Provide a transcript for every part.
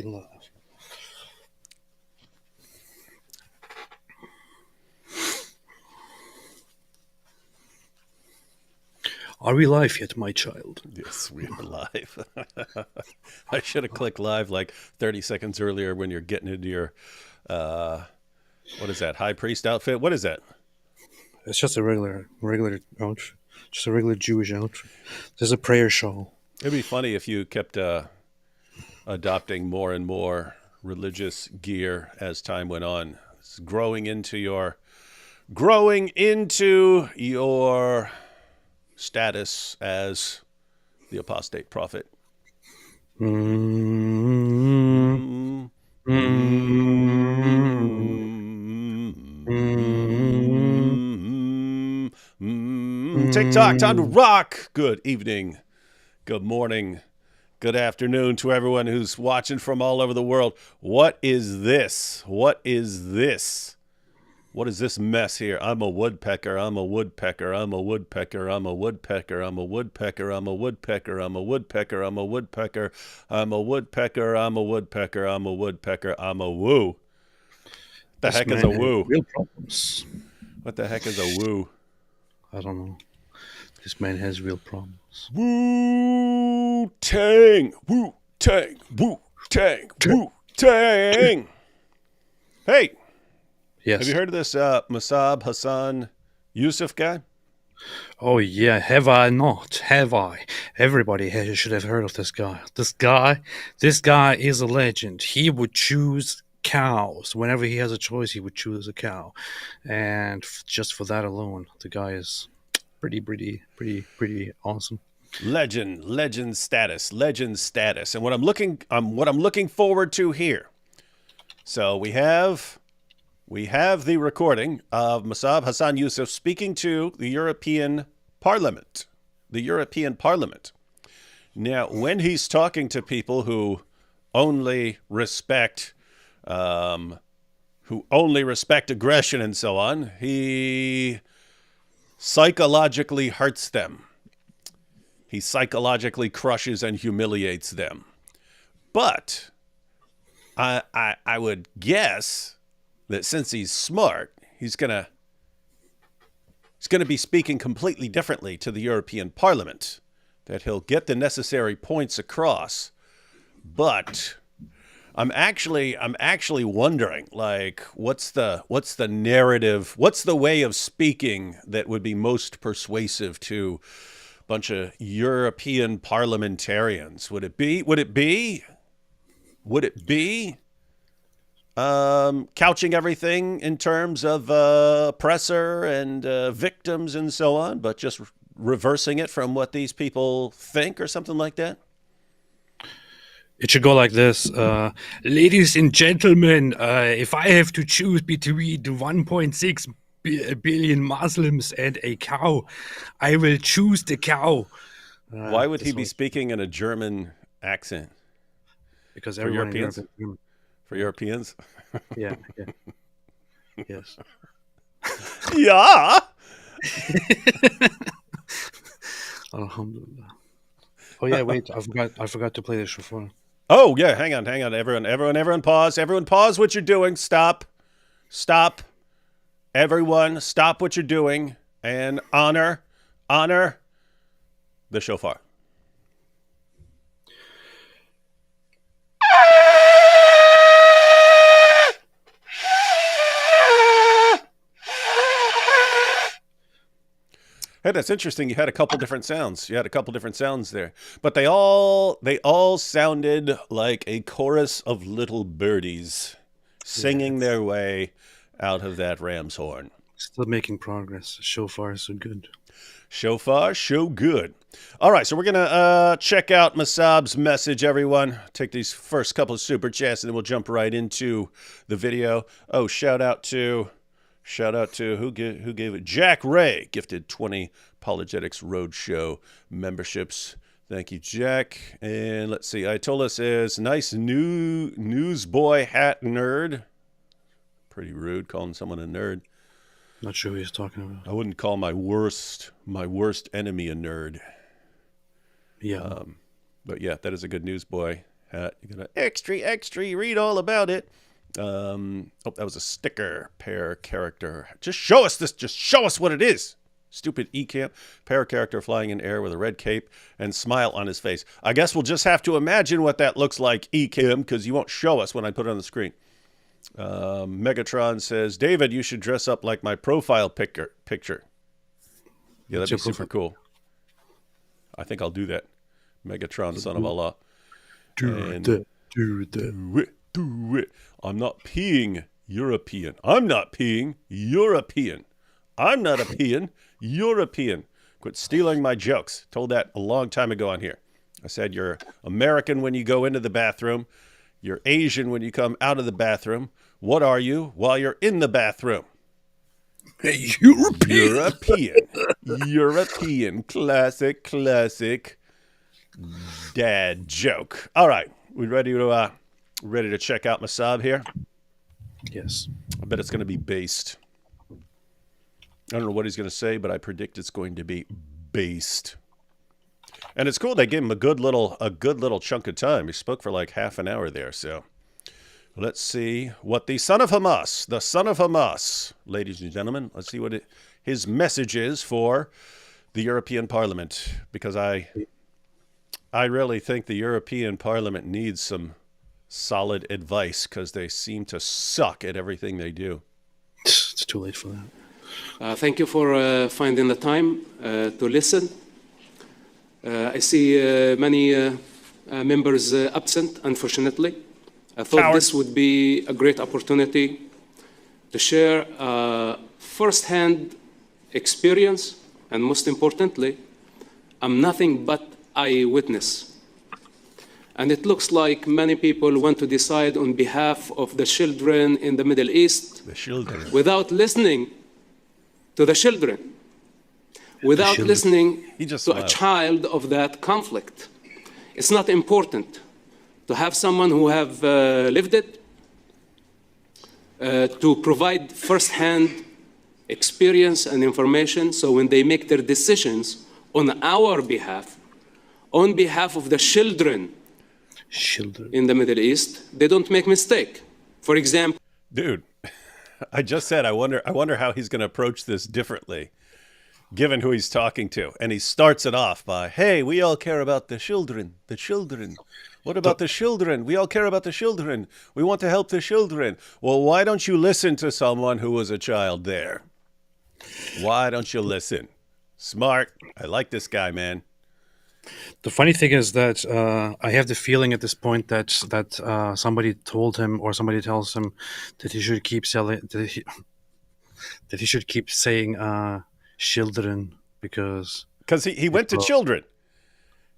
fucking live. Are we live yet, my child? Yes, we are live. I should have clicked live like 30 seconds earlier when you're getting into your, what is that, high priest outfit? What is that? It's just a regular outfit. Just a regular Jewish outfit. There's a prayer shawl. It'd be funny if you kept adopting more and more religious gear as time went on. It's growing into your status as the Apostate Prophet. TikTok, time to rock. Good evening, good morning, good afternoon to everyone who's watching from all over the world. What is this? What is this? What is this mess here? I'm a woodpecker. I'm a woodpecker. I'm a woodpecker. I'm a woodpecker. I'm a woodpecker. I'm a woodpecker. I'm a woodpecker. I'm a woodpecker. I'm a woodpecker. I'm a woodpecker. I'm a woodpecker. I'm a woo. The heck is a woo? Real problems. What the heck is a woo? I don't know. This man has real problems. Wu-Tang. Wu-Tang. Wu-Tang. Wu-Tang. Hey. Yes. Have you heard of this Mosab Hassan Yousef guy? Oh, yeah. Have I not? Have I? Everybody should have heard of this guy. This guy is a legend. He would choose cows. Whenever he has a choice, he would choose a cow. And just for that alone, the guy is pretty awesome. Legend status. And what I'm looking forward to here. So we have the recording of Mosab Hassan Yousef speaking to the European Parliament. Now, when he's talking to people who only respect aggression and so on, he psychologically hurts them. He psychologically crushes and humiliates them. But I would guess that since he's smart, he's gonna be speaking completely differently to the European Parliament, that he'll get the necessary points across. But I'm actually wondering, like, what's the narrative, what's the way of speaking that would be most persuasive to a bunch of European parliamentarians? Would it be couching everything in terms of oppressor and victims and so on, but just reversing it from what these people think or something like that? It should go like this. Ladies and gentlemen, if I have to choose between the 1.6 billion Muslims and a cow, I will choose the cow. Why would he be speaking in a German accent? Because for Europeans? For Europeans? Yeah. Yes. Yeah. Alhamdulillah. Oh yeah, wait, I forgot to play the shofar. Oh yeah, hang on. Everyone pause. Everyone pause what you're doing. Stop. Everyone, stop what you're doing and honor the shofar. Hey, that's interesting. You had a couple different sounds. There, but they all sounded like a chorus of little birdies singing their way out of that ram's horn. Still making progress. Shofar is so good. Shofar, show good. All right, so we're gonna check out Mosab's message, everyone. Take these first couple of super chats, and then we'll jump right into the video. Oh, shout out to who gave it? Jack Ray gifted 20 Apologetics Roadshow memberships. Thank you, Jack. And let's see. Ayatollah says, nice new newsboy hat nerd. Pretty rude calling someone a nerd. Not sure who he's talking about. I wouldn't call my worst enemy a nerd. Yeah. But yeah, that is a good newsboy hat. You're going to extra, read all about it. Oh, that was a sticker. Pair character. Just show us this. Just show us what it is. Stupid eCamp. Pair character flying in air with a red cape and smile on his face. I guess we'll just have to imagine what that looks like, eCamp, because you won't show us when I put it on the screen. Megatron says, David, you should dress up like my profile picture. Yeah, that'd be super cool. I think I'll do that. Megatron, son of Allah. Do it. I'm not peeing European. I'm not peeing European. I'm not a peeing European. Quit stealing my jokes. Told that a long time ago on here. I said you're American when you go into the bathroom. You're Asian when you come out of the bathroom. What are you while you're in the bathroom? European. Classic dad joke. All right. We ready to check out Mosab here? Yes. I bet it's going to be based. I don't know what he's going to say, but I predict it's going to be based. And it's cool they gave him a good little chunk of time. He spoke for like half an hour there. So let's see what the son of Hamas, ladies and gentlemen, let's see what his message is for the European Parliament. Because I really think the European Parliament needs some solid advice because they seem to suck at everything they do. It's too late for that. Thank you for finding the time to listen. I see many members absent, unfortunately. I thought this would be a great opportunity to share first-hand experience, and most importantly, I'm nothing but eyewitness. And it looks like many people want to decide on behalf of the children in the Middle East without listening to the children, without listening to a child of that conflict. It's not important to have someone who have lived it, to provide first-hand experience and information, so when they make their decisions on our behalf, on behalf of the children in the Middle East, they don't make mistake. For example, dude, I just said I wonder how he's going to approach this differently, given who he's talking to. And he starts it off by, "Hey, we all care about the children. The children. What about the children? We all care about the children. We want to help the children." Well, why don't you listen to someone who was a child there? Why don't you listen? Smart. I like this guy, man. The funny thing is that I have the feeling at this point that somebody told him, or somebody tells him, that he should keep saying children because he went to children.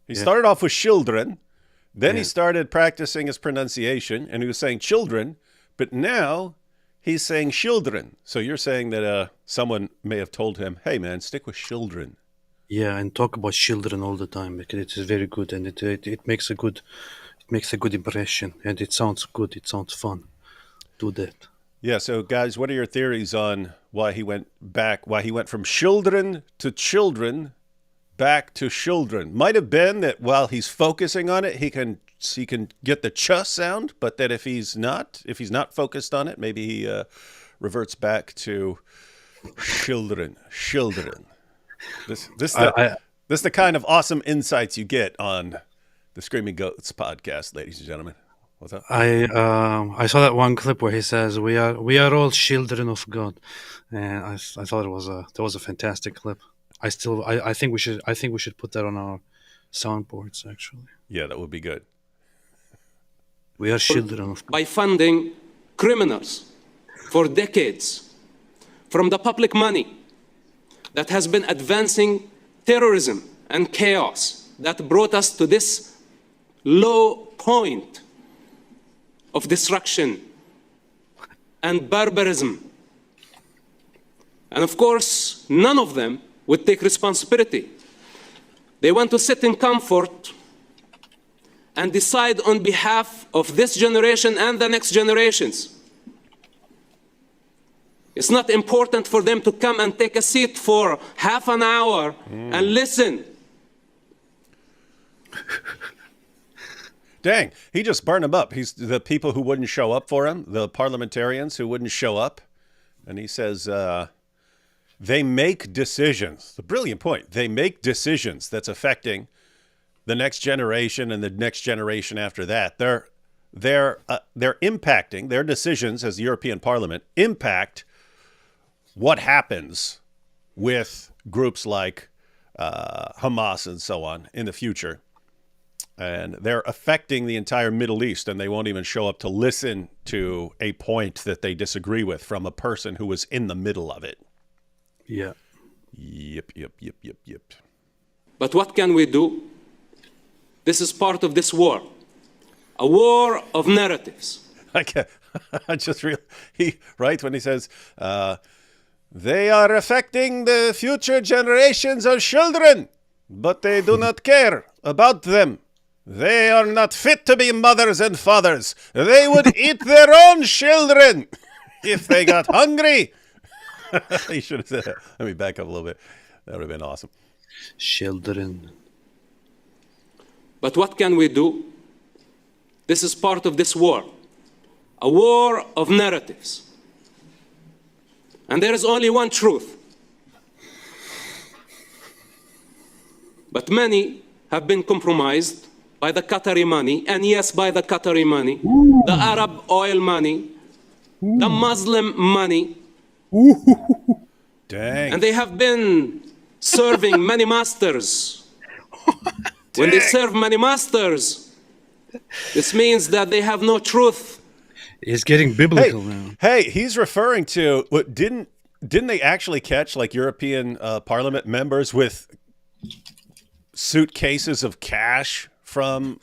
He started off with children, then he started practicing his pronunciation, and he was saying children, but now he's saying children. So you're saying that someone may have told him, "Hey, man, stick with children." Yeah, and talk about children all the time because it is very good, and it makes a good impression, and it sounds good. It sounds fun. Do that. Yeah. So, guys, what are your theories on why he went from children to children, back to children? Might have been that while he's focusing on it, he can get the ch sound, but that if he's not focused on it, maybe he reverts back to children. This is the kind of awesome insights you get on the Screaming Goats podcast, ladies and gentlemen. What's up? I saw that one clip where he says we are all children of God, and I thought that was a fantastic clip. I think we should put that on our soundboards actually. Yeah, that would be good. We are children of God. By funding criminals for decades from the public money that has been advancing terrorism and chaos that brought us to this low point of destruction and barbarism. And of course, none of them would take responsibility. They want to sit in comfort and decide on behalf of this generation and the next generations. It's not important for them to come and take a seat for half an hour and listen. Dang, he just burned them up. He's the people who wouldn't show up for him, the parliamentarians who wouldn't show up. And he says they make decisions. The brilliant point. They make decisions that's affecting the next generation and the next generation after that. They're impacting, their decisions as the European Parliament impact what happens with groups like Hamas and so on in the future. And they're affecting the entire Middle East, and they won't even show up to listen to a point that they disagree with from a person who was in the middle of it. Yeah. Yep. But what can we do? This is part of this war. A war of narratives. I just right when he says, they are affecting the future generations of children, but they do not care about them. They are not fit to be mothers and fathers. They would eat their own children if they got hungry. He should have said that. Let me back up a little bit. That would have been awesome. Children. But what can we do? This is part of this war. A war of narratives. And there is only one truth. But many have been compromised by the Qatari money, and yes, by the Qatari money, the Arab oil money, the Muslim money. Dang. And they have been serving many masters. When they serve many masters, this means that they have no truth. It's getting biblical now. Hey, he's referring to what didn't they actually catch like European Parliament members with suitcases of cash from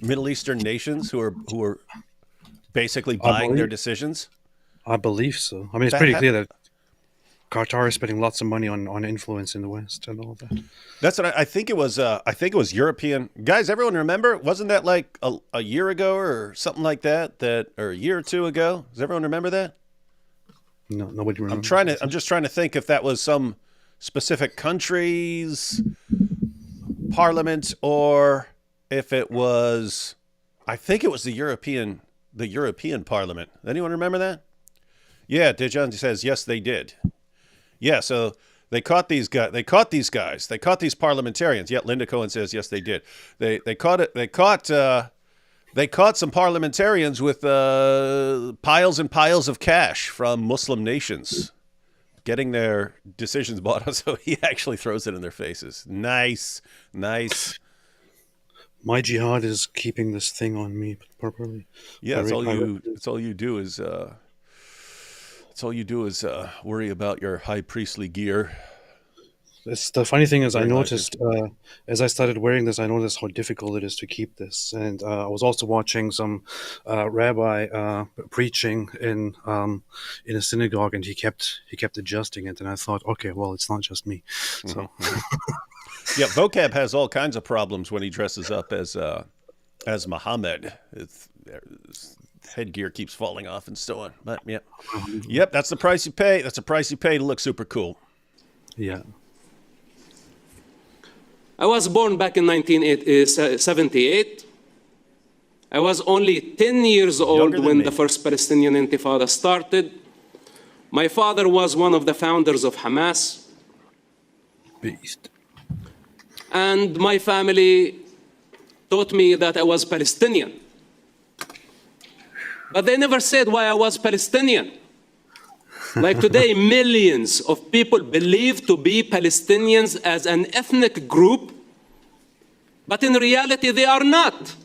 Middle Eastern nations who are basically buying their decisions? I believe so. I mean, it's pretty clear that Qatar is spending lots of money on influence in the West and all that. That's what I think it was. I think it was European guys. Everyone remember? Wasn't that like a year ago or something like that? Or a year or two ago? Does everyone remember that? No, nobody remembers. I'm just trying to think if that was some specific country's parliament or if it was. I think it was the European Parliament. Anyone remember that? Yeah, Dejan says yes, they did. Yeah, so they caught these guys. They caught these parliamentarians. Yeah, Linda Cohen says yes, they did. They caught some parliamentarians with piles and piles of cash from Muslim nations, getting their decisions bought. So he actually throws it in their faces. Nice. My jihad is keeping this thing on me properly. Yeah, that's all you do is. That's all you do is worry about your high priestly gear. The funny thing is, I noticed as I started wearing this, I noticed how difficult it is to keep this. And I was also watching some rabbi preaching in a synagogue, and he kept adjusting it. And I thought, okay, well, it's not just me. So, yeah, vocab has all kinds of problems when he dresses up as Muhammad. Headgear keeps falling off and so on. But yep, that's the price you pay. That's the price you pay to look super cool. Yeah. I was born back in 1978. I was only 10 years old when the first Palestinian Intifada started. My father was one of the founders of Hamas. Beast. And my family taught me that I was Palestinian. But they never said why I was Palestinian. Like today, millions of people believe to be Palestinians as an ethnic group, but in reality, they are not.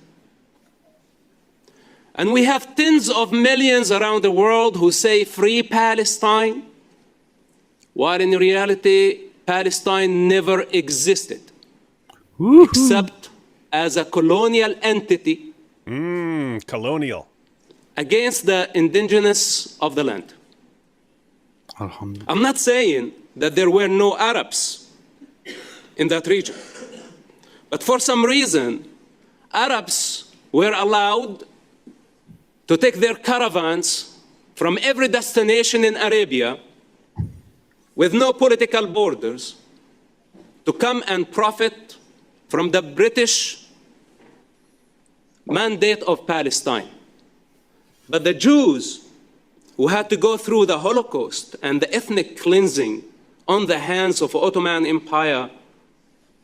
And we have tens of millions around the world who say free Palestine, while in reality, Palestine never existed, except as a colonial entity. Colonial. Against the indigenous of the land. I'm not saying that there were no Arabs in that region. But for some reason, Arabs were allowed to take their caravans from every destination in Arabia with no political borders to come and profit from the British mandate of Palestine. But the Jews who had to go through the Holocaust and the ethnic cleansing on the hands of Ottoman Empire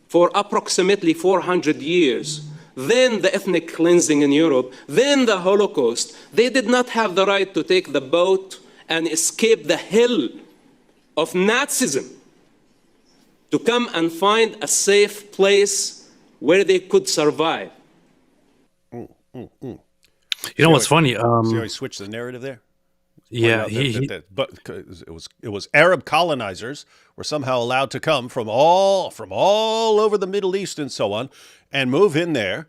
for approximately 400 years, then the ethnic cleansing in Europe, then the Holocaust, they did not have the right to take the boat and escape the hell of Nazism to come and find a safe place where they could survive. You know what's funny? See how he switched the narrative there? Yeah, But it was Arab colonizers were somehow allowed to come from all over the Middle East and so on, and move in there,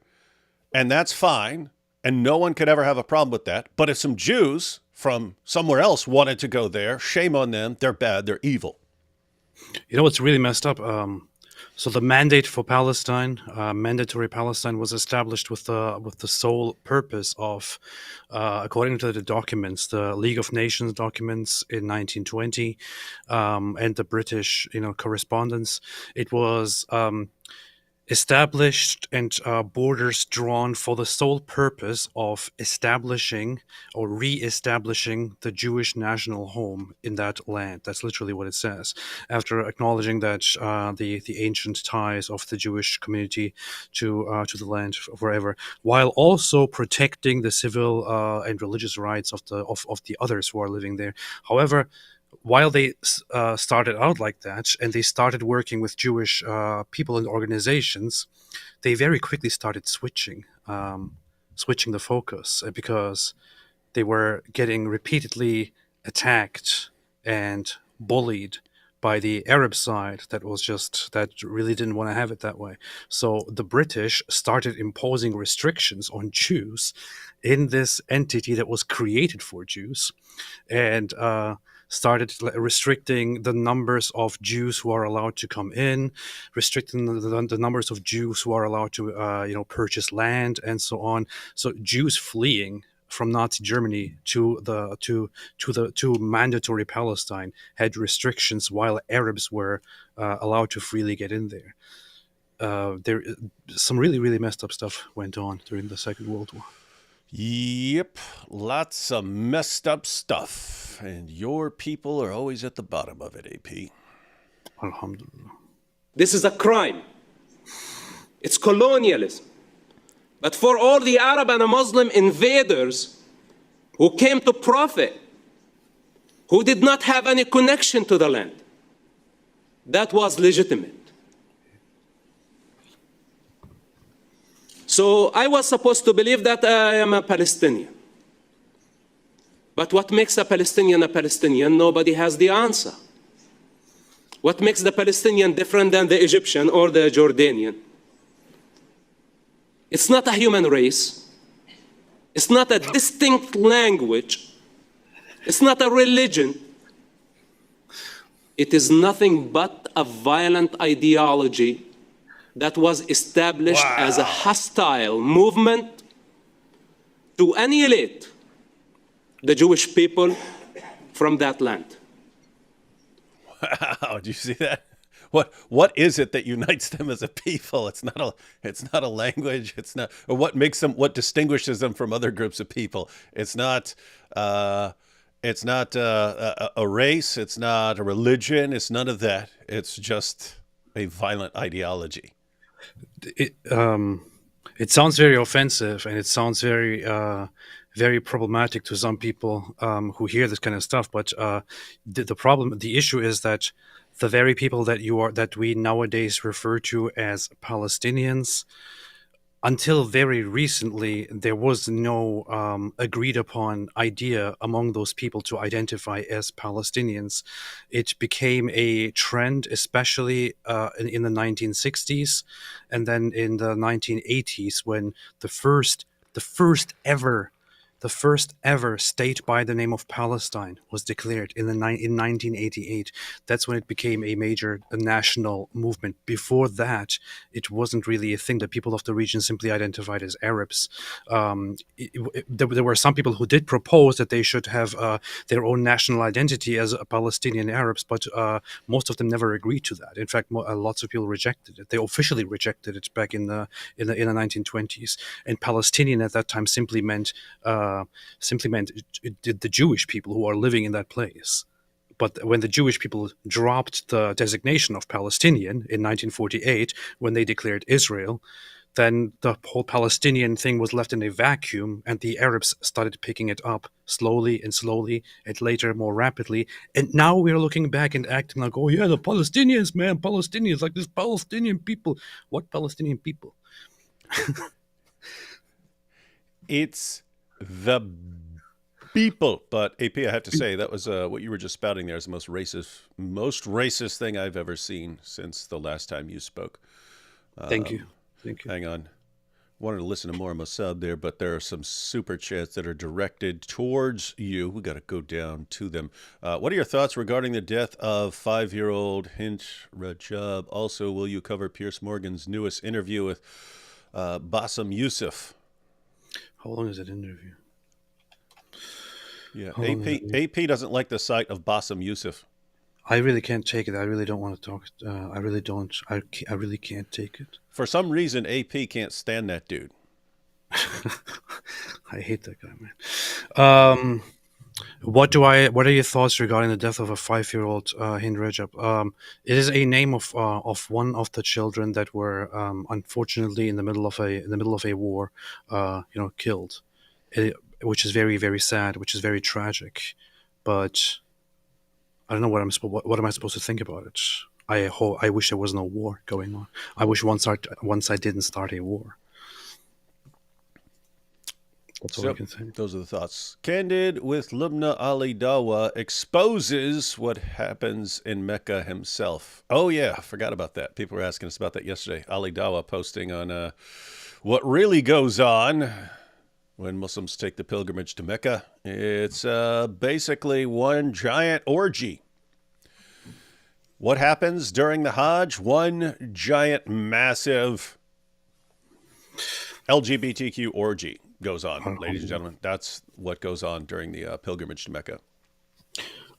and that's fine, and no one could ever have a problem with that. But if some Jews from somewhere else wanted to go there, shame on them. They're bad. They're evil. You know what's really messed up? So the mandate for Palestine, mandatory Palestine, was established with the sole purpose of, according to the documents, the League of Nations documents in 1920, and the British, correspondence. It was established and borders drawn for the sole purpose of establishing or re-establishing the Jewish national home in that land. That's literally what it says. After acknowledging that the ancient ties of the Jewish community to the land forever, while also protecting the civil and religious rights of the others who are living there. However, while they started out like that, and they started working with Jewish people and organizations, they very quickly started switching the focus, because they were getting repeatedly attacked and bullied by the Arab side that really didn't want to have it that way. So the British started imposing restrictions on Jews in this entity that was created for Jews, and started restricting the numbers of Jews who are allowed to come in, restricting the numbers of Jews who are allowed to purchase land, and so on. So Jews fleeing from Nazi Germany to mandatory Palestine had restrictions, while Arabs were allowed to freely get in there. Some really, really messed up stuff went on during the Second World War. Yep, lots of messed up stuff, and your people are always at the bottom of it, AP. Alhamdulillah. This is a crime. It's colonialism. But for all the Arab and Muslim invaders who came to profit, who did not have any connection to the land, that was legitimate. So I was supposed to believe that I am a Palestinian. But what makes a Palestinian, nobody has the answer. What makes the Palestinian different than the Egyptian or the Jordanian? It's not a human race. It's not a distinct language. It's not a religion. It is nothing but a violent ideology that was established as a hostile movement to annihilate the Jewish people from that land. Wow, do you see that? What is it that unites them as a people? It's not a language. It's not, or what distinguishes them from other groups of people. It's not a race. It's not a religion. It's none of that. It's just a violent ideology. It sounds very offensive, and it sounds very very problematic to some people who hear this kind of stuff. But the issue is that the very people that we nowadays refer to as Palestinians, until very recently, there was no agreed upon idea among those people to identify as Palestinians. It became a trend, especially in the 1960s, and then in the 1980s, when the first ever the first ever state by the name of Palestine was declared in 1988. That's when it became a major national movement. Before that, it wasn't really a thing. The people of the region simply identified as Arabs. There were some people who did propose that they should have their own national identity as Palestinian Arabs, but most of them never agreed to that. In fact, lots of people rejected it. They officially rejected it back in the 1920s. And Palestinian at that time simply meant the Jewish people who are living in that place. But when the Jewish people dropped the designation of Palestinian in 1948, when they declared Israel, then the whole Palestinian thing was left in a vacuum, and the Arabs started picking it up slowly, and later more rapidly. And now we're looking back and acting like, oh yeah, the Palestinians, man, Palestinians, like this Palestinian people. What Palestinian people? It's the people. But AP, I have to say, that was what you were just spouting there is the most racist thing I've ever seen since the last time you spoke. Thank you. Hang on. Wanted to listen to more Mosab there, but there are some super chats that are directed towards you. We got to go down to them. What are your thoughts regarding the death of 5-year-old Hint Rajab? Also, will you cover Piers Morgan's newest interview with Mosab Yousef? How long is that interview? Yeah, AP doesn't like the sight of Mosab Yousef. I really can't take it. I really don't want to talk. I really don't. I really can't take it. For some reason, AP can't stand that dude. I hate that guy, man. What are your thoughts regarding the death of a 5-year-old Hind Rajab? It is a name of one of the children that were unfortunately in the middle of a war, killed, which is very, very sad, which is very tragic, but I don't know what am I supposed to think about it. I wish there was no war going on. I wish once I didn't start a war. That's all I can say. Those are the thoughts. Candid with Lubna Ali Dawa exposes what happens in Mecca himself. Oh yeah, I forgot about that. People were asking us about that yesterday. Ali Dawa posting on what really goes on when Muslims take the pilgrimage to Mecca. It's basically one giant orgy. What happens during the Hajj? One giant, massive LGBTQ orgy goes on, ladies and gentlemen. That's what goes on during the pilgrimage to Mecca.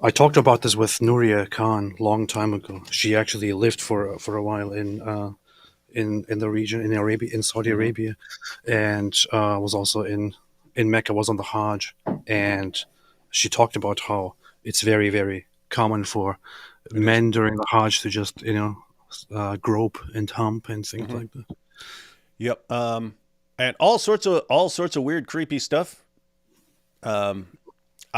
I talked about this with Nuria Khan a long time ago. She actually lived for a while in the region, in Saudi Arabia, and was also in Mecca, was on the Hajj, and she talked about how it's very, very common for men during the Hajj to just grope and hump and things like that. Yep, and all sorts of weird, creepy stuff. I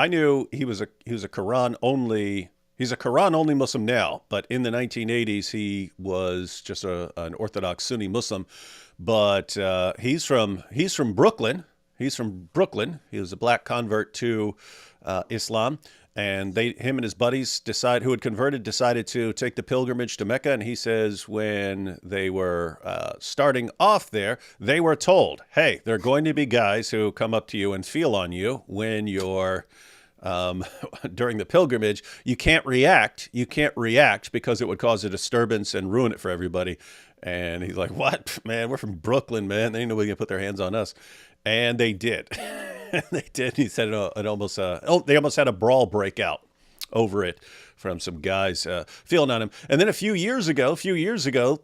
knew he was a Quran only. He's a Quran only Muslim now, but in the 1980s he was just an Orthodox Sunni Muslim. But he's from Brooklyn. He's from Brooklyn. He was a black convert to Islam, and him and his buddies who had converted decided to take the pilgrimage to Mecca. And he says when they were starting off there, they were told, "Hey, there are going to be guys who come up to you and feel on you when you're." During the pilgrimage, you can't react because it would cause a disturbance and ruin it for everybody. And he's like, what, man, we're from Brooklyn, man. They ain't nobody gonna put their hands on us. And they did. They did. He said they almost had a brawl break out over it from some guys feeling on him. And then a few years ago,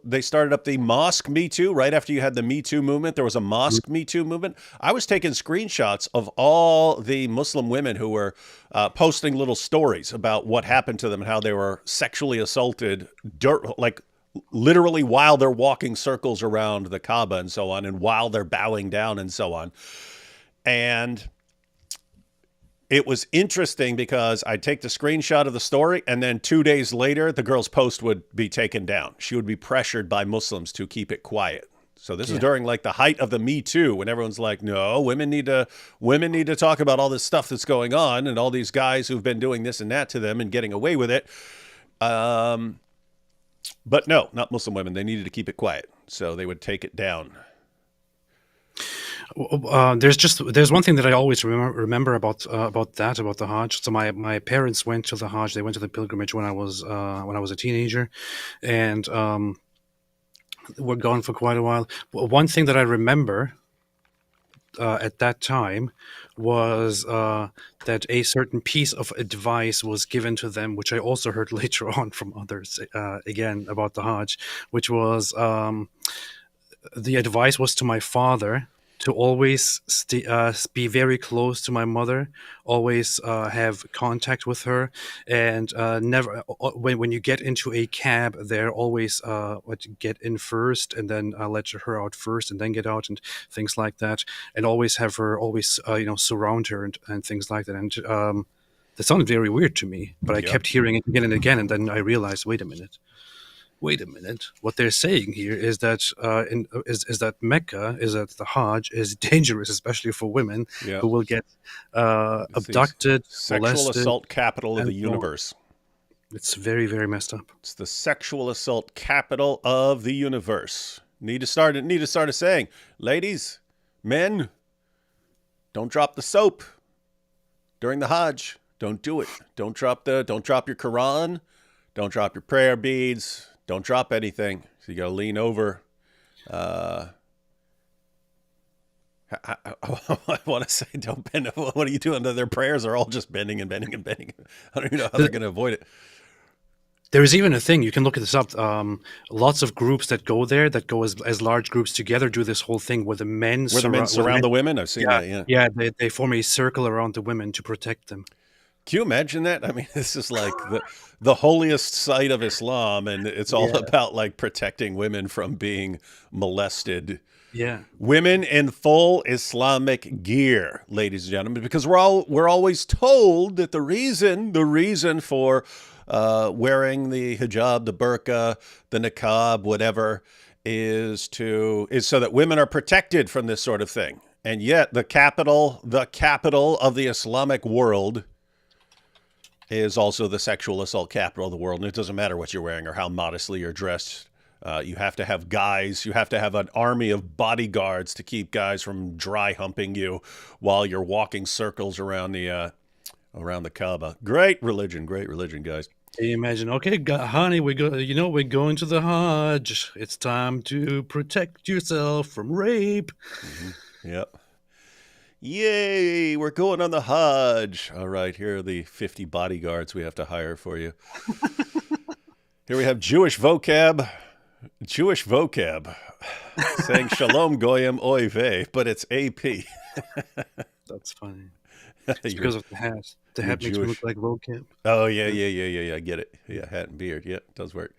they started up the Mosque Me Too. Right after you had the Me Too movement, there was a Mosque Me Too movement. I was taking screenshots of all the Muslim women who were posting little stories about what happened to them and how they were sexually assaulted, literally while they're walking circles around the Kaaba and so on, and while they're bowing down and so on. And it was interesting because I'd take the screenshot of the story, and then 2 days later, the girl's post would be taken down. She would be pressured by Muslims to keep it quiet. So this is during like the height of the Me Too, when everyone's like, no, women need to talk about all this stuff that's going on and all these guys who've been doing this and that to them and getting away with it. But no, not Muslim women. They needed to keep it quiet. So they would take it down. There's one thing that I always remember about the Hajj. So my parents went to the Hajj. They went to the pilgrimage when I was a teenager, and were gone for quite a while. One thing that I remember at that time was that a certain piece of advice was given to them, which I also heard later on from others, again about the Hajj, which was the advice was to my father to always be very close to my mother, always have contact with her, and never when you get into a cab, there always get in first, and then let her out first, and then get out, and things like that, and always have her always surround her and things like that, and that sounded very weird to me, but I Yep. kept hearing it again and again, and then I realized, wait a minute, what they're saying here is that is that Mecca, is that the Hajj is dangerous, especially for women Yeah. who will get It's the abducted, sexual molested, assault capital of and the so on. universe. It's very, very messed up. It's the sexual assault capital of the universe. Need to start a saying, ladies, men, don't drop the soap during the Hajj. Don't do it. Don't drop your Quran. Don't drop your prayer beads. Don't drop anything. So you got to lean over. I want to say, don't bend. What are you doing? Their prayers are all just bending and bending and bending. I don't even know how they're going to avoid it. There is even a thing, you can look this up. Lots of groups that go there, that go as large groups together, do this whole thing where the men surround the women. I've seen that. Yeah. Yeah, they form a circle around the women to protect them. Can you imagine that? I mean, this is like the holiest site of Islam, and it's all about like protecting women from being molested. Yeah. Women in full Islamic gear, ladies and gentlemen, because we're always told that the reason for wearing the hijab, the burqa, the niqab, whatever, is so that women are protected from this sort of thing. And yet the capital of the Islamic world is also the sexual assault capital of the world. And it doesn't matter what you're wearing or how modestly you're dressed. You have to have guys. You have to have an army of bodyguards to keep guys from dry humping you while you're walking circles around the Kaaba. Great religion, guys. Can you imagine? Okay, honey, we're going to the Hajj. It's time to protect yourself from rape. Mm-hmm. Yep. Yay, we're going on the Hajj. All right, here are the 50 bodyguards we have to hire for you. Here we have Jewish vocab saying shalom goyim oy vey, but it's AP. That's funny. It's because of the hat. The hat makes me look like vocab. Oh, yeah. I get it. Yeah, hat and beard. Yeah, it does work.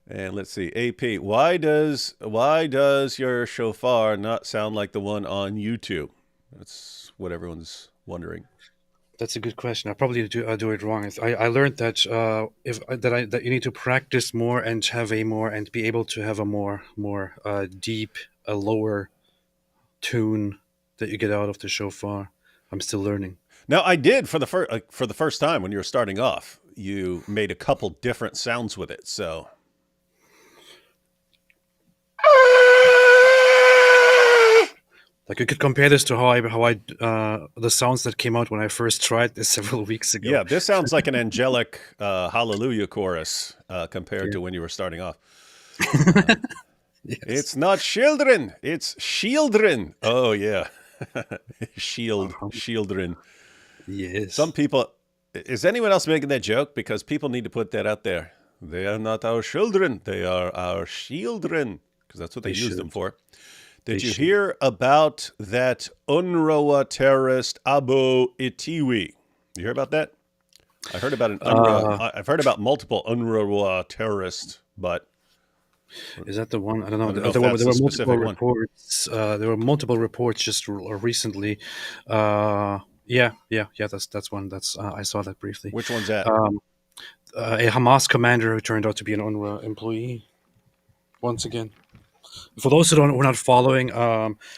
And let's see, AP. Why does your shofar not sound like the one on YouTube? That's what everyone's wondering. That's a good question. I probably do it wrong. I learned that that you need to practice more and be able to have a more deep, a lower tune that you get out of the shofar. I'm still learning. Now, I did for the first time when you were starting off. You made a couple different sounds with it, so. Like, you could compare this to how I the sounds that came out when I first tried this several weeks ago. Yeah, this sounds like an angelic hallelujah chorus compared to when you were starting off. Yes. It's not children, it's shieldren. Oh yeah, shieldren. Yes. Some people. Is anyone else making that joke? Because people need to put that out there. They are not our children; they are our shieldren. Because that's what they use them for. Did you hear about that UNRWA terrorist Abu Itiwi? You hear about that? I heard about I've heard about multiple UNRWA terrorists, but is that the one? I don't know. There were multiple reports. There were multiple reports just recently. Yeah. That's one. I saw that briefly. Which one's that? A Hamas commander who turned out to be an UNRWA employee. Once again. For those who are not following,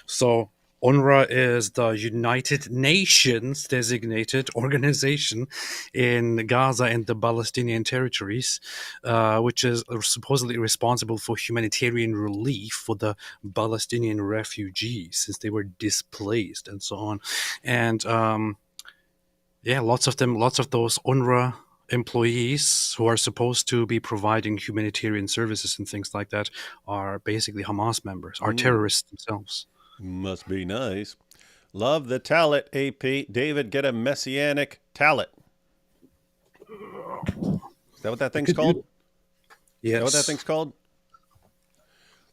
so UNRWA is the United Nations designated organization in Gaza and the Palestinian territories, which is supposedly responsible for humanitarian relief for the Palestinian refugees since they were displaced and so on. And yeah, lots of those UNRWA employees who are supposed to be providing humanitarian services and things like that are basically Hamas members, are terrorists themselves. Must be nice. Love the talent, AP. David, get a messianic talent. Is that what that thing's called? Yes. Is that what that thing's called?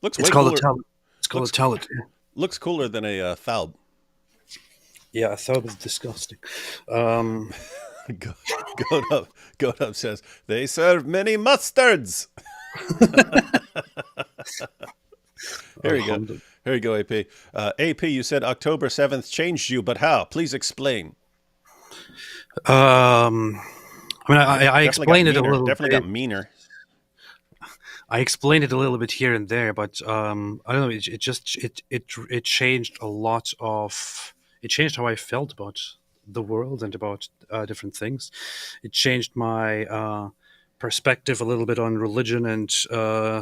Looks It's way called cooler. a talent. It's called a talent. Looks cooler than a Thaub. Yeah, I thought it was disgusting. Goat Up says, they serve many mustards. Here you go. Here you go, AP. AP, you said October 7th changed you, but how? Please explain. I mean, I explained it a little. Definitely got meaner. I explained it a little bit here and there, but I don't know. It changed a lot of. It changed how I felt about the world and about different things. It changed my perspective a little bit on religion and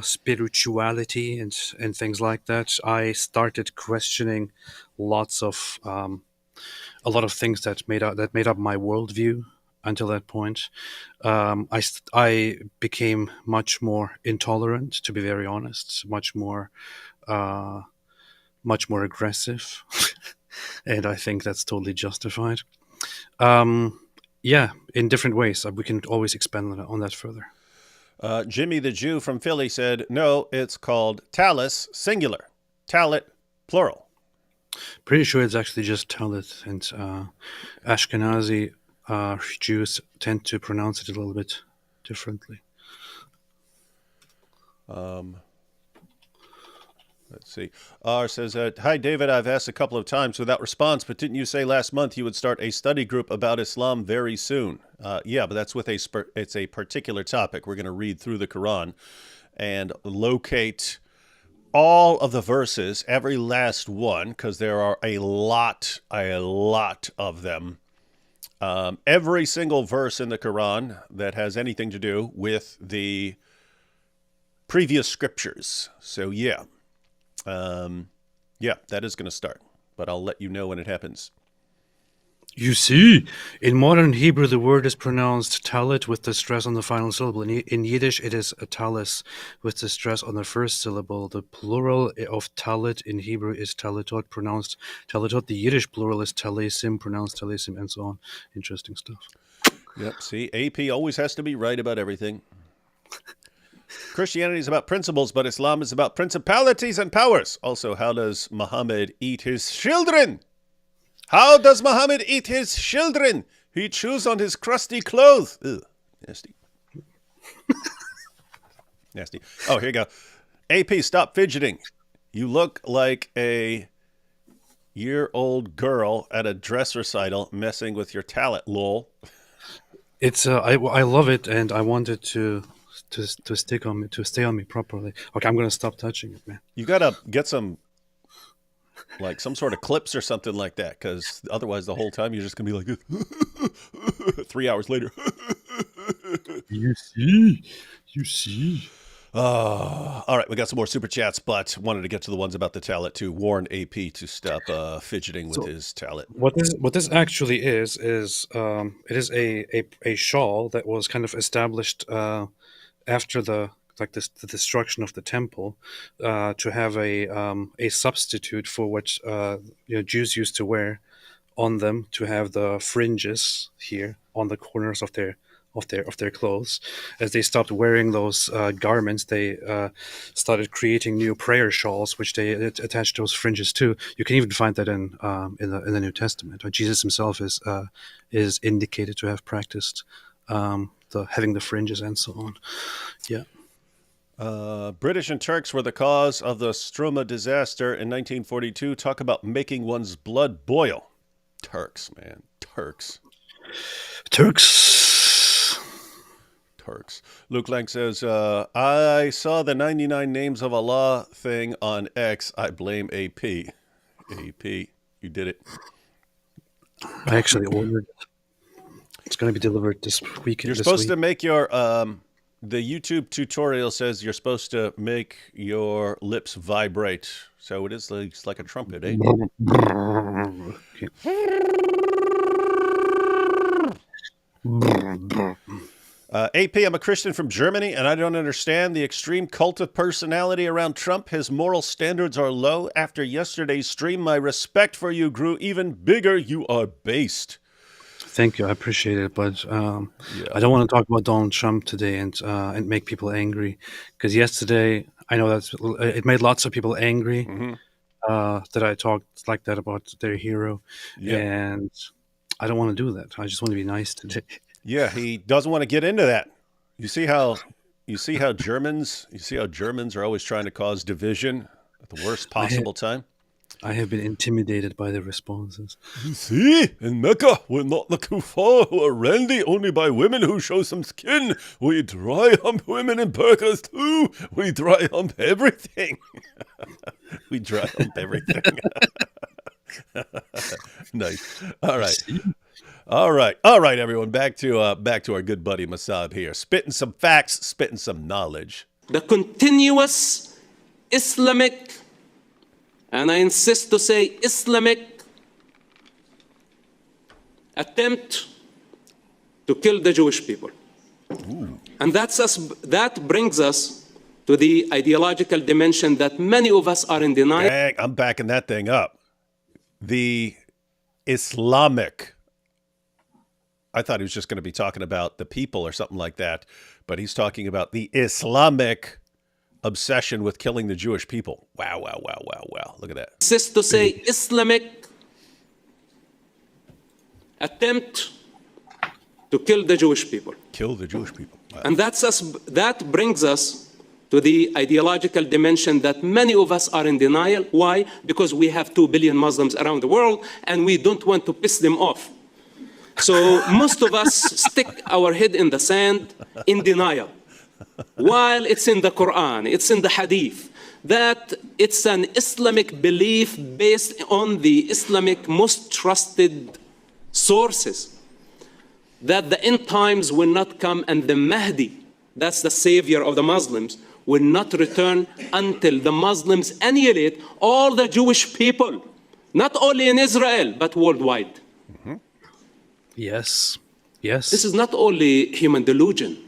spirituality and things like that. I started questioning lots of a lot of things that made up my worldview until that point. I became much more intolerant, to be very honest, much more aggressive, and I think that's totally justified. Yeah, in different ways. We can always expand on that further. Jimmy the Jew from Philly said, no, it's called talus, singular. Talit, plural. Pretty sure it's actually just talit, and Ashkenazi Jews tend to pronounce it a little bit differently. Let's see. R says, hi, David. I've asked a couple of times without response, but didn't you say last month you would start a study group about Islam very soon? Yeah, but that's with it's a particular topic. We're going to read through the Quran and locate all of the verses, every last one, because there are a lot of them. Every single verse in the Quran that has anything to do with the previous scriptures. So, yeah. Yeah, that is going to start, but I'll let you know when it happens. You see, in modern Hebrew, the word is pronounced talit with the stress on the final syllable. In Yiddish, it is a talis with the stress on the first syllable. The plural of talit in Hebrew is talitot, pronounced talitot. The Yiddish plural is talesim, pronounced talesim, and so on. Interesting stuff. Yep, see, AP always has to be right about everything. Christianity is about principles, but Islam is about principalities and powers. Also, how does Muhammad eat his children? How does Muhammad eat his children? He chews on his crusty clothes. Ugh, nasty. Nasty. Oh, here you go. AP, stop fidgeting. You look like a year-old girl at a dress recital messing with your talent, lol. It's I love it, and I wanted to stick on me, to stay on me properly. Okay, I'm gonna stop touching it, man. You gotta get some, like some sort of clips or something like that, because otherwise the whole time you're just gonna be like 3 hours later. You see. All right, we got some more super chats, but wanted to get to the ones about the talent to warn AP to stop fidgeting with his talent. What this actually is it is a shawl that was kind of established after the destruction of the temple to have a substitute for what Jews used to wear on them, to have the fringes here on the corners of their clothes. As they stopped wearing those garments, they started creating new prayer shawls, which they attached those fringes to. You can even find that in the New Testament. Jesus himself is indicated to have practiced having the fringes and so on. Yeah. British and Turks were the cause of the Struma disaster in 1942. Talk about making one's blood boil. Turks, man. Turks. Luke Lang says, I saw the 99 Names of Allah thing on X. I blame AP. AP, you did it. I actually ordered it. It's going to be delivered this week. You're supposed to make your, the YouTube tutorial says you're supposed to make your lips vibrate. So it is like a trumpet, eh? AP, I'm a Christian from Germany, and I don't understand the extreme cult of personality around Trump. His moral standards are low. After yesterday's stream, my respect for you grew even bigger. You are based. Thank you. I appreciate it. But I don't want to talk about Donald Trump today and make people angry. Because yesterday, I know it made lots of people angry that I talked like that about their hero. Yeah. And I don't want to do that. I just want to be nice today. Yeah, he doesn't want to get into that. You see how Germans are always trying to cause division at the worst possible time? I have been intimidated by the responses. You see, in Mecca, we're not the kuffar who are randy, only by women who show some skin. We dry hump women in burqas too. We dry hump everything. We dry hump everything. Nice. All right, everyone. Back to our good buddy Mosab here, spitting some facts, spitting some knowledge. The continuous Islamic, and I insist to say Islamic, attempt to kill the Jewish people. Ooh. And that brings us to the ideological dimension that many of us are in denial. Dang, I'm backing that thing up. The Islamic. I thought he was just going to be talking about the people or something like that, but he's talking about the Islamic obsession with killing the Jewish people. Wow. Look at that. Insist to say Islamic attempt to kill the Jewish people. Kill the Jewish people. Wow. And that brings us to the ideological dimension that many of us are in denial. Why? Because we have 2 billion Muslims around the world and we don't want to piss them off. So most of us stick our head in the sand in denial. While it's in the Quran, it's in the Hadith, that it's an Islamic belief based on the Islamic most trusted sources, that the end times will not come and the Mahdi, that's the savior of the Muslims, will not return until the Muslims annihilate all the Jewish people, not only in Israel, but worldwide. Mm-hmm. Yes. This is not only human delusion.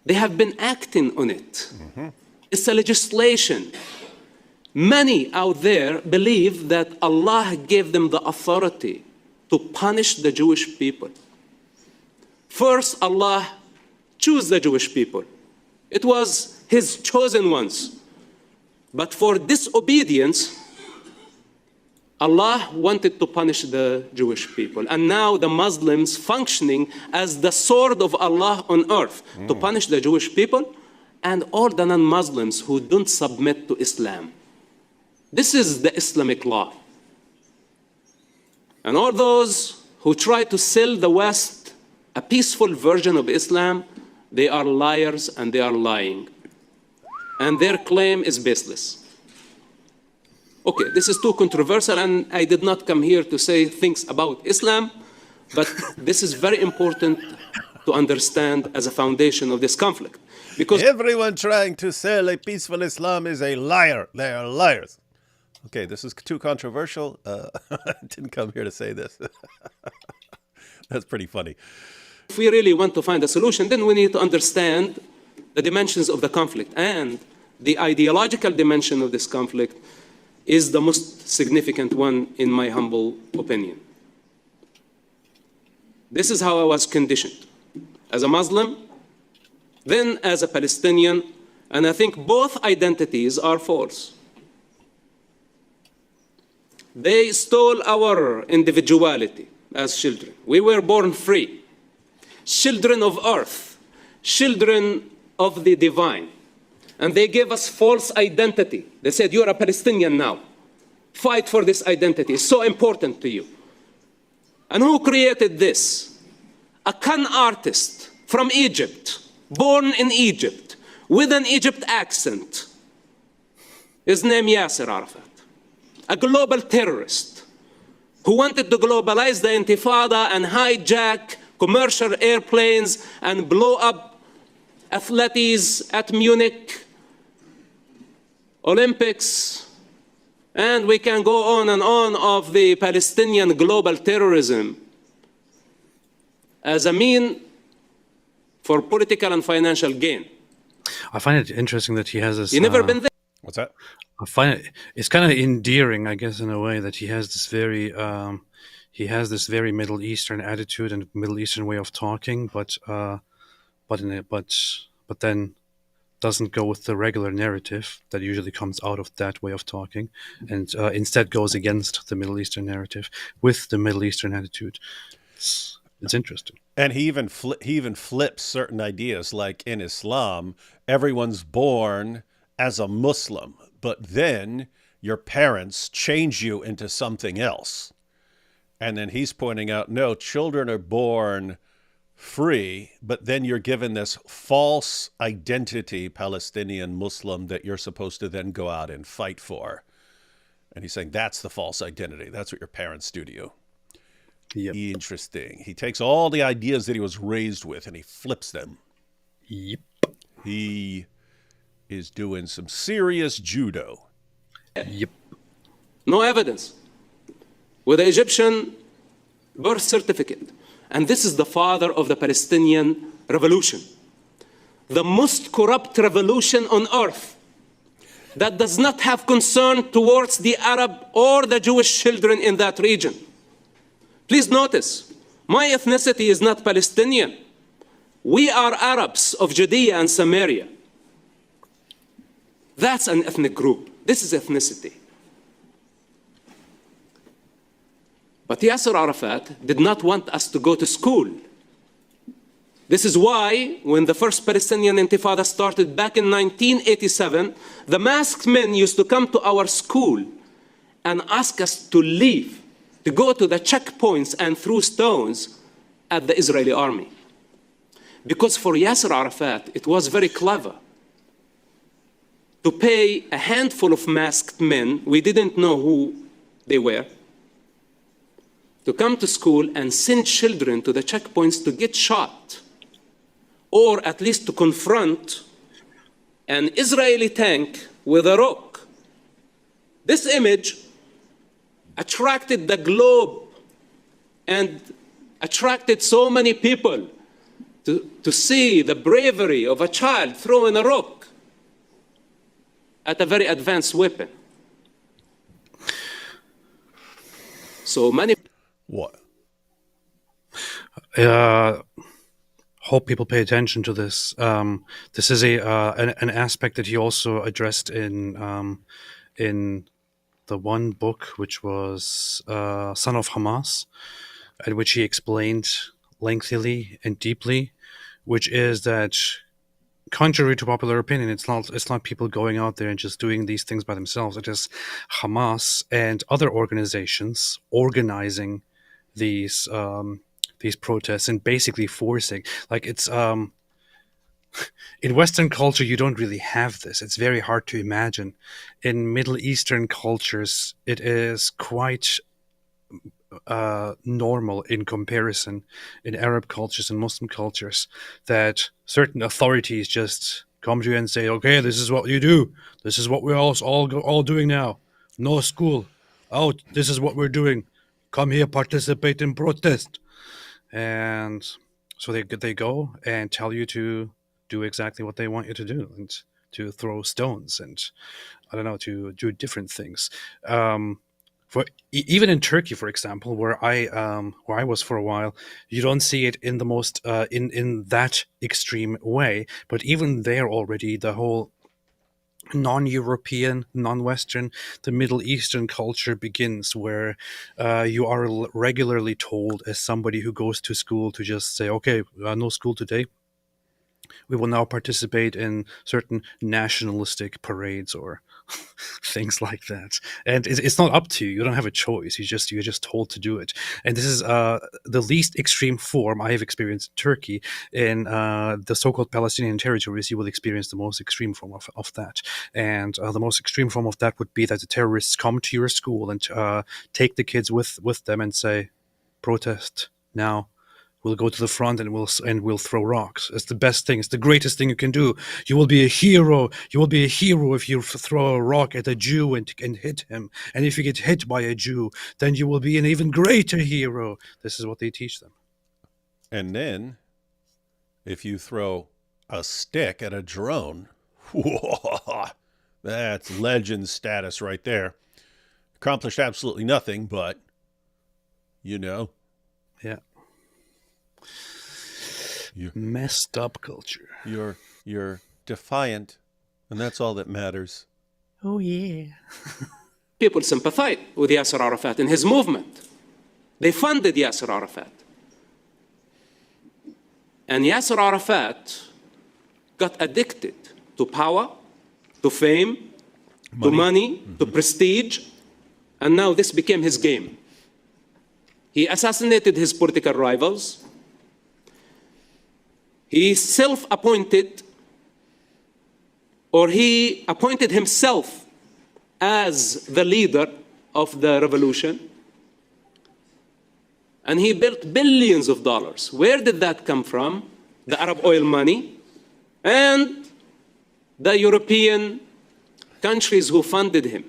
They have been acting on it. Mm-hmm. It's a legislation. Many out there believe that Allah gave them the authority to punish the Jewish people. First, Allah chose the Jewish people. It was His chosen ones. But for disobedience, Allah wanted to punish the Jewish people. And now the Muslims functioning as the sword of Allah on earth to punish the Jewish people and all the non-Muslims who don't submit to Islam. This is the Islamic law. And all those who try to sell the West a peaceful version of Islam, they are liars and they are lying. And their claim is baseless. Okay, this is too controversial, and I did not come here to say things about Islam, but this is very important to understand as a foundation of this conflict. Because everyone trying to sell a peaceful Islam is a liar. They are liars. Okay, this is too controversial. I didn't come here to say this. That's pretty funny. If we really want to find a solution, then we need to understand the dimensions of the conflict. And the ideological dimension of this conflict is the most significant one, in my humble opinion. This is how I was conditioned. As a Muslim, then as a Palestinian, and I think both identities are false. They stole our individuality as children. We were born free, children of earth, children of the divine. And they gave us false identity. They said, you're a Palestinian now. Fight for this identity. It's so important to you. And who created this? A con artist from Egypt, born in Egypt, with an Egypt accent. His name Yasser Arafat. a global terrorist who wanted to globalize the Intifada and hijack commercial airplanes and blow up athletes at Munich Olympics, and we can go on and on of the Palestinian global terrorism as a mean for political and financial gain. I find it interesting that he has this. You've never been there. What's that? I find it's kind of endearing, I guess, in a way that he has this very Middle Eastern attitude and Middle Eastern way of talking, but then doesn't go with the regular narrative that usually comes out of that way of talking, and instead goes against the Middle Eastern narrative with the Middle Eastern attitude. It's interesting. And he even flips certain ideas, like in Islam, everyone's born as a Muslim, but then your parents change you into something else. And then he's pointing out, no, children are born free, but then you're given this false identity, Palestinian Muslim, that you're supposed to then go out and fight for. And he's saying that's the false identity. That's what your parents do to you. Yep. Interesting. He takes all the ideas that he was raised with and he flips them. Yep. He is doing some serious judo. Yep. No evidence. With the Egyptian birth certificate. And this is the father of the Palestinian revolution. The most corrupt revolution on earth that does not have concern towards the Arab or the Jewish children in that region. Please notice, my ethnicity is not Palestinian. We are Arabs of Judea and Samaria. That's an ethnic group. This is ethnicity. But Yasser Arafat did not want us to go to school. This is why, when the first Palestinian Intifada started back in 1987, the masked men used to come to our school and ask us to leave, to go to the checkpoints and throw stones at the Israeli army. Because for Yasser Arafat, it was very clever to pay a handful of masked men, we didn't know who they were, to come to school and send children to the checkpoints to get shot, or at least to confront an Israeli tank with a rock. This image attracted the globe and attracted so many people to see the bravery of a child throwing a rock at a very advanced weapon. So many... What? Hope people pay attention to this. This is an aspect that he also addressed in the one book, which was Son of Hamas, at which he explained lengthily and deeply, which is that, contrary to popular opinion, it's not people going out there and just doing these things by themselves. It is Hamas and other organizations organizing these protests and basically forcing, like, it's in Western culture you don't really have this. It's very hard to imagine. In Middle Eastern cultures it is quite normal in comparison. In Arab cultures and Muslim cultures, that certain authorities just come to you and say, okay, this is what you do, this is what we're all doing now, no school, out, this is what we're doing, come here, participate in protest. And so they go and tell you to do exactly what they want you to do, and to throw stones and, I don't know, to do different things. Even in Turkey, for example, where I was for a while, you don't see it in the most in that extreme way. But even there already, the whole non-European, non-Western, the Middle Eastern culture begins, where you are regularly told, as somebody who goes to school, to just say, okay, no school today. We will now participate in certain nationalistic parades or things like that. And it's not up to you. You don't have a choice. You're just told to do it. And this is the least extreme form I have experienced in Turkey. In the so-called Palestinian territories, you will experience the most extreme form of that. And the most extreme form of that would be that the terrorists come to your school and take the kids with them and say, protest now. We'll go to the front and we'll throw rocks. It's the best thing. It's the greatest thing you can do. You will be a hero. You will be a hero if you throw a rock at a Jew and hit him. And if you get hit by a Jew, then you will be an even greater hero. This is what they teach them. And then, if you throw a stick at a drone, that's legend status right there. Accomplished absolutely nothing, but, you know. Yeah. Messed up culture. You're defiant, and that's all that matters. Oh, yeah. People sympathize with Yasser Arafat and his movement. They funded Yasser Arafat. And Yasser Arafat got addicted to power, to fame, to money, to prestige, and now this became his game. He assassinated his political rivals. He self-appointed, or he appointed himself as the leader of the revolution. And he built billions of dollars. Where did that come from? The Arab oil money and the European countries who funded him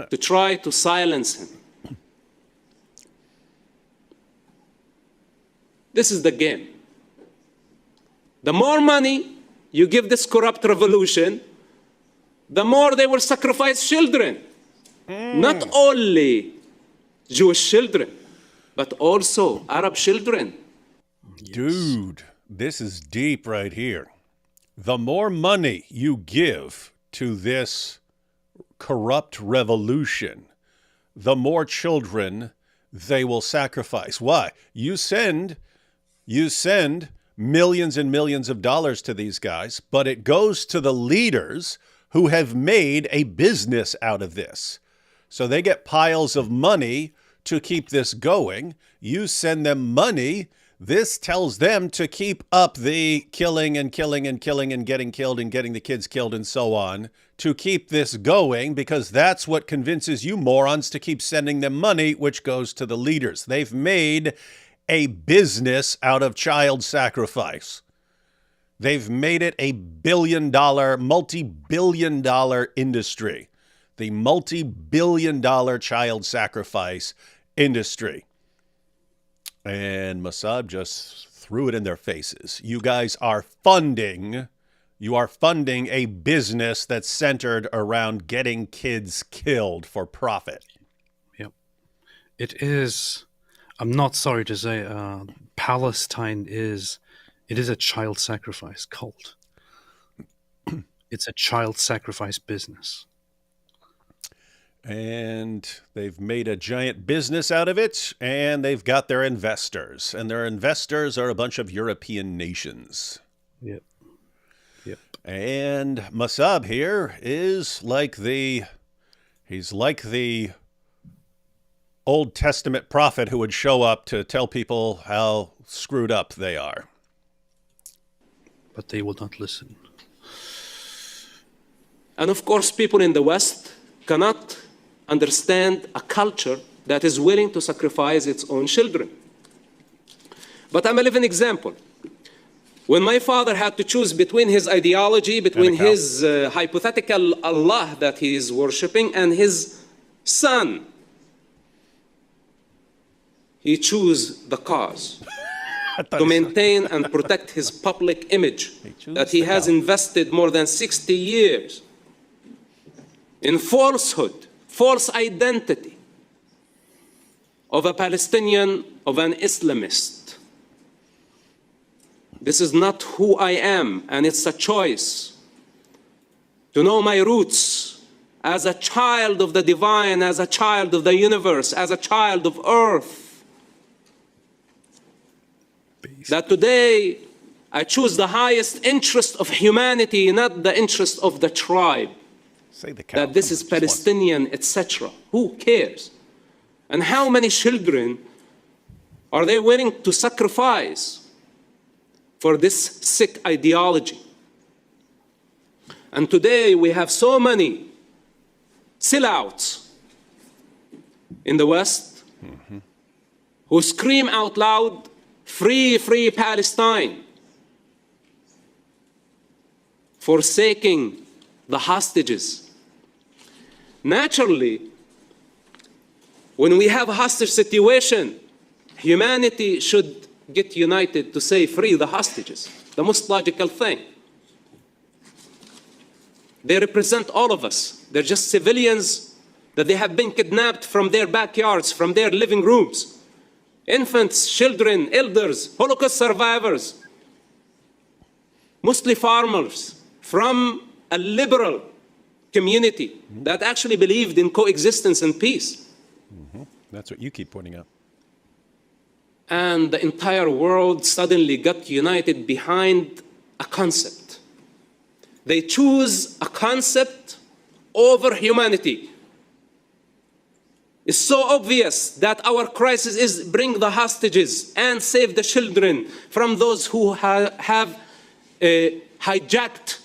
to try to silence him. This is the game. The more money you give this corrupt revolution, the more they will sacrifice children. Not only Jewish children, but also Arab children. Dude, this is deep right here. The more money you give to this corrupt revolution, the more children they will sacrifice. Why? You send millions and millions of dollars to these guys, but it goes to the leaders who have made a business out of this. So they get piles of money to keep this going. You send them money. This tells them to keep up the killing and killing and killing and getting killed and getting the kids killed and so on, to keep this going, because that's what convinces you morons to keep sending them money, which goes to the leaders. They've made a business out of child sacrifice. They've made it a billion-dollar, multi-billion-dollar industry. The multi-billion-dollar child sacrifice industry. And Mosab just threw it in their faces. You guys are funding a business that's centered around getting kids killed for profit. Yep. It is, I'm not sorry to say, Palestine is a child sacrifice cult. It's a child sacrifice business. And they've made a giant business out of it, and they've got their investors. And their investors are a bunch of European nations. Yep. Yep. And Mosab here is like he's like the Old Testament prophet who would show up to tell people how screwed up they are. But they will not listen. And of course, people in the West cannot understand a culture that is willing to sacrifice its own children. But I'm a living example. When my father had to choose between his ideology, between his hypothetical Allah that he is worshipping and his son, he chose the cause to maintain and protect his public image that he has invested more than 60 years in falsehood, false identity of a Palestinian, of an Islamist. This is not who I am, and it's a choice to know my roots as a child of the divine, as a child of the universe, as a child of earth. That today I choose the highest interest of humanity, not the interest of the tribe. Say the cow. that this is Palestinian, etc. Who cares? And how many children are they willing to sacrifice for this sick ideology? And today we have so many sellouts in the West who scream out loud, free, free Palestine, forsaking the hostages. Naturally, when we have a hostage situation, humanity should get united to say free the hostages, the most logical thing. They represent all of us. They're just civilians that they have been kidnapped from their backyards, from their living rooms. Infants, children, elders, Holocaust survivors, mostly farmers from a liberal community that actually believed in coexistence and peace. That's what you keep pointing out. And the entire world suddenly got united behind a concept. They choose a concept over humanity. It's so obvious that our crisis is bring the hostages and save the children from those who have hijacked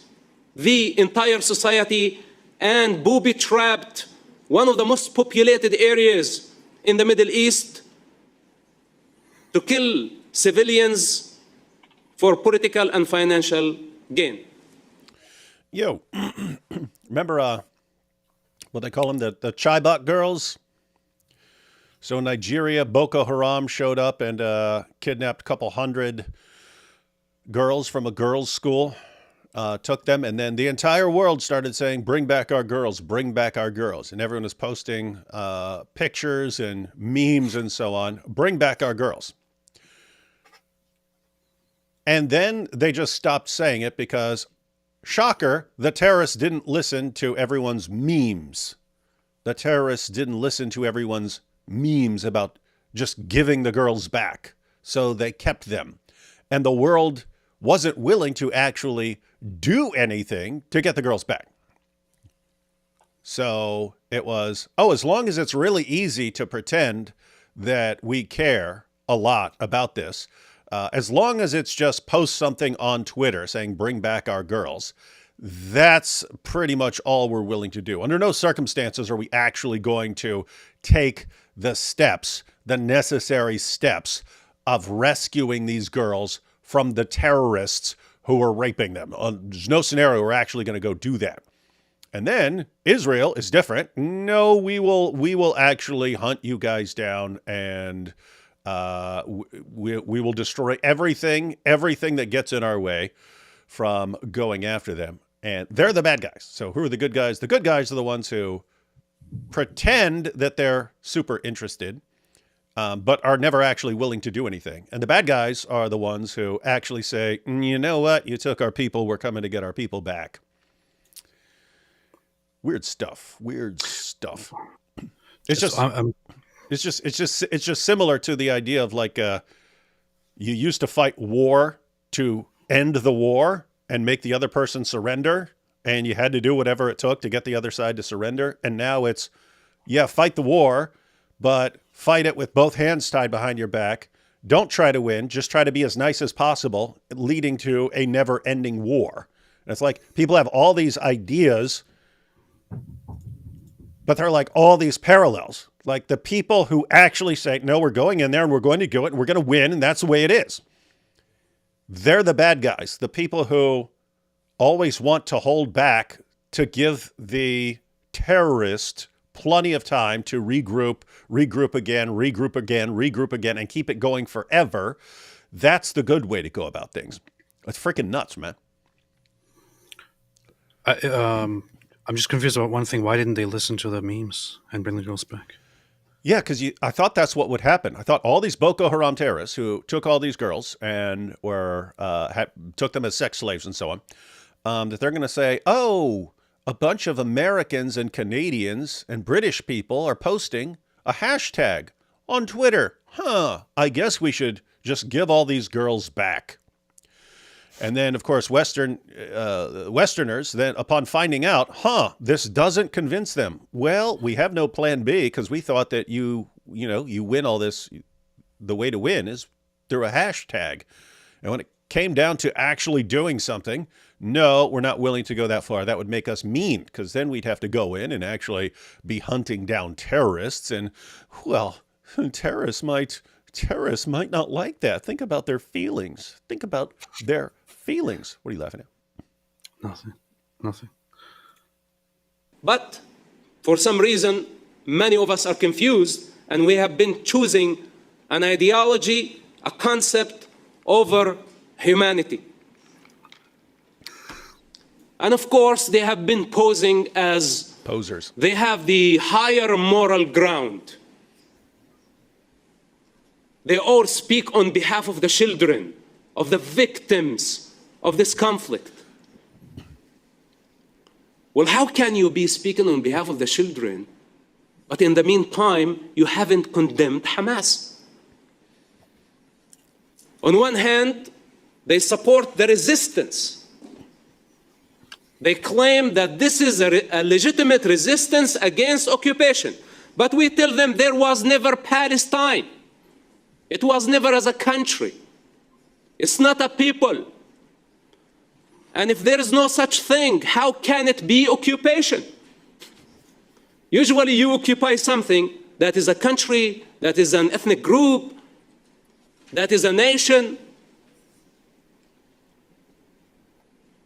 the entire society and booby-trapped one of the most populated areas in the Middle East to kill civilians for political and financial gain. Yo, remember what they call them, the Chibok girls? So in Nigeria, Boko Haram showed up and kidnapped a couple hundred girls from a girls' school, took them, and then the entire world started saying, bring back our girls, bring back our girls. And everyone was posting pictures and memes and so on, bring back our girls. And then they just stopped saying it because, shocker, the terrorists didn't listen to everyone's memes. The terrorists didn't listen to everyone's memes about just giving the girls back. So they kept them. And the world wasn't willing to actually do anything to get the girls back. So it was, as long as it's really easy to pretend that we care a lot about this, as long as it's just post something on Twitter saying, bring back our girls, that's pretty much all we're willing to do. Under no circumstances are we actually going to take the steps, the necessary steps of rescuing these girls from the terrorists who are raping them. There's no scenario we're actually going to go do that. And then Israel is different. No, we will actually hunt you guys down, and we will destroy everything that gets in our way from going after them. And they're the bad guys. So who are the good guys? The good guys are the ones who pretend that they're super interested, but are never actually willing to do anything. And the bad guys are the ones who actually say, you know what? You took our people. We're coming to get our people back. Weird stuff. It's just similar to the idea of like, you used to fight war to end the war and make the other person surrender, and you had to do whatever it took to get the other side to surrender. And now it's, fight the war, but fight it with both hands tied behind your back. Don't try to win. Just try to be as nice as possible, leading to a never-ending war. And it's like people have all these ideas, but they're like all these parallels. Like the people who actually say, no, we're going in there and we're going to do it and we're going to win, and that's the way it is. They're the bad guys. The people who always want to hold back to give the terrorist plenty of time to regroup again, and keep it going forever. That's the good way to go about things. It's freaking nuts, man. I'm just confused about one thing. Why didn't they listen to the memes and bring the girls back? Yeah, because I thought that's what would happen. I thought all these Boko Haram terrorists who took all these girls and took them as sex slaves and so on, that they're going to say, oh, a bunch of Americans and Canadians and British people are posting a hashtag on Twitter. I guess we should just give all these girls back. And then, of course, Westerners, then upon finding out, this doesn't convince them. Well, we have no plan B because we thought that you win all this. The way to win is through a hashtag. And when it came down to actually doing something, no, we're not willing to go that far. That would make us mean because then we'd have to go in and actually be hunting down terrorists. And, well, terrorists might not like that. Think about their feelings. Think about their feelings. What are you laughing at? Nothing. But for some reason, many of us are confused, and we have been choosing an ideology, a concept over humanity. And of course, they have been posing as posers. They have the higher moral ground. They all speak on behalf of the children, of the victims of this conflict. Well, how can you be speaking on behalf of the children, but in the meantime, you haven't condemned Hamas? On one hand, they support the resistance. They claim that this is a legitimate resistance against occupation. But we tell them there was never Palestine. It was never as a country. It's not a people. And if there is no such thing, how can it be occupation? Usually you occupy something that is a country, that is an ethnic group, that is a nation.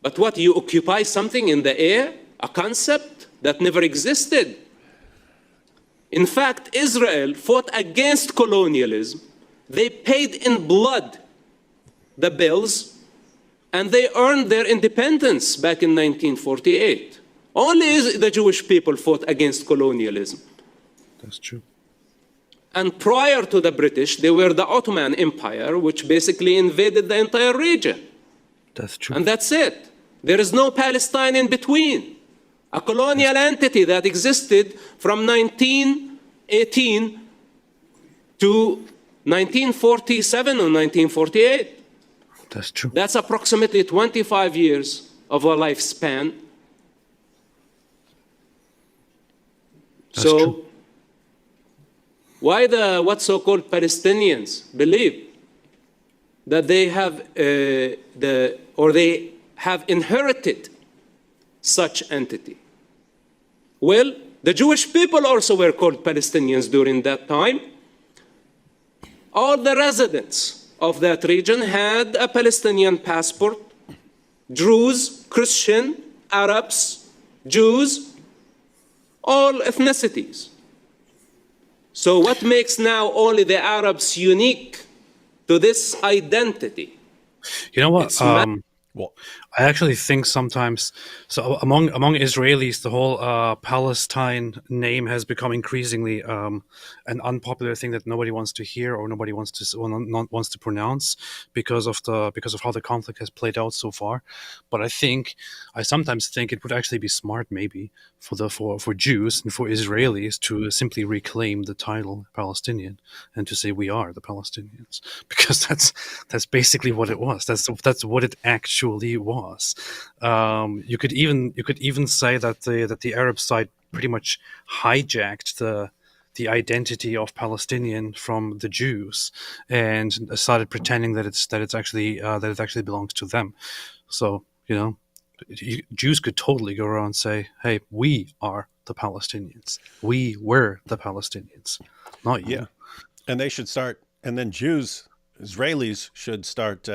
But what, you occupy something in the air, a concept that never existed. In fact, Israel fought against colonialism. They paid in blood the bills, and they earned their independence back in 1948. Only the Jewish people fought against colonialism. That's true. And prior to the British, they were the Ottoman Empire, which basically invaded the entire region. That's true. And that's it. There is no Palestine in between. A colonial entity that existed from 1918 to 1947 or 1948. That's true. That's approximately 25 years of a lifespan. That's true. Why the what so-called Palestinians believe that they have they have inherited such entity? Well, the Jewish people also were called Palestinians during that time. All the residents of that region had a Palestinian passport. Druze, Christian, Arabs, Jews, all ethnicities. So what makes now only the Arabs unique to this identity? You know what? Well, I actually think sometimes, so among Israelis, the whole Palestine name has become increasingly an unpopular thing that nobody wants to hear or nobody wants to wants to pronounce because of how the conflict has played out so far. But I sometimes think it would actually be smart, maybe, for Jews and for Israelis to simply reclaim the title Palestinian and to say we are the Palestinians, because that's basically what it was. That's what it actually was. You could even say that the Arab side pretty much hijacked the identity of Palestinian from the Jews and started pretending that it actually belongs to them. So Jews could totally go around and say, "Hey, we are the Palestinians. We were the Palestinians, not you." yeah, and they should start, and then Israelis should start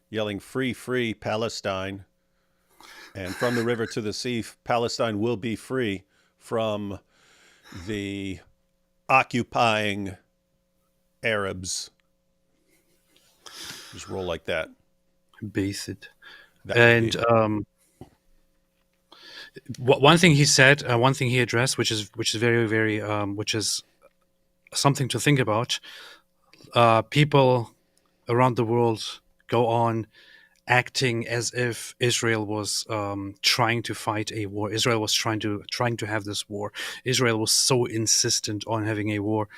yelling "Free, free Palestine," and from the river to the sea, Palestine will be free from the occupying Arabs. Just roll like that. Base it. And one thing he said, one thing he addressed, which is very, very, which is something to think about. People around the world go on acting as if Israel was trying to fight a war. Israel was trying to have this war. Israel was so insistent on having a war.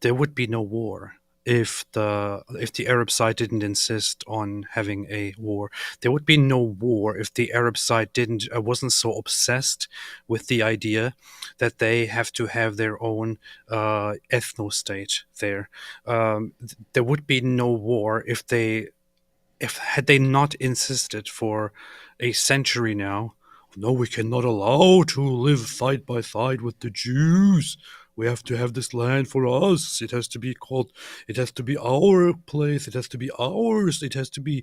There would be no war. if the Arab side didn't insist on having a war. There would be no war if the Arab side didn't wasn't so obsessed with the idea that they have to have their own ethno state there. There would be no war if had they not insisted for a century now. No, we cannot allow to live side by side with the Jews. We have to have this land for us. It has to be our place. It has to be ours. It has to be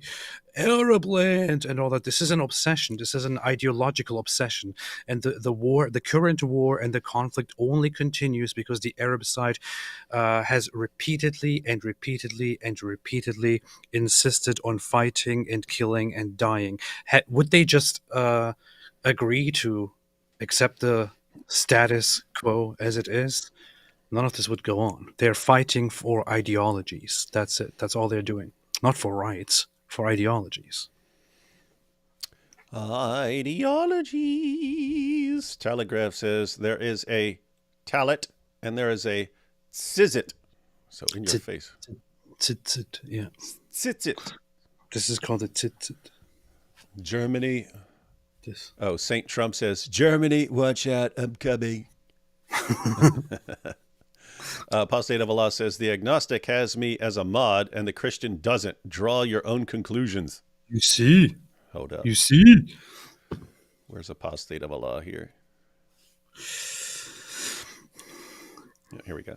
Arab land and all that. This is an obsession. This is an ideological obsession. And the current war and the conflict only continues because the Arab side has repeatedly and repeatedly and repeatedly insisted on fighting and killing and dying. Would they just agree to accept the status quo as it is, none of this would go on. They're fighting for ideologies. That's it. That's all they're doing. Not for rights, for ideologies. Ideologies. Telegraph says there is a talit and there is a tzizit. So in your face. Tzit, yeah. Tzit. This is called a tzit. Germany. This. Oh, Saint Trump says, Germany, watch out, I'm coming. Apostate of Allah says, the agnostic has me as a mod and the Christian doesn't. Draw your own conclusions. You see? Hold up. You see? Where's Apostate of Allah here? Yeah, here we go.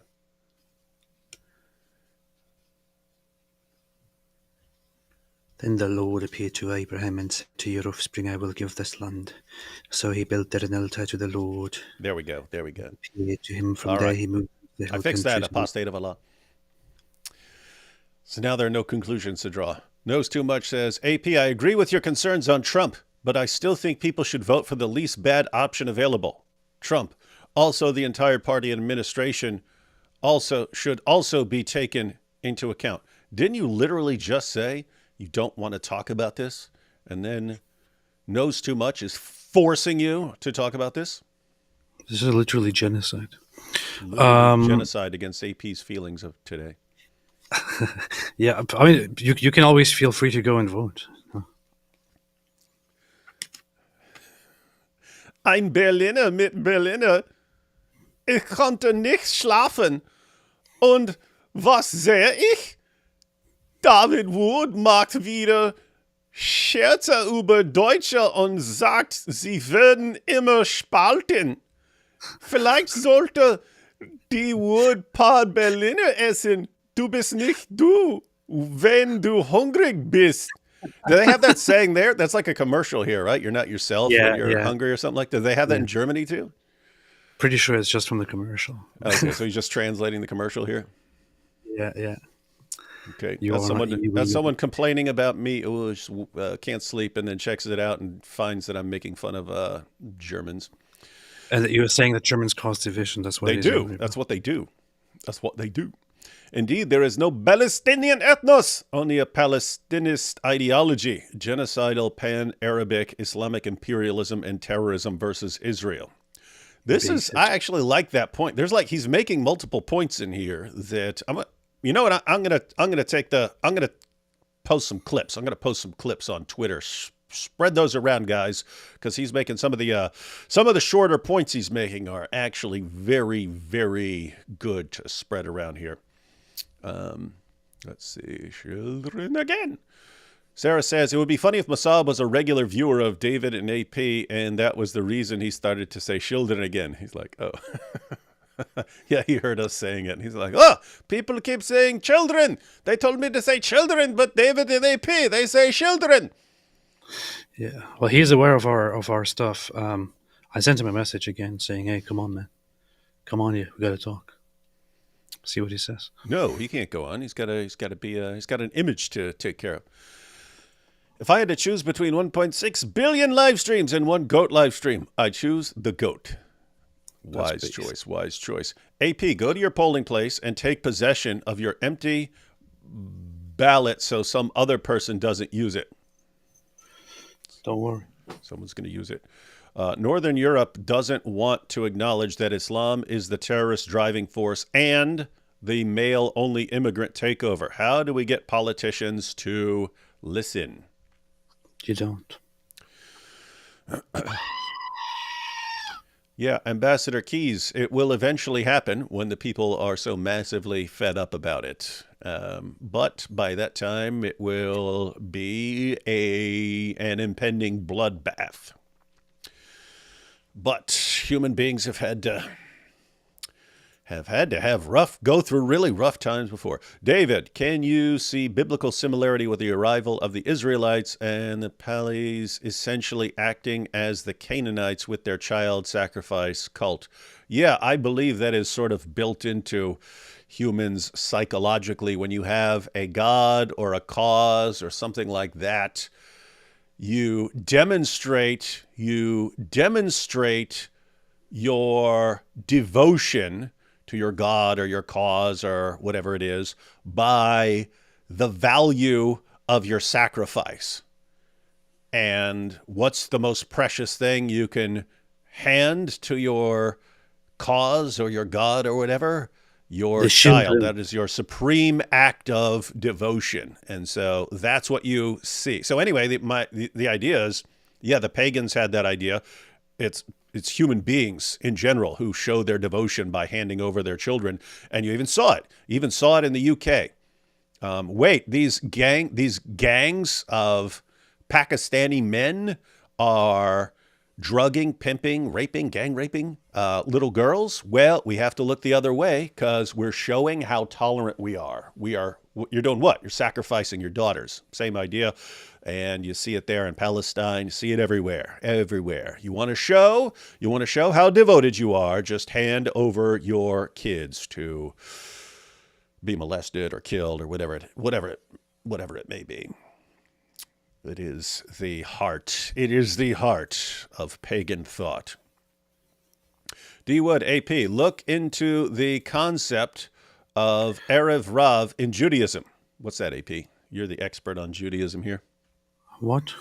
Then the Lord appeared to Abraham and said, to your offspring I will give this land. So he built there an altar to the Lord. There we go. There we go. Appeared to him from All there right. he moved. I fixed that, Apostate of Allah. So now there are no conclusions to draw. Knows Too Much says, AP, I agree with your concerns on Trump, but I still think people should vote for the least bad option available. Trump. Also, the entire party and administration should also be taken into account. Didn't you literally just say you don't want to talk about this? And then Knows Too Much is forcing you to talk about this? This is literally genocide. Genocide against AP's feelings of today. Yeah, I mean, you can always feel free to go and vote. Ein Berliner mit Berliner. Ich konnte nicht schlafen. Und was sehe ich? David Wood macht wieder Scherze über Deutsche und sagt, sie würden immer spalten. Vielleicht sollte die Wood paar Berliner essen. Du bist nicht du, wenn du hungrig bist. Do they have that saying there? That's like a commercial here, right? You're not yourself when you're hungry or something like that. Do they have that in Germany too? Pretty sure it's just from the commercial. Okay, so he's just translating the commercial here? Yeah. Okay, that's someone complaining about me. Oh, can't sleep, and then checks it out and finds that I'm making fun of Germans. And you were saying that Germans cause division. That's what they do. That's what they do. That's what they do. Indeed, there is no Palestinian ethnos, only a Palestinist ideology, genocidal pan-Arabic Islamic imperialism and terrorism versus Israel. I actually like that point. There's he's making multiple points in here that you know what? I'm gonna post some clips. I'm gonna post some clips on Twitter. Spread those around, guys, because he's making some of the shorter points he's making are actually very, very good to spread around here. Let's see, children again. Sarah says, it would be funny if Mosab was a regular viewer of David and AP, and that was the reason he started to say children again. He's like, oh. Yeah, he heard us saying it. And he's like, oh, people keep saying children. They told me to say children, but David and AP, they say children. Yeah, well, he's aware of our stuff. I sent him a message again saying, hey, come on, man. Come on here. We got to talk. See what he says. No, he can't go on. He's got an image to take care of. If I had to choose between 1.6 billion live streams and one GOAT live stream, I'd choose the GOAT. Wise choice. AP, go to your polling place and take possession of your empty ballot so some other person doesn't use it. Don't worry. Someone's going to use it. Northern Europe doesn't want to acknowledge that Islam is the terrorist driving force and the male-only immigrant takeover? How do we get politicians to listen? You don't. Yeah, Ambassador Keys, it will eventually happen when the people are so massively fed up about it. But by that time, it will be an impending bloodbath. But human beings have had to go through really rough times before. David, can you see biblical similarity with the arrival of the Israelites and the Palais essentially acting as the Canaanites with their child sacrifice cult? Yeah, I believe that is sort of built into humans psychologically. When you have a god or a cause or something like that, you demonstrate your devotion to your God or your cause or whatever it is by the value of your sacrifice. And what's the most precious thing you can hand to your cause or your God or whatever? Your The child. children. That is your supreme act of devotion. And so that's what you see. So anyway, the idea is, yeah, the pagans had that idea. It's human beings in general who show their devotion by handing over their children. And you even saw it. You even saw it in the UK. These gangs of Pakistani men are drugging, pimping, gang raping little girls. Well, we have to look the other way because we're showing how tolerant we are. You're doing what? You're sacrificing your daughters. Same idea. And you see it there in Palestine. You see it everywhere. You want to show how devoted you are. Just hand over your kids to be molested or killed or whatever it may be. It is the heart. It is the heart of pagan thought. D. Wood, AP, look into the concept of Erev Rav in Judaism. What's that, AP? You're the expert on Judaism here. What?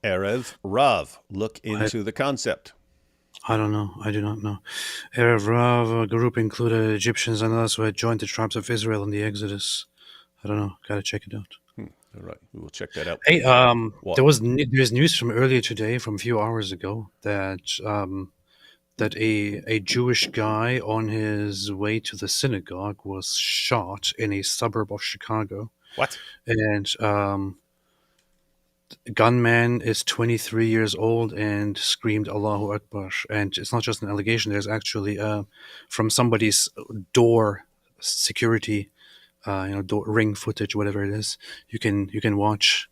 Erev Rav. Look into the concept. I don't know. I do not know. Erev Rav, a group included Egyptians and others who had joined the tribes of Israel in the Exodus. I don't know. Gotta check it out. All right, we will check that out. Hey, What? there's news from earlier today, from a few hours ago, that a Jewish guy on his way to the synagogue was shot in a suburb of Chicago. What? And the gunman is 23 years old and screamed Allahu Akbar. And it's not just an allegation. There's actually from somebody's door security, door ring footage, whatever it is. You can watch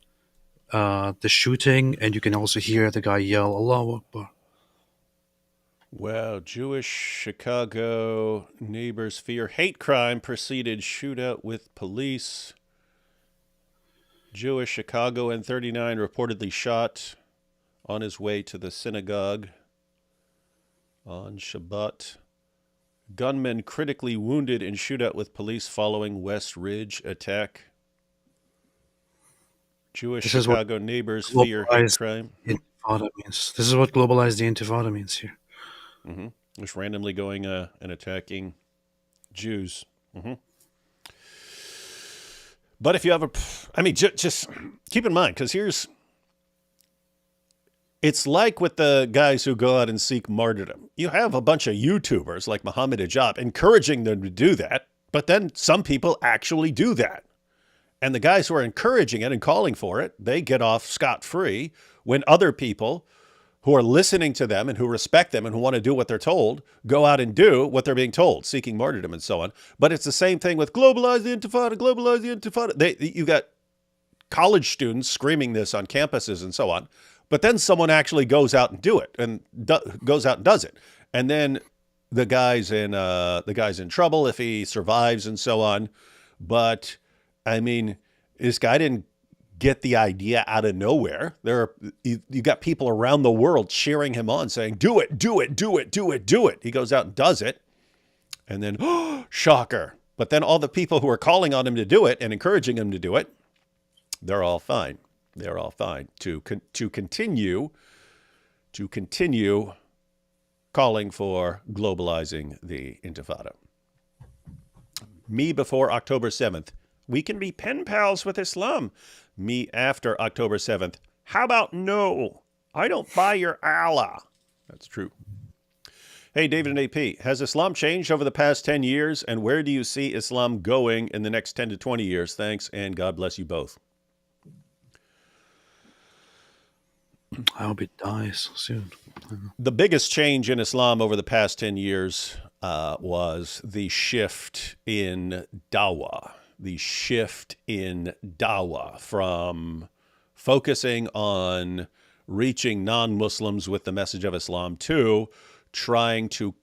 the shooting, and you can also hear the guy yell Allahu Akbar. Wow, Jewish Chicago neighbors fear hate crime preceded shootout with police. Jewish Chicago and 39 reportedly shot on his way to the synagogue on Shabbat. Gunman critically wounded in shootout with police following West Ridge attack. Jewish Chicago neighbors fear hate crime. Intifada means. This is what globalized the Intifada means here. Mm-hmm. Just randomly going and attacking Jews. Mm-hmm. But if you have just keep in mind, because it's like with the guys who go out and seek martyrdom. You have a bunch of YouTubers like Muhammad Hijab encouraging them to do that, but then some people actually do that. And the guys who are encouraging it and calling for it, they get off scot-free when other people who are listening to them and who respect them and who want to do what they're told, go out and do what they're being told, seeking martyrdom and so on. But it's the same thing with globalize the Intifada. You got college students screaming this on campuses and so on. But then someone actually goes out and does it. And then the guy's in trouble if he survives and so on. But I mean, this guy didn't get the idea out of nowhere. You got people around the world cheering him on, saying, do it. He goes out and does it. And then, shocker. But then all the people who are calling on him to do it and encouraging him to do it, they're all fine. They're all fine to continue calling for globalizing the Intifada. Me before October 7th. We can be pen pals with Islam. Me after October 7th. How about no? I don't buy your Allah. That's true. Hey, David and AP, has Islam changed over the past 10 years? And where do you see Islam going in the next 10 to 20 years? Thanks, and God bless you both. I hope it dies soon. The biggest change in Islam over the past 10 years was the shift in dawah. The shift in dawah from focusing on reaching non-Muslims with the message of Islam to trying to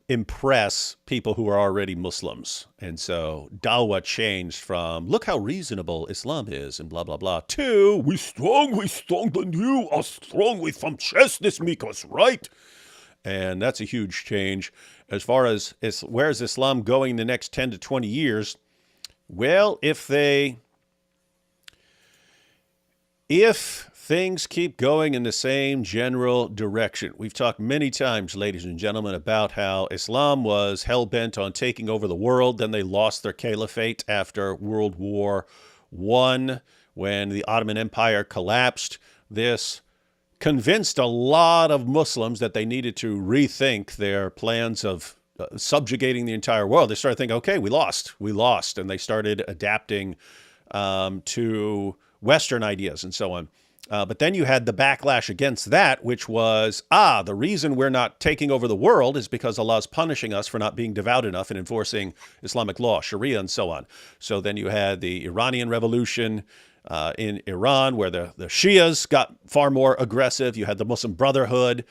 impress people who are already Muslims. And so dawah changed from, look how reasonable Islam is and blah, blah, blah, to, we stronger than you are strong with some chest, this make us right. And that's a huge change. As far as where's Islam going the next 10 to 20 years? Well, if things keep going in the same general direction. We've talked many times, ladies and gentlemen, about how Islam was hell-bent on taking over the world. Then they lost their caliphate after World War I, when the Ottoman Empire collapsed. This convinced a lot of Muslims that they needed to rethink their plans of subjugating the entire world. They started thinking, okay, we lost. And they started adapting to Western ideas and so on. But then you had the backlash against that, which was, the reason we're not taking over the world is because Allah's punishing us for not being devout enough and enforcing Islamic law, Sharia, and so on. So then you had the Iranian Revolution in Iran, where the Shias got far more aggressive. You had the Muslim Brotherhood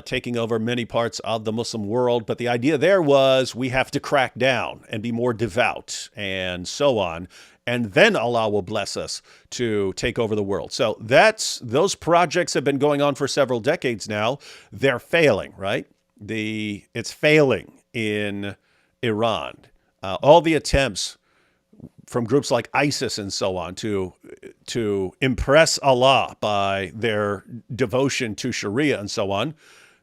taking over many parts of the Muslim world. But the idea there was we have to crack down and be more devout and so on. And then Allah will bless us to take over the world. So those projects have been going on for several decades now. They're failing, right? It's failing in Iran. All the attempts from groups like ISIS and so on to impress Allah by their devotion to Sharia and so on,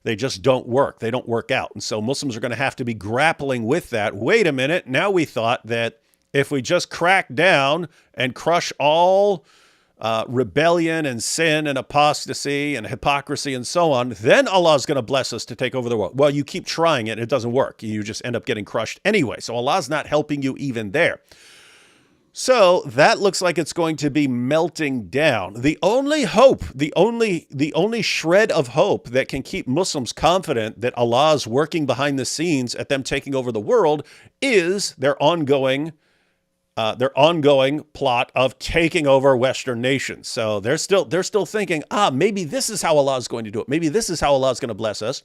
they just don't work. They don't work out. And so Muslims are going to have to be grappling with that. Wait a minute. Now we thought that if we just crack down and crush all rebellion and sin and apostasy and hypocrisy and so on, then Allah is going to bless us to take over the world. Well, you keep trying it, it doesn't work. You just end up getting crushed anyway. So Allah's not helping you even there. So that looks like it's going to be melting down. The only hope, the only shred of hope that can keep Muslims confident that Allah is working behind the scenes at them taking over the world is their ongoing plot of taking over Western nations. So they're still thinking, maybe this is how Allah is going to do it. Maybe this is how Allah is going to bless us.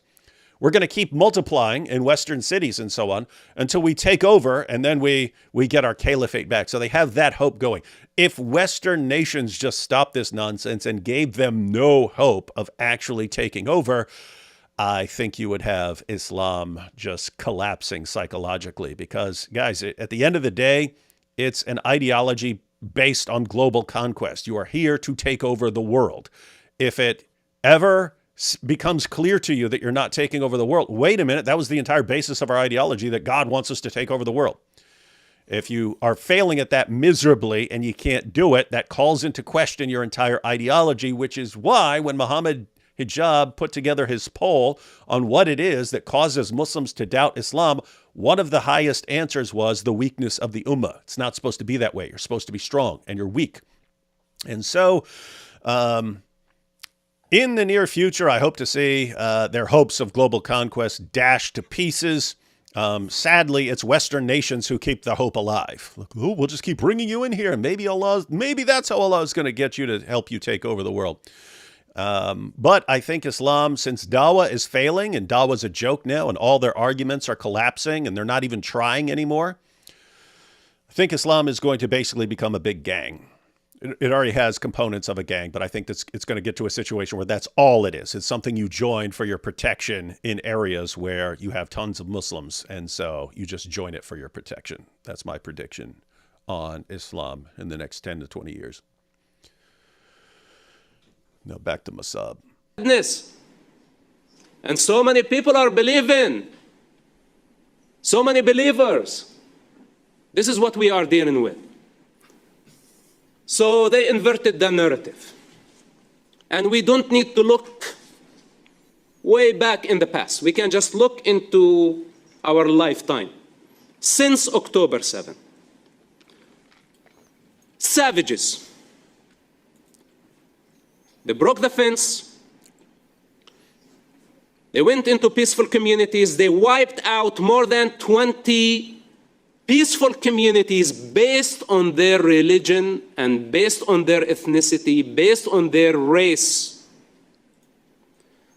We're going to keep multiplying in Western cities and so on until we take over, and then we get our caliphate back. So they have that hope going. If Western nations just stopped this nonsense and gave them no hope of actually taking over, I think you would have Islam just collapsing psychologically. Because, guys, at the end of the day, it's an ideology based on global conquest. You are here to take over the world. If it ever becomes clear to you that you're not taking over the world, wait a minute, that was the entire basis of our ideology, that God wants us to take over the world. If you are failing at that miserably and you can't do it, that calls into question your entire ideology, which is why when Muhammad Hijab put together his poll on what it is that causes Muslims to doubt Islam, one of the highest answers was the weakness of the ummah. It's not supposed to be that way. You're supposed to be strong, and you're weak. And so in the near future, I hope to see their hopes of global conquest dashed to pieces. Sadly, it's Western nations who keep the hope alive. Look, we'll just keep bringing you in here, and maybe that's how Allah is going to get you to help you take over the world. But I think Islam, since dawah is failing and dawah is a joke now and all their arguments are collapsing and they're not even trying anymore, I think Islam is going to basically become a big gang. It already has components of a gang, but I think it's going to get to a situation where that's all it is. It's something you join for your protection in areas where you have tons of Muslims, and so you just join it for your protection. That's my prediction on Islam in the next 10 to 20 years. Now back to Mosab. And so many people are believing. so many believers. This is what we are dealing with. So they inverted the narrative. And we don't need to look way back in the past. We can just look into our lifetime. Since October 7, savages, they broke the fence, they went into peaceful communities, they wiped out more than 20 peaceful communities based on their religion and based on their ethnicity, based on their race.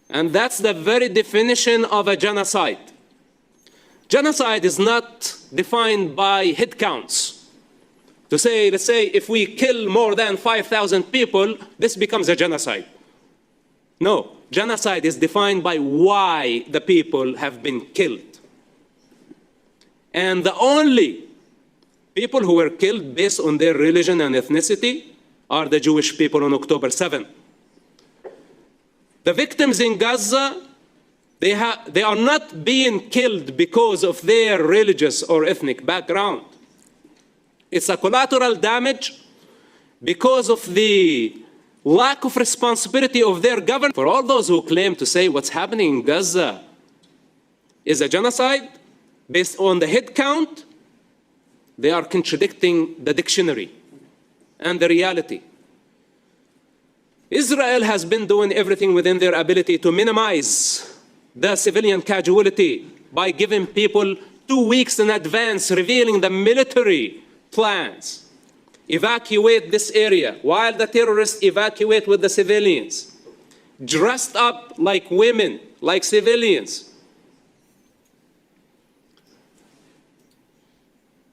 And that's the very definition of a genocide. Genocide is not defined by head counts. To say, let's say, if we kill more than 5,000 people, this becomes a genocide. No, genocide is defined by why the people have been killed. And the only people who were killed based on their religion and ethnicity are the Jewish people on October 7. The victims in Gaza, they are not being killed because of their religious or ethnic background. It's a collateral damage because of the lack of responsibility of their government. For all those who claim to say what's happening in Gaza is a genocide based on the head count, they are contradicting the dictionary and the reality. Israel has been doing everything within their ability to minimize the civilian casualty by giving people 2 weeks in advance, revealing the military plans. Evacuate this area while the terrorists evacuate with the civilians, dressed up like women, like civilians.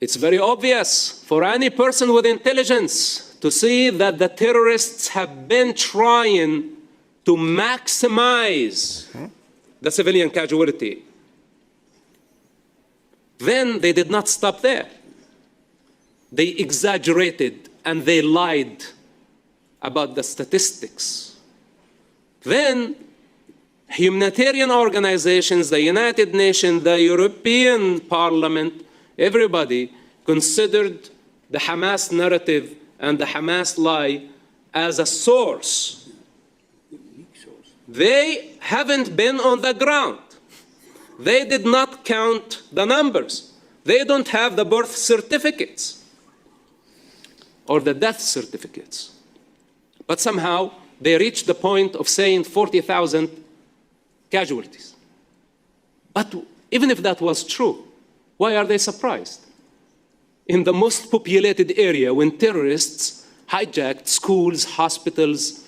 It's very obvious for any person with intelligence to see that the terrorists have been trying to maximize the civilian casualty. Then they did not stop there. They exaggerated and they lied about the statistics. Then humanitarian organizations, the United Nations, the European Parliament, everybody considered the Hamas narrative and the Hamas lie as a source. They haven't been on the ground. They did not count the numbers. They don't have the birth certificates or the death certificates. But somehow they reached the point of saying 40,000 casualties. But even if that was true, why are they surprised? In the most populated area, when terrorists hijacked schools, hospitals,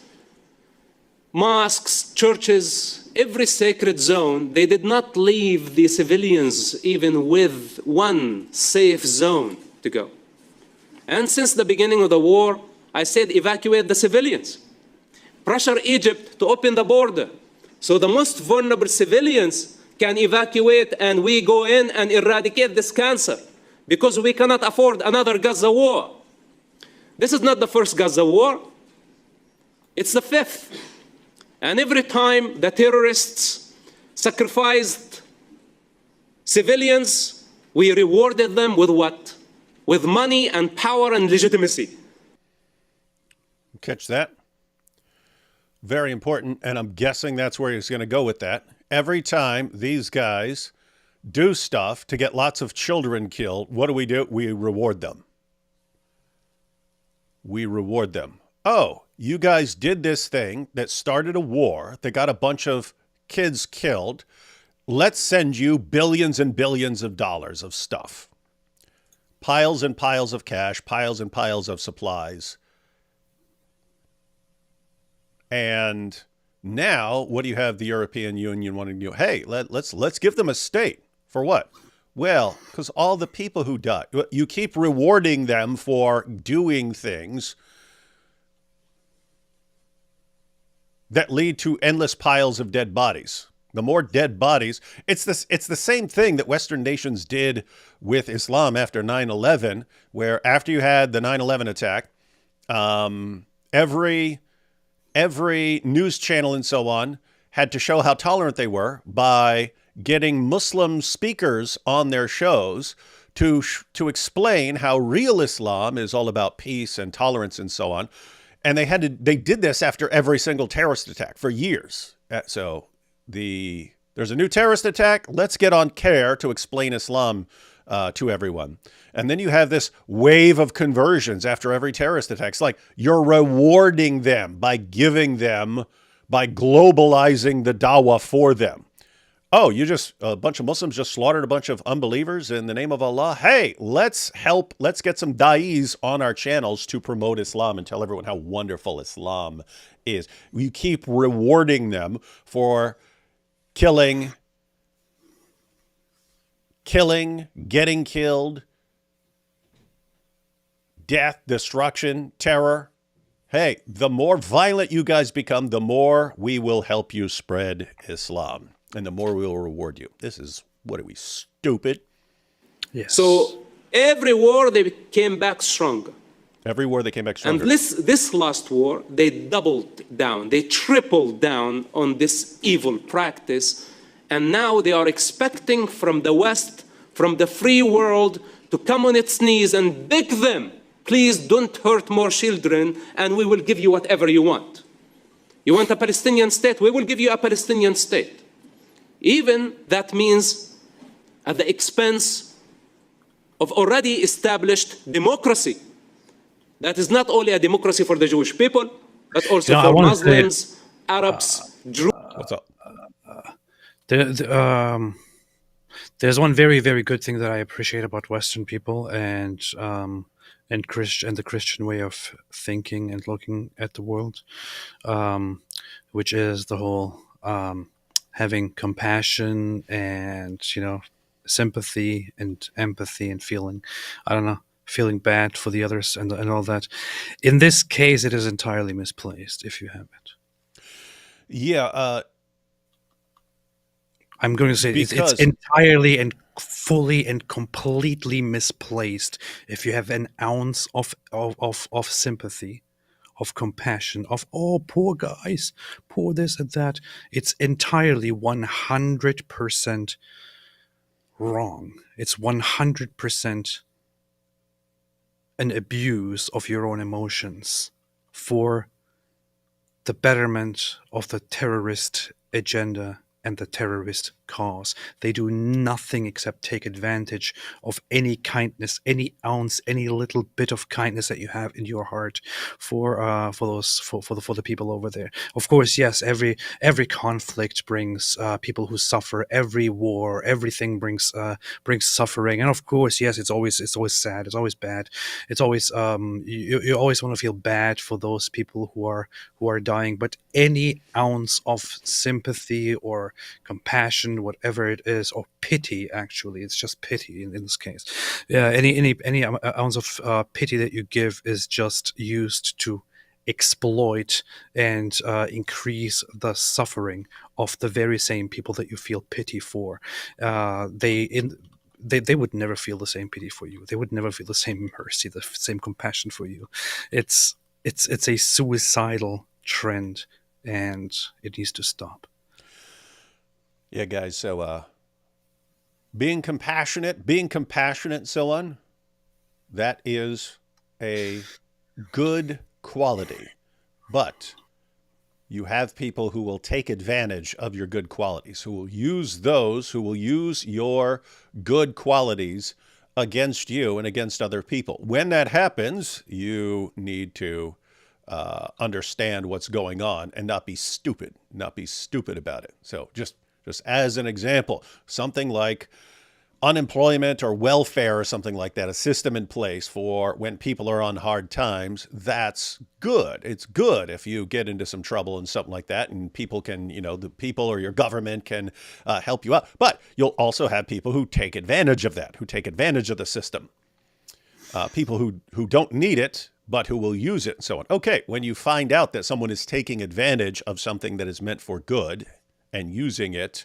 mosques, churches, every sacred zone, they did not leave the civilians even with one safe zone to go. And since the beginning of the war, I said evacuate the civilians. Pressure Egypt to open the border so the most vulnerable civilians can evacuate and we go in and eradicate this cancer, because we cannot afford another Gaza war. This is not the first Gaza war. It's the fifth. And every time the terrorists sacrificed civilians, we rewarded them with what? With money and power and legitimacy. Catch that? Very important, and I'm guessing that's where he's going to go with that. Every time these guys do stuff to get lots of children killed, what do? We reward them. We reward them. Oh, you guys did this thing that started a war that got a bunch of kids killed. Let's send you billions and billions of dollars of stuff. Piles and piles of cash, piles and piles of supplies. And now, what do you have the European Union wanting to do? Hey, let's give them a state. For what? Well, because all the people who died, you keep rewarding them for doing things that lead to endless piles of dead bodies. The more dead bodies, it's the same thing that Western nations did with Islam after 9/11, where after you had the 9/11 attack, every news channel and so on had to show how tolerant they were by getting Muslim speakers on their shows to explain how real Islam is all about peace and tolerance and so on. And they did this after every single terrorist attack for years. There's a new terrorist attack. Let's get on CARE to explain Islam to everyone. And then you have this wave of conversions after every terrorist attack. It's like you're rewarding them by globalizing the dawah for them. Oh, a bunch of Muslims just slaughtered a bunch of unbelievers in the name of Allah. Hey, let's get some da'is on our channels to promote Islam and tell everyone how wonderful Islam is. You keep rewarding them for killing, getting killed, death, destruction, terror. Hey, the more violent you guys become, the more we will help you spread Islam. And the more we will reward you. What are we, stupid? Yes. So every war, they came back stronger. Every war, they came back stronger. And this last war, they doubled down. They tripled down on this evil practice. And now they are expecting from the West, from the free world, to come on its knees and beg them, please don't hurt more children, and we will give you whatever you want. You want a Palestinian state? We will give you a Palestinian state. Even that means at the expense of already established democracy. That is not only a democracy for the Jewish people, but also for Muslims, Arabs, Druze. What's up? There's one very, very good thing that I appreciate about Western people and the Christian way of thinking and looking at the world, which is the whole having compassion and sympathy and empathy and feeling bad for the others and all that. In this case, it is entirely misplaced if you have it. Yeah. I'm going to say it's entirely and fully and completely misplaced if you have an ounce of sympathy, of compassion, of, oh, poor guys, poor this and that. It's entirely 100% wrong. It's 100% an abuse of your own emotions for the betterment of the terrorist agenda and the terrorist cause. They do nothing except take advantage of any kindness, any ounce, any little bit of kindness that you have in your heart for the people over there. Of course, yes, every conflict brings people who suffer. Every war, everything brings suffering. And of course, yes, it's always sad. It's always bad. It's always you always want to feel bad for those people who are dying. But any ounce of sympathy or compassion, whatever it is, or pity, actually, it's just pity in this case. Yeah, any ounce of pity that you give is just used to exploit and increase the suffering of the very same people that you feel pity for. They would never feel the same pity for you. They would never feel the same mercy, the same compassion for you. It's a suicidal trend, and it needs to stop. Yeah, guys. So, being compassionate, and so on, that is a good quality. But you have people who will take advantage of your good qualities, who will use your good qualities against you and against other people. When that happens, you need to understand what's going on and not be stupid about it. So just as an example, something like unemployment or welfare or something like that, a system in place for when people are on hard times, that's good. It's good if you get into some trouble and something like that, and people can, the people or your government can help you out. But you'll also have people who take advantage of that, who take advantage of the system. People who don't need it, but who will use it and so on. Okay, when you find out that someone is taking advantage of something that is meant for good and using it,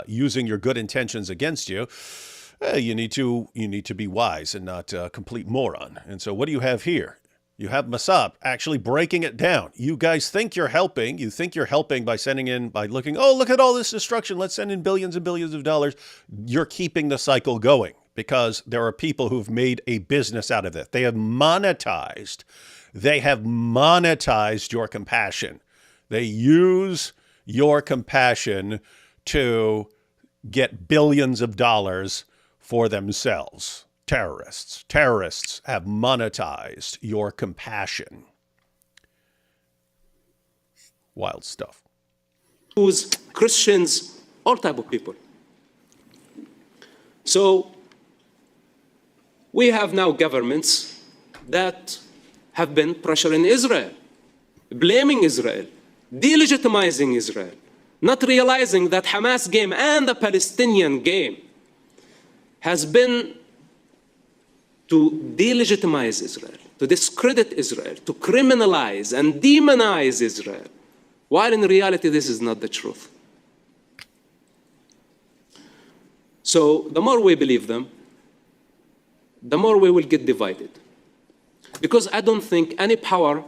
using your good intentions against you, you need to be wise and not a complete moron. And so what do you have here? You have Mosab actually breaking it down. You guys think you're helping. You think you're helping by looking, oh, look at all this destruction. Let's send in billions and billions of dollars. You're keeping the cycle going because there are people who've made a business out of it. They have monetized your compassion. They use your compassion to get billions of dollars for themselves. Terrorists have monetized your compassion. Wild stuff. Jews, Christians, all type of people. So we have now governments that have been pressuring Israel, blaming Israel, delegitimizing Israel, not realizing that Hamas game and the Palestinian game has been to delegitimize Israel, to discredit Israel, to criminalize and demonize Israel, while in reality this is not the truth. So the more we believe them, the more we will get divided. Because I don't think any power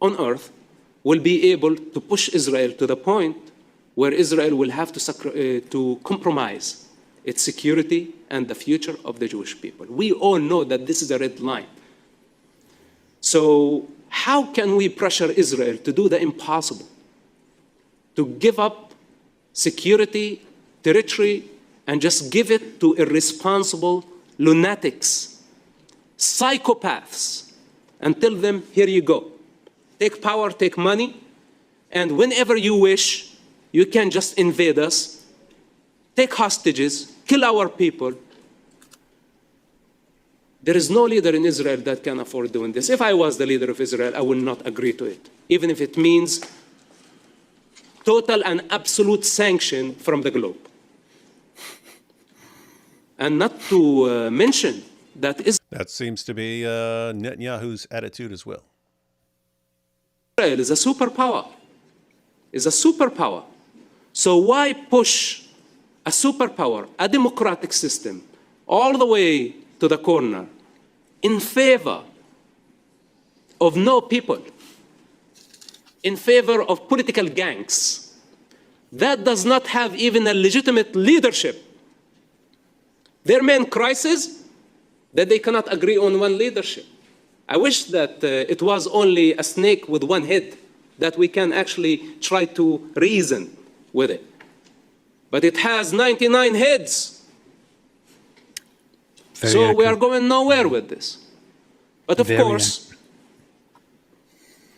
on earth will be able to push Israel to the point where Israel will have to compromise its security and the future of the Jewish people. We all know that this is a red line. So how can we pressure Israel to do the impossible? To give up security, territory, and just give it to irresponsible lunatics, psychopaths, and tell them, here you go. Take power, take money, and whenever you wish, you can just invade us, take hostages, kill our people. There is no leader in Israel that can afford doing this. If I was the leader of Israel, I would not agree to it, even if it means total and absolute sanction from the globe. And not to mention that That seems to be Netanyahu's attitude as well. Israel is a superpower. Is a superpower. So why push a superpower, a democratic system, all the way to the corner in favor of no people, in favor of political gangs that does not have even a legitimate leadership? Their main crisis, that they cannot agree on one leadership. I wish that it was only a snake with one head, that we can actually try to reason with it. But it has 99 heads. So we are going nowhere with this. But of course,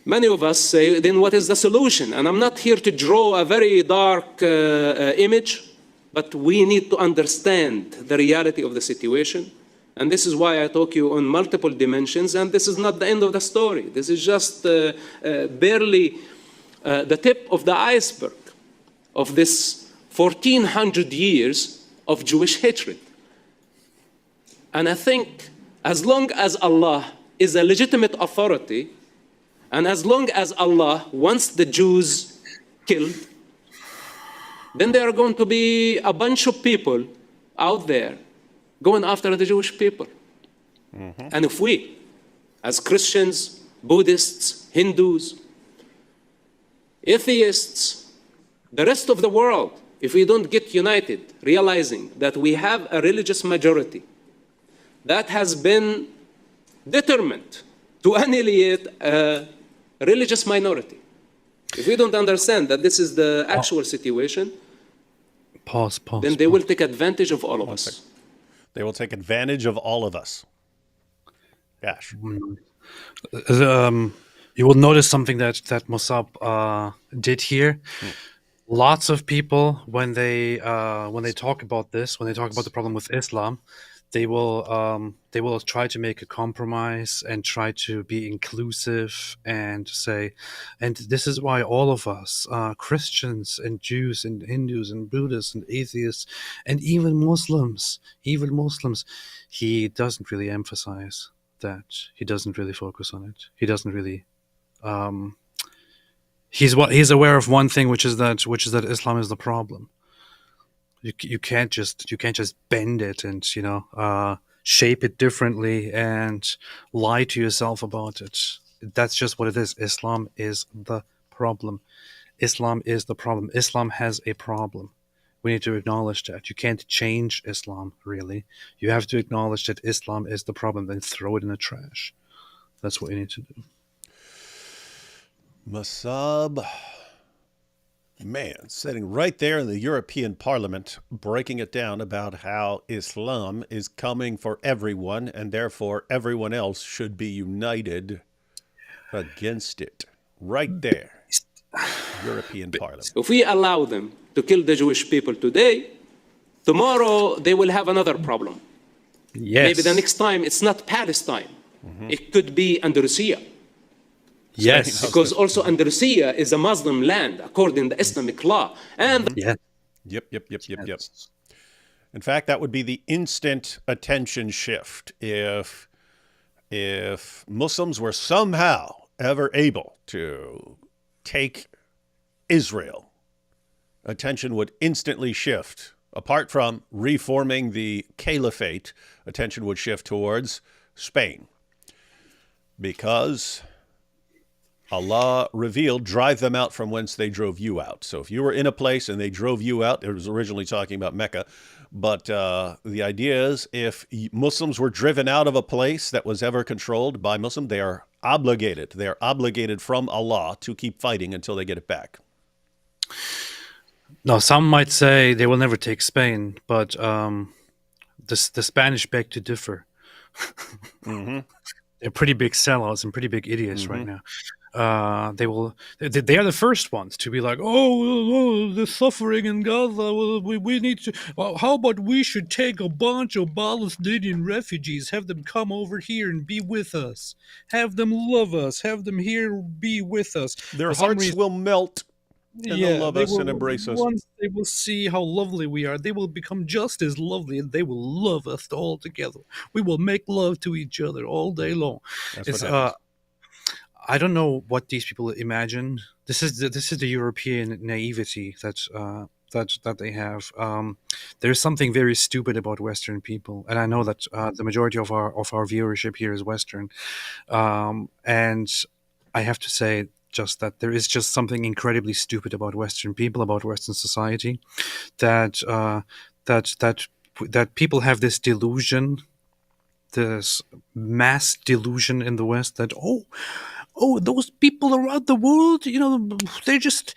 many of us say, then what is the solution? And I'm not here to draw a very dark image, but we need to understand the reality of the situation. And this is why I talk you on multiple dimensions, and this is not the end of the story. This is just barely the tip of the iceberg of this 1400 years of Jewish hatred. And I think as long as Allah is a legitimate authority, and as long as Allah wants the Jews killed, then there are going to be a bunch of people out there going after the Jewish people. Mm-hmm. And if we, as Christians, Buddhists, Hindus, atheists, the rest of the world, if we don't get united, realizing that we have a religious majority that has been determined to annihilate a religious minority, if we don't understand that this is the actual situation, then they will take advantage of all of us. They will take advantage of all of us. Gosh. You will notice something that Mosab did here. Lots of people, when they talk about this, when they talk about the problem with Islam, they will try to make a compromise and try to be inclusive and say, and this is why all of us, Christians and Jews and Hindus and Buddhists and atheists and even Muslims, he doesn't really emphasize that. He doesn't really focus on it. He doesn't really. He's aware of one thing, which is that Islam is the problem. You can't just bend it and shape it differently and lie to yourself about it. That's just what it is. Islam is the problem. Islam is the problem. Islam has a problem. We need to acknowledge that. You can't change Islam, really. You have to acknowledge that Islam is the problem, then throw it in the trash. That's what you need to do. Mosab, man, sitting right there in the European Parliament, breaking it down about how Islam is coming for everyone, and therefore everyone else should be united against it. Right there. European Parliament. If we allow them to kill the Jewish people today, tomorrow they will have another problem. Yes. Maybe the next time it's not Palestine. It could be Andalusia. Yes. Because also Andalusia is a Muslim land according to Islamic law. And Yeah. Yep. In fact, that would be the instant attention shift if Muslims were somehow ever able to take Israel. Attention would instantly shift. Apart from reforming the caliphate, attention would shift towards Spain. Because Allah revealed, drive them out from whence they drove you out. So if you were in a place and they drove you out, it was originally talking about Mecca, but the idea is if Muslims were driven out of a place that was ever controlled by Muslim, they are obligated. They are obligated from Allah to keep fighting until they get it back. Now, some might say they will never take Spain, but the Spanish beg to differ. They're pretty big sellouts and pretty big idiots right now. They are the first ones to be like, oh, the suffering in Gaza. We need to. Well, how about we should take a bunch of Palestinian refugees, have them come over here and be with us, have them love us, have them here be with us. Their hearts will melt. And they'll love us and embrace us. Once they will see how lovely we are, they will become just as lovely and they will love us all together. We will make love to each other all day long. That's what happens. I don't know what these people imagine. This is the European naivety that they have. There's something very stupid about Western people, and I know that the majority of our viewership here is Western, and I have to say just that there is just something incredibly stupid about Western people, about Western society, that people have this delusion, this mass delusion in the West that those people around the world, they're just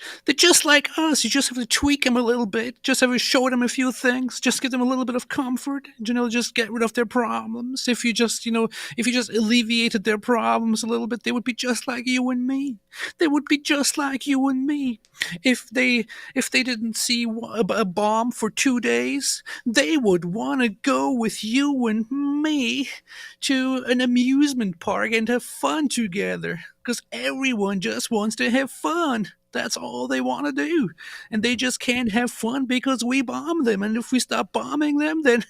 like us. You just have to tweak them a little bit, just have to show them a few things, just give them a little bit of comfort, just get rid of their problems. If you just alleviated their problems a little bit, they would be just like you and me. They would be just like you and me. If they didn't see a bomb for 2 days, they would want to go with you and me to an amusement park and have fun together. Because everyone just wants to have fun. That's all they want to do. And they just can't have fun because we bomb them. And if we stop bombing them, then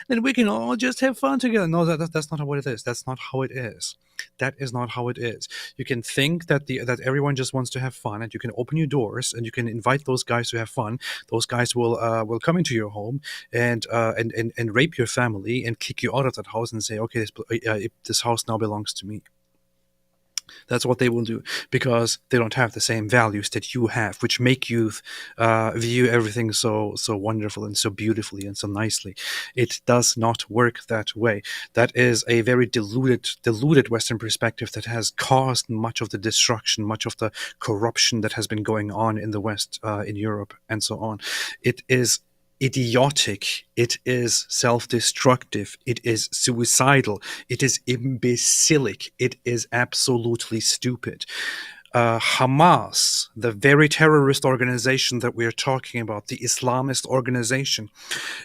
then we can all just have fun together. No, that's not what it is. That's not how it is. That is not how it is. You can think that everyone just wants to have fun, and you can open your doors and you can invite those guys to have fun. Those guys will come into your home and rape your family and kick you out of that house and say, okay, this house now belongs to me. That's what they will do, because they don't have the same values that you have, which make you view everything so wonderful and so beautifully and so nicely. It does not work that way. That is a very deluded Western perspective that has caused much of the destruction, much of the corruption that has been going on in the West, in Europe, and so on. It is idiotic, it is self-destructive, it is suicidal, it is imbecilic, it is absolutely stupid. Hamas, the very terrorist organization that we are talking about, the Islamist organization,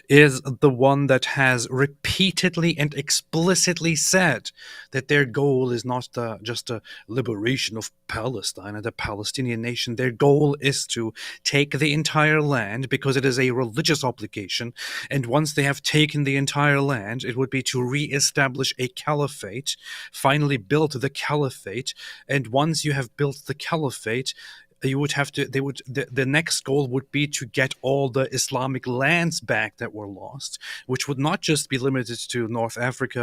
is the one that has repeatedly and explicitly said that their goal is not just the liberation of Palestine and the Palestinian nation. Their goal is to take the entire land because it is a religious obligation. And once they have taken the entire land, it would be to re-establish a caliphate, finally build the caliphate. And once you have built the caliphate, you would have to. They would. The next goal would be to get all the Islamic lands back that were lost, which would not just be limited to North Africa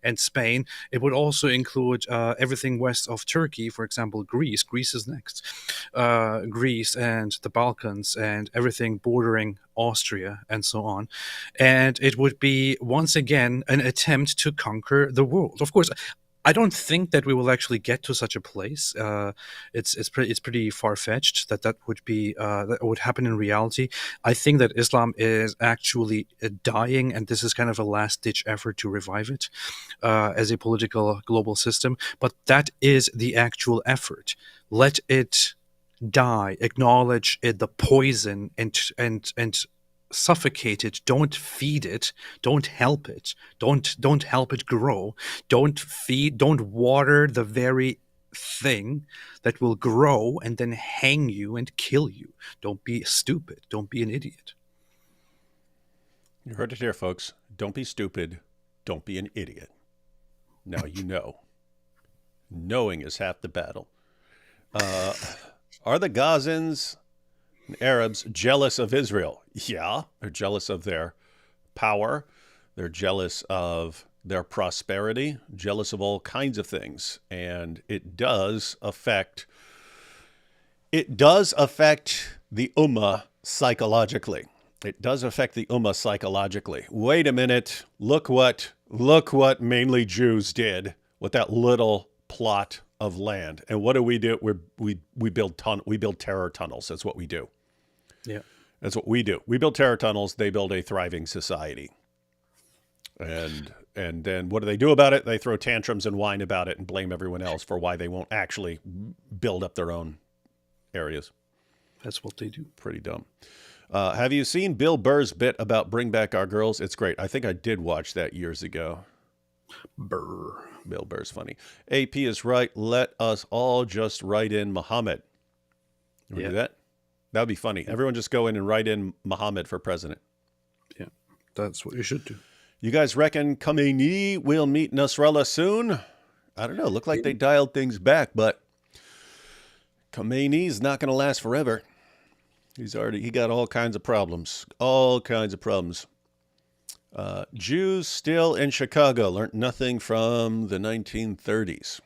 and Spain. It would also include everything west of Turkey, for example, Greece. Greece is next. Greece and the Balkans and everything bordering Austria and so on. And it would be once again an attempt to conquer the world. Of course, I don't think that we will actually get to such a place. It's pretty far fetched that would be that would happen in reality. I think that Islam is actually dying, and this is kind of a last ditch effort to revive it as a political global system. But that is the actual effort. Let it die. Acknowledge it, the poison, and suffocate it. Don't feed it. Don't help it. Don't help it grow. Don't water the very thing that will grow and then hang you and kill you. Don't be stupid. Don't be an idiot. You heard it here, folks. Don't be stupid. Don't be an idiot. Now you know. Knowing is half the battle. Are the Gazans and Arabs jealous of Israel? Yeah, they're jealous of their power. They're jealous of their prosperity, jealous of all kinds of things. And it does affect the Ummah psychologically. It does affect the Ummah psychologically. Wait a minute. Look what mainly Jews did with that little plot of land. And what do? We build terror tunnels. That's what we do. Yeah. That's what we do. We build terror tunnels. They build a thriving society. And then what do they do about it? They throw tantrums and whine about it and blame everyone else for why they won't actually build up their own areas. That's what they do. Pretty dumb. Have you seen Bill Burr's bit about Bring Back Our Girls? It's great. I think I did watch that years ago. Burr. Bill Burr's funny. AP is right. Let us all just write in Muhammad. You want to do that? That would be funny. Everyone just go in and write in Muhammad for president. Yeah, that's what you should do. You guys reckon Khomeini will meet Nasrallah soon? I don't know. Look like they dialed things back, but Khomeini's not going to last forever. He got all kinds of problems. All kinds of problems. Jews still in Chicago learned nothing from the 1930s.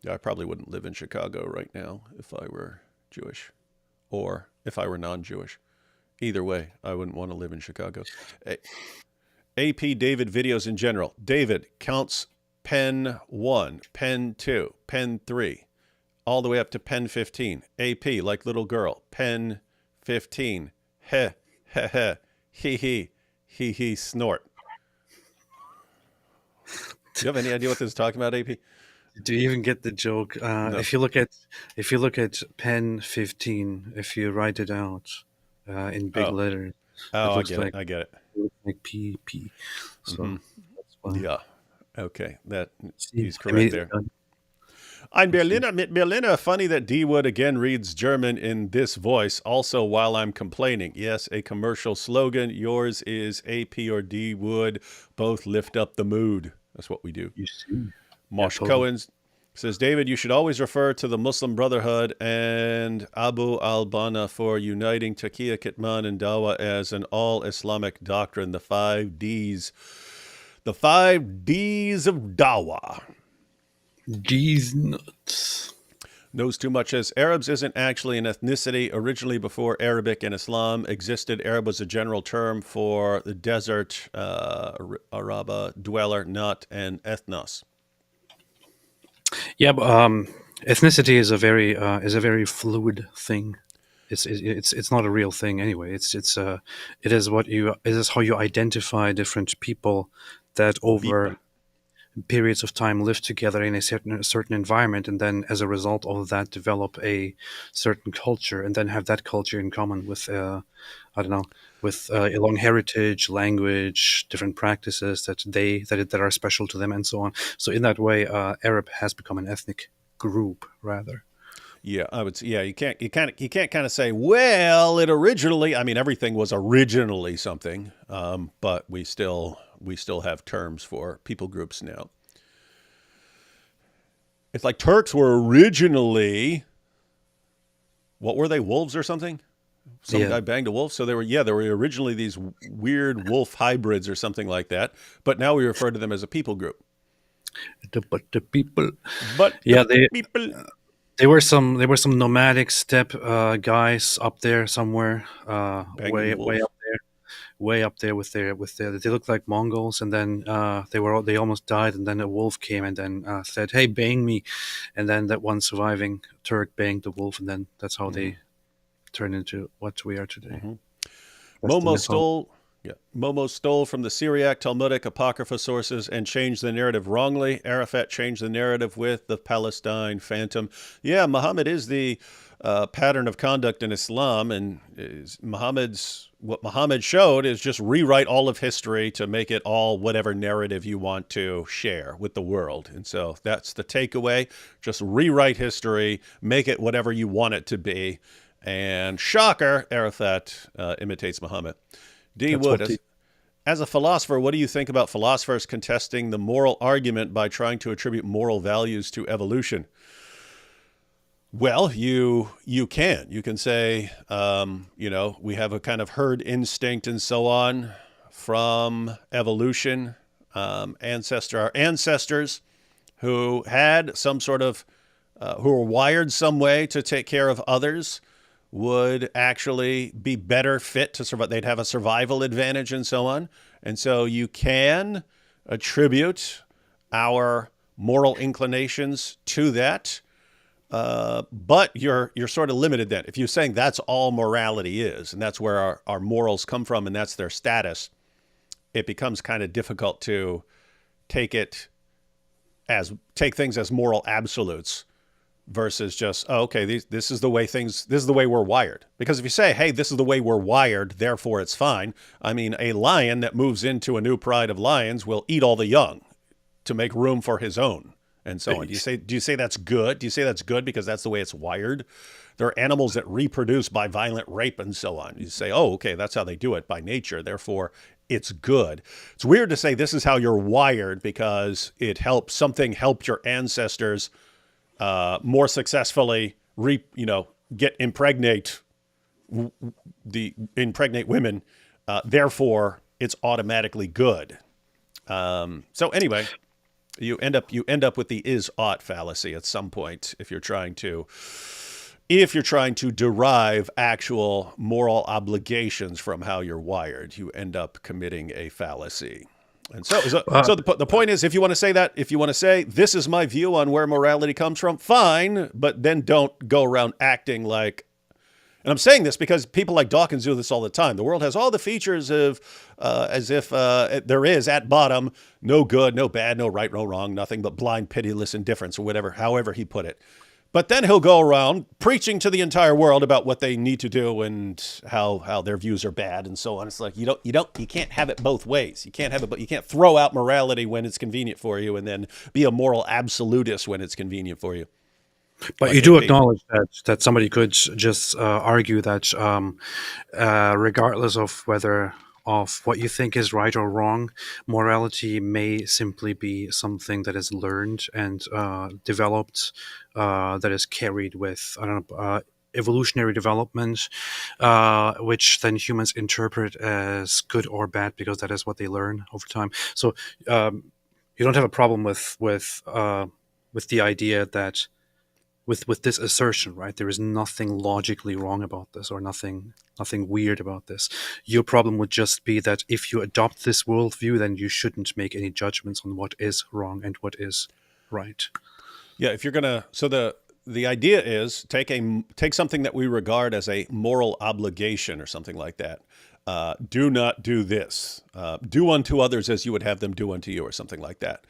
I probably wouldn't live in Chicago right now if I were Jewish or if I were non-Jewish. Either way, I wouldn't want to live in Chicago. AP David videos in general. David counts pen 1, pen 2, pen 3, all the way up to pen 15. AP, like little girl. Pen 15. Heh, heh, heh, hee, hee, snort. Do you have any idea what this is talking about, AP? Do you even get the joke? No. If you look at pen 15, if you write it out in big letters, Oh, I get it. It looks like PP. So that's fine. Yeah. Okay. See, He's correct there. Ein Berliner mit Berliner. Funny that D Wood again reads German in this voice. Also, while I'm complaining. Yes, a commercial slogan. Yours is AP or D Wood. Both lift up the mood. That's what we do. You see. Mosh totally. Cohen says, David, you should always refer to the Muslim Brotherhood and Abu al-Banna for uniting Taqiyya, Kitman, and Dawah as an all-Islamic doctrine, the 5 Ds. The 5 Ds of Dawah. These nuts. Knows too much as Arabs isn't actually an ethnicity. Originally, before Arabic and Islam existed, Arab was a general term for the desert Araba dweller, not an ethnos. Yeah, but ethnicity is a very fluid thing. It's not a real thing anyway. It is how you identify different people that over periods of time live together in a certain environment, and then as a result of that develop a certain culture, and then have that culture in common with a long heritage, language, different practices that are special to them, and so on. So in that way, Arab has become an ethnic group rather. Yeah, I would say, yeah, you can't kind of say, well, it originally, I mean, everything was originally something, but we still have terms for people groups now. It's like Turks were originally what were they, wolves or something? Some Yeah. guy banged a wolf. So there were originally these weird wolf hybrids or something like that. But now we refer to them as a people group. But the people, But yeah, the people. there were some nomadic steppe guys up there somewhere, Banging way wolves. way up there with their they looked like Mongols, and then they almost died, and then a wolf came and then said, "Hey, bang me," and then that one surviving Turk banged the wolf, and then that's how they turned into what we are today. That's the Momo stole from the Syriac, Talmudic, Apocrypha sources and changed the narrative wrongly. Arafat changed the narrative with the Palestine Phantom. Yeah, Muhammad is the pattern of conduct in Islam, and what Muhammad showed is just rewrite all of history to make it all whatever narrative you want to share with the world. And so that's the takeaway. Just rewrite history, make it whatever you want it to be. And shocker, Arafat imitates Muhammad. D. Wood, as a philosopher, what do you think about philosophers contesting the moral argument by trying to attribute moral values to evolution? Well, you can say, we have a kind of herd instinct and so on from evolution. Our ancestors who had some sort of, who were wired some way to take care of others would actually be better fit to survive. They'd have a survival advantage and so on. And so you can attribute our moral inclinations to that. But you're sort of limited then. If you're saying that's all morality is, and that's where our morals come from, and that's their status, it becomes kind of difficult to take things as moral absolutes versus just, this is the way we're wired. Because if you say, hey, this is the way we're wired, therefore it's fine. I mean, a lion that moves into a new pride of lions will eat all the young to make room for his own. And so on. Do you say that's good? Do you say that's good because that's the way it's wired? There are animals that reproduce by violent rape and so on. You say, that's how they do it by nature. Therefore, it's good. It's weird to say this is how you're wired because something helped your ancestors more successfully impregnate women. Therefore, it's automatically good. So anyway. You end up with the is-ought fallacy at some point if you're trying to derive actual moral obligations from how you're wired. You end up committing a fallacy. And so the point is, if you want to say that, if you want to say this is my view on where morality comes from, fine, but then don't go around acting like. And I'm saying this because people like Dawkins do this all the time. The world has all the features of as if there is at bottom no good, no bad, no right, no wrong, nothing but blind, pitiless indifference or whatever, however he put it. But then he'll go around preaching to the entire world about what they need to do and how their views are bad and so on. It's like you can't have it both ways. You can't have it, but you can't throw out morality when it's convenient for you and then be a moral absolutist when it's convenient for you. But you do acknowledge that somebody could just argue that regardless of what you think is right or wrong, morality may simply be something that is learned and developed, that is carried with, evolutionary development, which then humans interpret as good or bad because that is what they learn over time. So you don't have a problem with the idea that with this assertion, right? There is nothing logically wrong about this or nothing weird about this. Your problem would just be that if you adopt this worldview, then you shouldn't make any judgments on what is wrong and what is right. Yeah, if you're gonna, so the idea is take something that we regard as a moral obligation or something like that. Do not do this. Do unto others as you would have them do unto you, or something like that.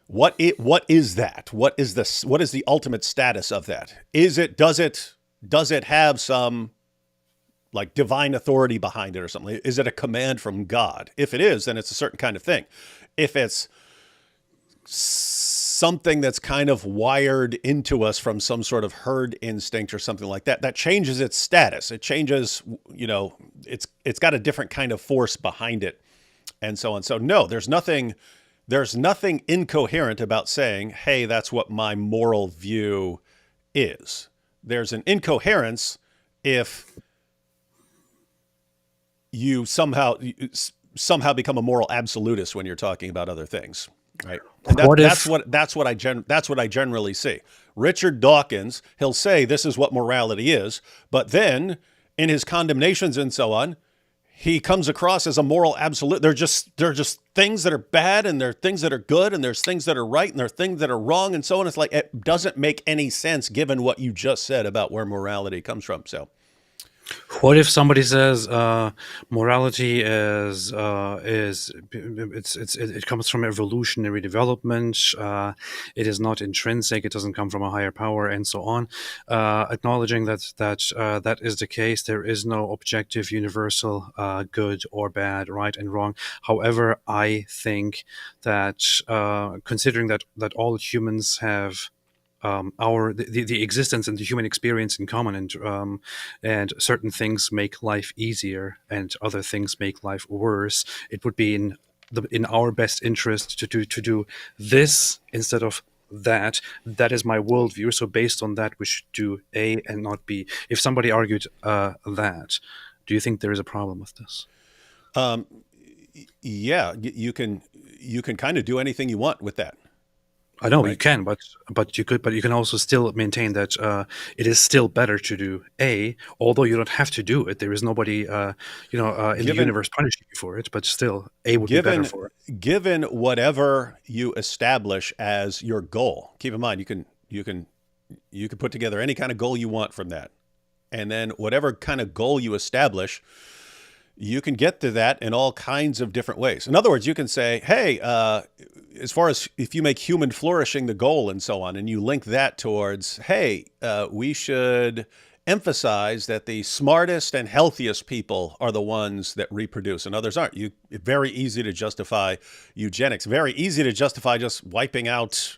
What is that? What is the ultimate status of that? Does it have some like divine authority behind it or something? Is it a command from God? If it is, then it's a certain kind of thing. If it's something that's kind of wired into us from some sort of herd instinct or something like that, that changes its status. It changes, it's got a different kind of force behind it and so on. So no, there's nothing incoherent about saying, hey, that's what my moral view is. there's an incoherence if you somehow become a moral absolutist when you're talking about other things, right? And that's what I generally see. Richard Dawkins, he'll say this is what morality is, but then in his condemnations and so on, he comes across as a moral absolute. They're just things that are bad, and there are things that are good, and there's things that are right, and there are things that are wrong, and so on. It's like it doesn't make any sense given what you just said about where morality comes from. So, what if somebody says morality it comes from evolutionary development? It is not intrinsic. It doesn't come from a higher power, and so on. Acknowledging that is the case, there is no objective, universal good or bad, right and wrong. However, I think that considering that all humans have the existence and the human experience in common, and certain things make life easier and other things make life worse, it would be in our best interest to do this instead of that. That is my worldview. So based on that, we should do A and not B. If somebody argued that, do you think there is a problem with this? Yeah, you can kind of do anything you want with that. I know you can, but you can also still maintain that it is still better to do A, although you don't have to do it. There is nobody, in the universe punishing you for it, but still A would be better for it. Given whatever you establish as your goal, keep in mind you can put together any kind of goal you want from that, and then whatever kind of goal you establish, you can get to that in all kinds of different ways. In other words, you can say, hey, as far as if you make human flourishing the goal and so on, and you link that towards, hey, we should emphasize that the smartest and healthiest people are the ones that reproduce and others aren't. It's very easy to justify eugenics, very easy to justify just wiping out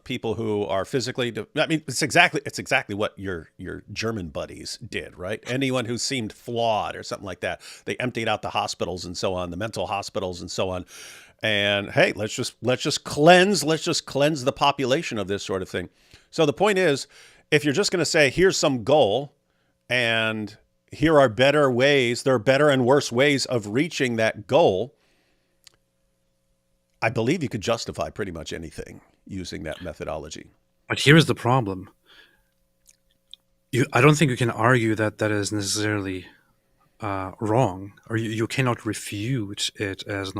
people who are physically, it's exactly what your German buddies did, right? Anyone who seemed flawed or something like that, they emptied out the hospitals and so on, the mental hospitals and so on. And hey, let's just cleanse the population of this sort of thing. So the point is, if you're just going to say, here's some goal and here are better ways, there are better and worse ways of reaching that goal, I believe you could justify pretty much anything using that methodology. But here is the problem. I don't think you can argue that is necessarily wrong, or you cannot refute it as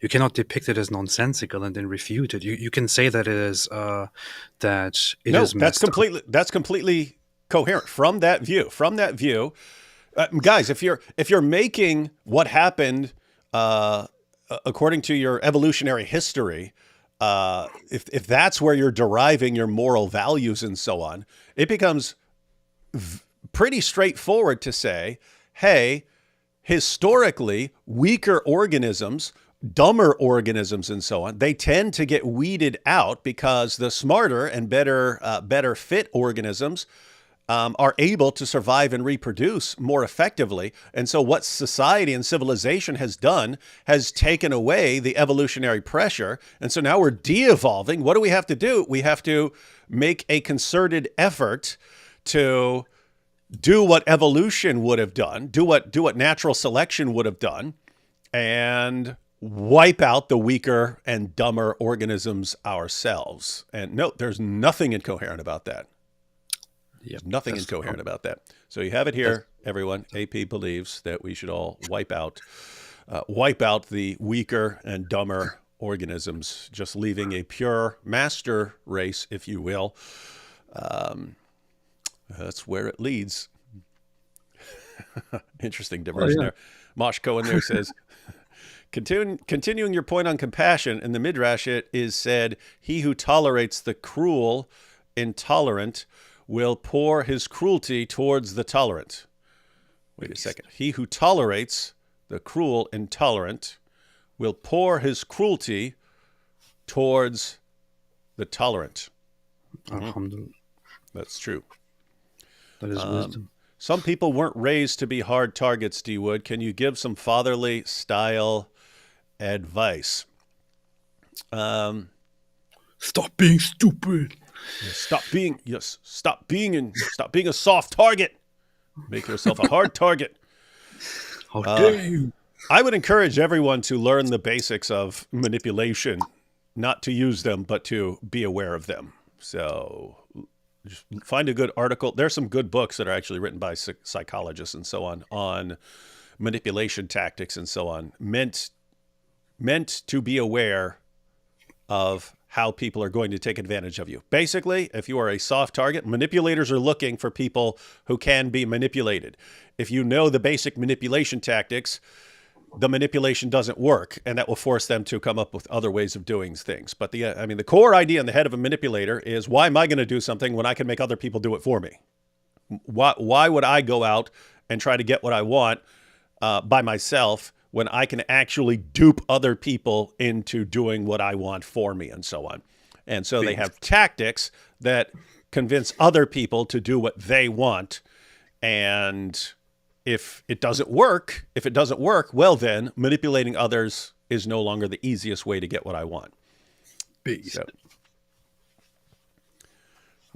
you cannot depict it as nonsensical and then refute it. You can say that it is that's completely coherent from that view. Guys, if you're making what happened according to your evolutionary history, if that's where you're deriving your moral values and so on, it becomes pretty straightforward to say, hey, historically, weaker organisms, dumber organisms and so on, they tend to get weeded out because the smarter and better fit organisms are able to survive and reproduce more effectively. And so what society and civilization has done has taken away the evolutionary pressure. And so now we're de-evolving. What do we have to do? We have to make a concerted effort to do what evolution would have done, do what natural selection would have done, and wipe out the weaker and dumber organisms ourselves. And no, there's nothing incoherent about that. There's nothing incoherent about that. So you have it here, everyone. AP believes that we should all wipe out the weaker and dumber organisms, just leaving a pure master race, if you will. That's where it leads. Interesting diversion there. Mosh Cohen there says, continuing your point on compassion, in the Midrash it is said, he who tolerates the cruel, intolerant, will pour his cruelty towards the tolerant. Wait a second. He who tolerates the cruel, intolerant, will pour his cruelty towards the tolerant. Alhamdulillah. That's true. That is wisdom. Some people weren't raised to be hard targets, D. Wood. Can you give some fatherly style advice? Stop being stupid. Stop being a soft target. Make yourself a hard target. How dare you? I would encourage everyone to learn the basics of manipulation, not to use them, but to be aware of them. So just find a good article. There's some good books that are actually written by psychologists and so on manipulation tactics and so on, meant to be aware of how people are going to take advantage of you. Basically, if you are a soft target, manipulators are looking for people who can be manipulated. If you know the basic manipulation tactics, the manipulation doesn't work, and that will force them to come up with other ways of doing things. But the core idea in the head of a manipulator is, why am I going to do something when I can make other people do it for me? Why would I go out and try to get what I want by myself when I can actually dupe other people into doing what I want for me, and so on? And so they have tactics that convince other people to do what they want. And if it doesn't work, well, then manipulating others is no longer the easiest way to get what I want. So,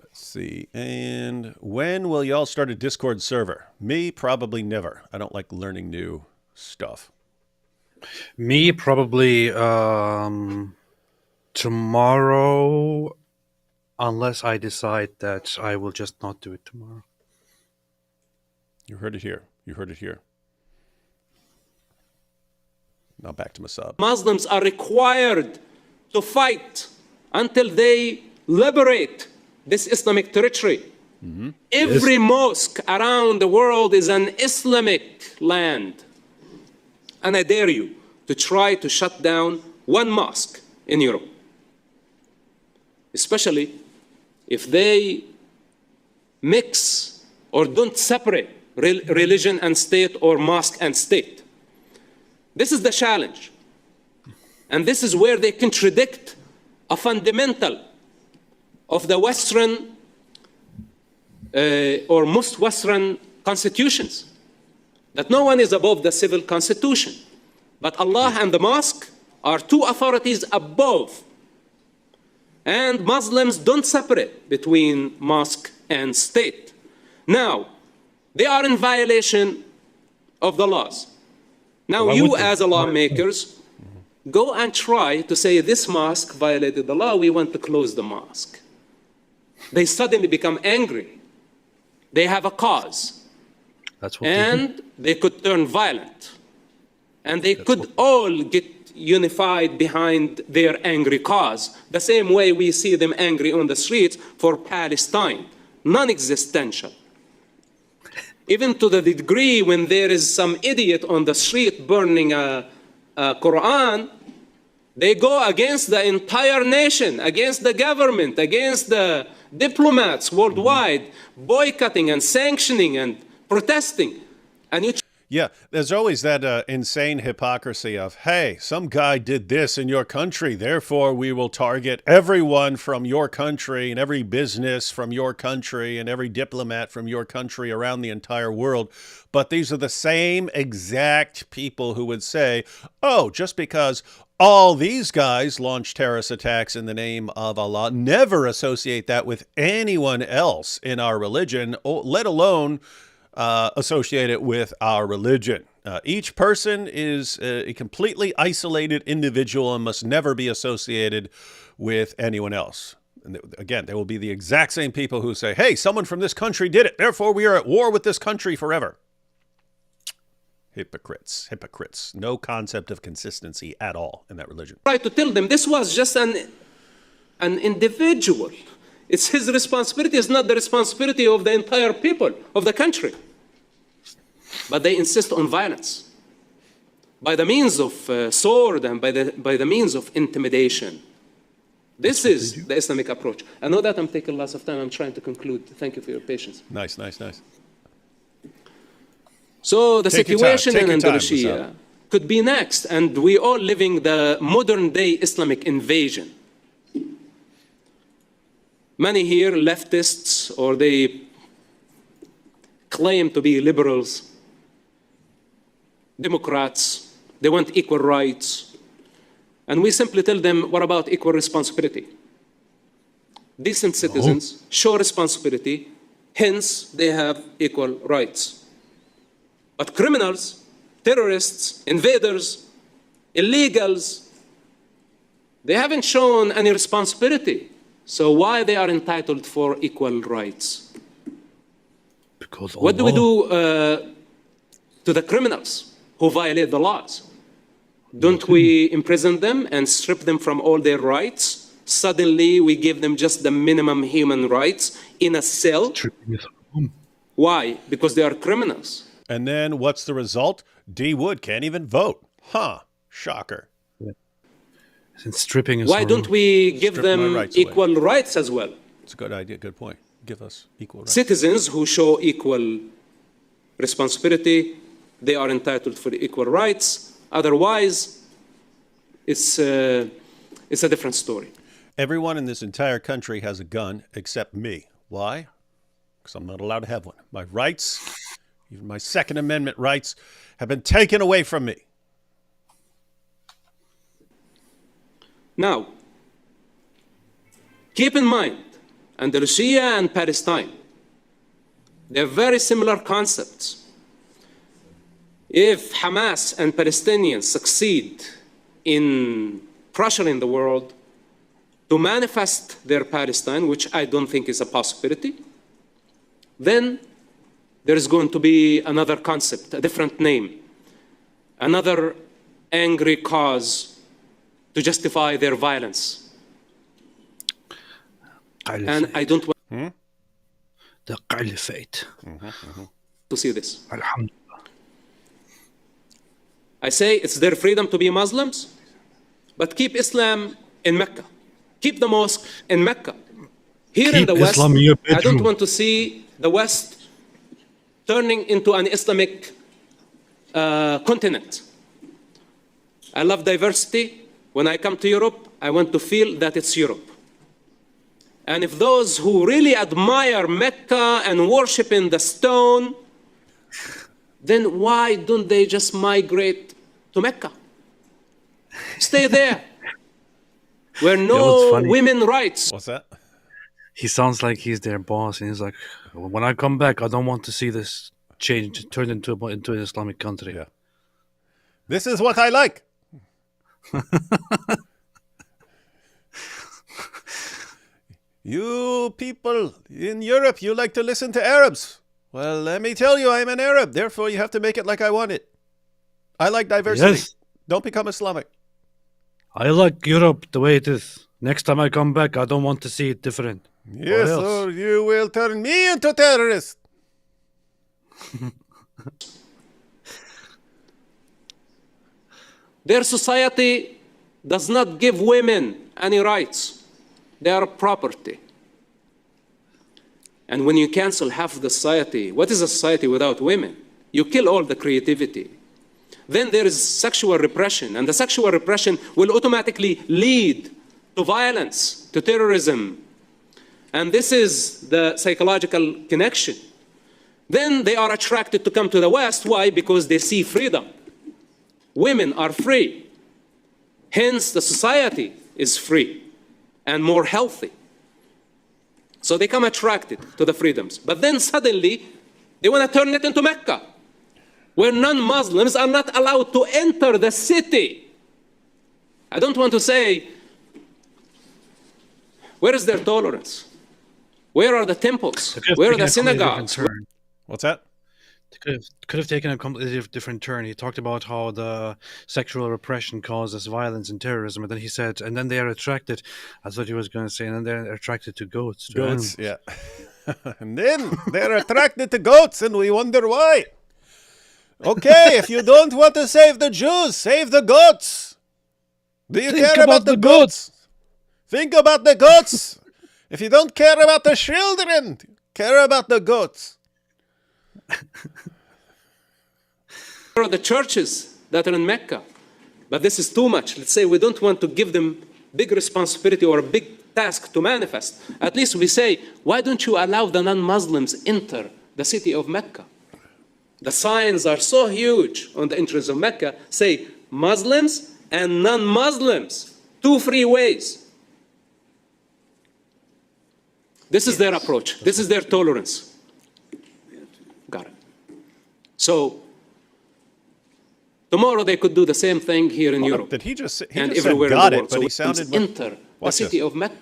let's see. And when will y'all start a Discord server? Me, probably never. I don't like learning new stuff. Me, probably tomorrow, unless I decide that I will just not do it tomorrow. You heard it here. Now back to Mosab. Muslims are required to fight until they liberate this Islamic territory. Mm-hmm. Every mosque around the world is an Islamic land. And I dare you to try to shut down one mosque in Europe, especially if they mix or don't separate religion and state, or mosque and state. This is the challenge. And this is where they contradict a fundamental of the Western or most Western constitutions, that no one is above the civil constitution. But Allah and the mosque are two authorities above. And Muslims don't separate between mosque and state. Now, they are in violation of the laws. Now, you as lawmakers, go and try to say this mosque violated the law, we want to close the mosque. They suddenly become angry. They have a cause. That's what and they could turn violent. And they could all get unified behind their angry cause, the same way we see them angry on the streets for Palestine, non-existential. Even to the degree when there is some idiot on the street burning a Quran, they go against the entire nation, against the government, against the diplomats worldwide, boycotting and sanctioning and protesting. And you Yeah, there's always that insane hypocrisy of, hey, some guy did this in your country, therefore we will target everyone from your country and every business from your country and every diplomat from your country around the entire world. But these are the same exact people who would say, oh, just because all these guys launch terrorist attacks in the name of Allah, never associate that with anyone else in our religion, let alone associate it with our religion. Each person is a completely isolated individual and must never be associated with anyone else. And again, there will be the exact same people who say, hey, someone from this country did it, therefore we are at war with this country forever. Hypocrites. No concept of consistency at all in that religion. Try to tell them this was just an individual. It's his responsibility. It's not the responsibility of the entire people of the country. But they insist on violence by the means of sword and by the means of intimidation. This is the Islamic approach. I know that I'm taking lots of time. I'm trying to conclude. Thank you for your patience. Nice. So the situation in Andalusia could be next, and we are living the modern day Islamic invasion. Many here, leftists, or they claim to be liberals, Democrats, they want equal rights. And we simply tell them, what about equal responsibility? decent citizens, show responsibility, hence they have equal rights. But criminals, terrorists, invaders, illegals, they haven't shown any responsibility. So why they are entitled for equal rights? Because what do we do to the criminals who violate the laws? Don't we imprison them and strip them from all their rights? Suddenly we give them just the minimum human rights in a cell? Why? Because they are criminals. And then what's the result? D. Wood can't even vote. Huh. Shocker. And stripping is why don't we give them equal rights as well? It's a good idea. Good point. Give us equal rights. Citizens who show equal responsibility, they are entitled for equal rights. Otherwise, it's a different story. Everyone in this entire country has a gun except me. Why? Because I'm not allowed to have one. My rights, even my Second Amendment rights, have been taken away from me. Now, keep in mind, Andalusia and Palestine, they're very similar concepts. If Hamas and Palestinians succeed in pressuring the world to manifest their Palestine, which I don't think is a possibility, then there is going to be another concept, a different name, another angry cause to justify their violence. And I don't want the caliphate to see this. Alhamdulillah. I say it's their freedom to be Muslims, but keep Islam in Mecca. Keep the mosque in Mecca. Here in the West, I don't want to see the West turning into an Islamic continent. I love diversity. When I come to Europe, I want to feel that it's Europe. And if those who really admire Mecca and worship in the stone, then why don't they just migrate to Mecca? Stay there. Where no women rights. What's that? He sounds like he's their boss, and he's like, when I come back, I don't want to see this change, turned into an Islamic country. Yeah. This is what I like. You people in Europe, you like to listen to Arabs. Well, let me tell you, I'm an Arab. Therefore, you have to make it like I want it. I like diversity. Yes. Don't become Islamic. I like Europe the way it is. Next time I come back, I don't want to see it different. Yes, or you will turn me into terrorist. Their society does not give women any rights. They are property. And when you cancel half the society, what is a society without women? You kill all the creativity. Then there is sexual repression, and the sexual repression will automatically lead to violence, to terrorism. And this is the psychological connection. Then they are attracted to come to the West. Why? Because they see freedom. Women are free. Hence, the society is free and more healthy. So they come attracted to the freedoms. But then suddenly, they want to turn it into Mecca, where non-Muslims are not allowed to enter the city. I don't want to say, where is their tolerance? Where are the temples? Where are the synagogues? What's that? It could have taken a completely different turn. He talked about how the sexual repression causes violence and terrorism, and then he said, and then they are attracted. I thought he was going to say, and then they're attracted to goats. Goats, yeah. And then they're attracted to goats, and we wonder why. Okay, if you don't want to save the Jews, save the goats. Do you care about the goats? Think about the goats. If you don't care about the children, care about the goats. There are the churches that are in Mecca, but this is too much. Let's say we don't want to give them big responsibility or a big task to manifest. At least we say, why don't you allow the non-Muslims enter the city of Mecca? The signs are so huge on the entrance of Mecca, say Muslims and non-Muslims, 2 free ways. This is their approach. This is their tolerance. Got it. So tomorrow they could do the same thing here in Europe. Did he just and just everywhere said in got the it, world. but So he we sounded enter the city of Mecca.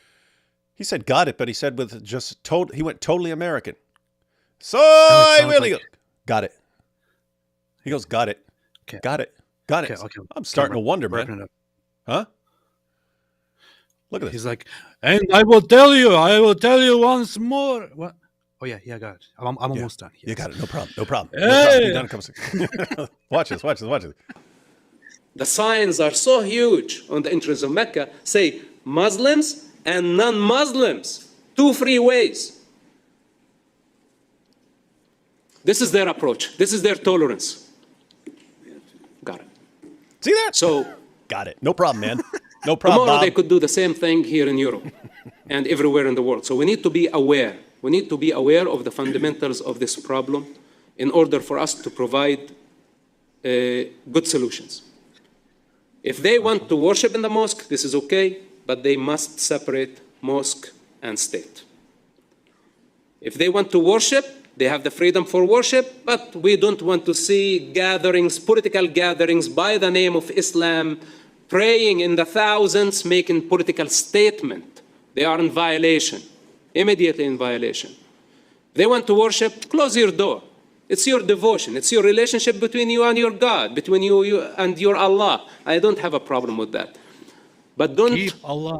He said got it, but he said with just he went totally American. So it I really sounds got it. He goes, got it. Okay. Got it. Got it. Okay. I'm starting to wonder, Wrapping man. it up. Huh? Look at this. He's like, and I will tell you once more. What? Oh yeah, I got it. I'm almost done. Yes. You got it. No problem. No problem. Hey! No problem. Be done in a couple seconds. Watch this. The signs are so huge on the entrance of Mecca, say Muslims and non-Muslims, 2 free ways. This is their approach. This is their tolerance. Got it. See that? So got it. No problem, man. No problem, tomorrow Bob. they could do the same thing here in Europe and everywhere in the world. So we need to be aware. We need to be aware of the fundamentals of this problem in order for us to provide good solutions. If they want to worship in the mosque, this is okay, but they must separate mosque and state. If they want to worship, they have the freedom for worship, but we don't want to see gatherings, political gatherings by the name of Islam, praying in the thousands, making political statement. They are in violation, immediately in violation. They want to worship, close your door. It's your devotion. It's your relationship between you and your God, between you and your Allah. I don't have a problem with that. But don't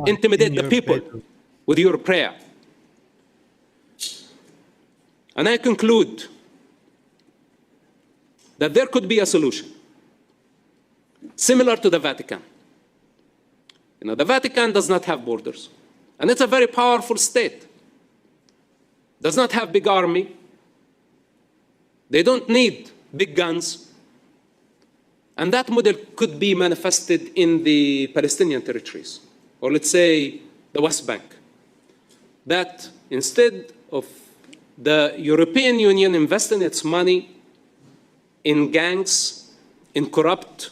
intimidate the people with your prayer. And I conclude that there could be a solution similar to the Vatican. You know, the Vatican does not have borders, and it's a very powerful state. Does not have big army. They don't need big guns. And that model could be manifested in the Palestinian territories, or let's say the West Bank. That instead of the European Union investing its money in gangs, in corrupt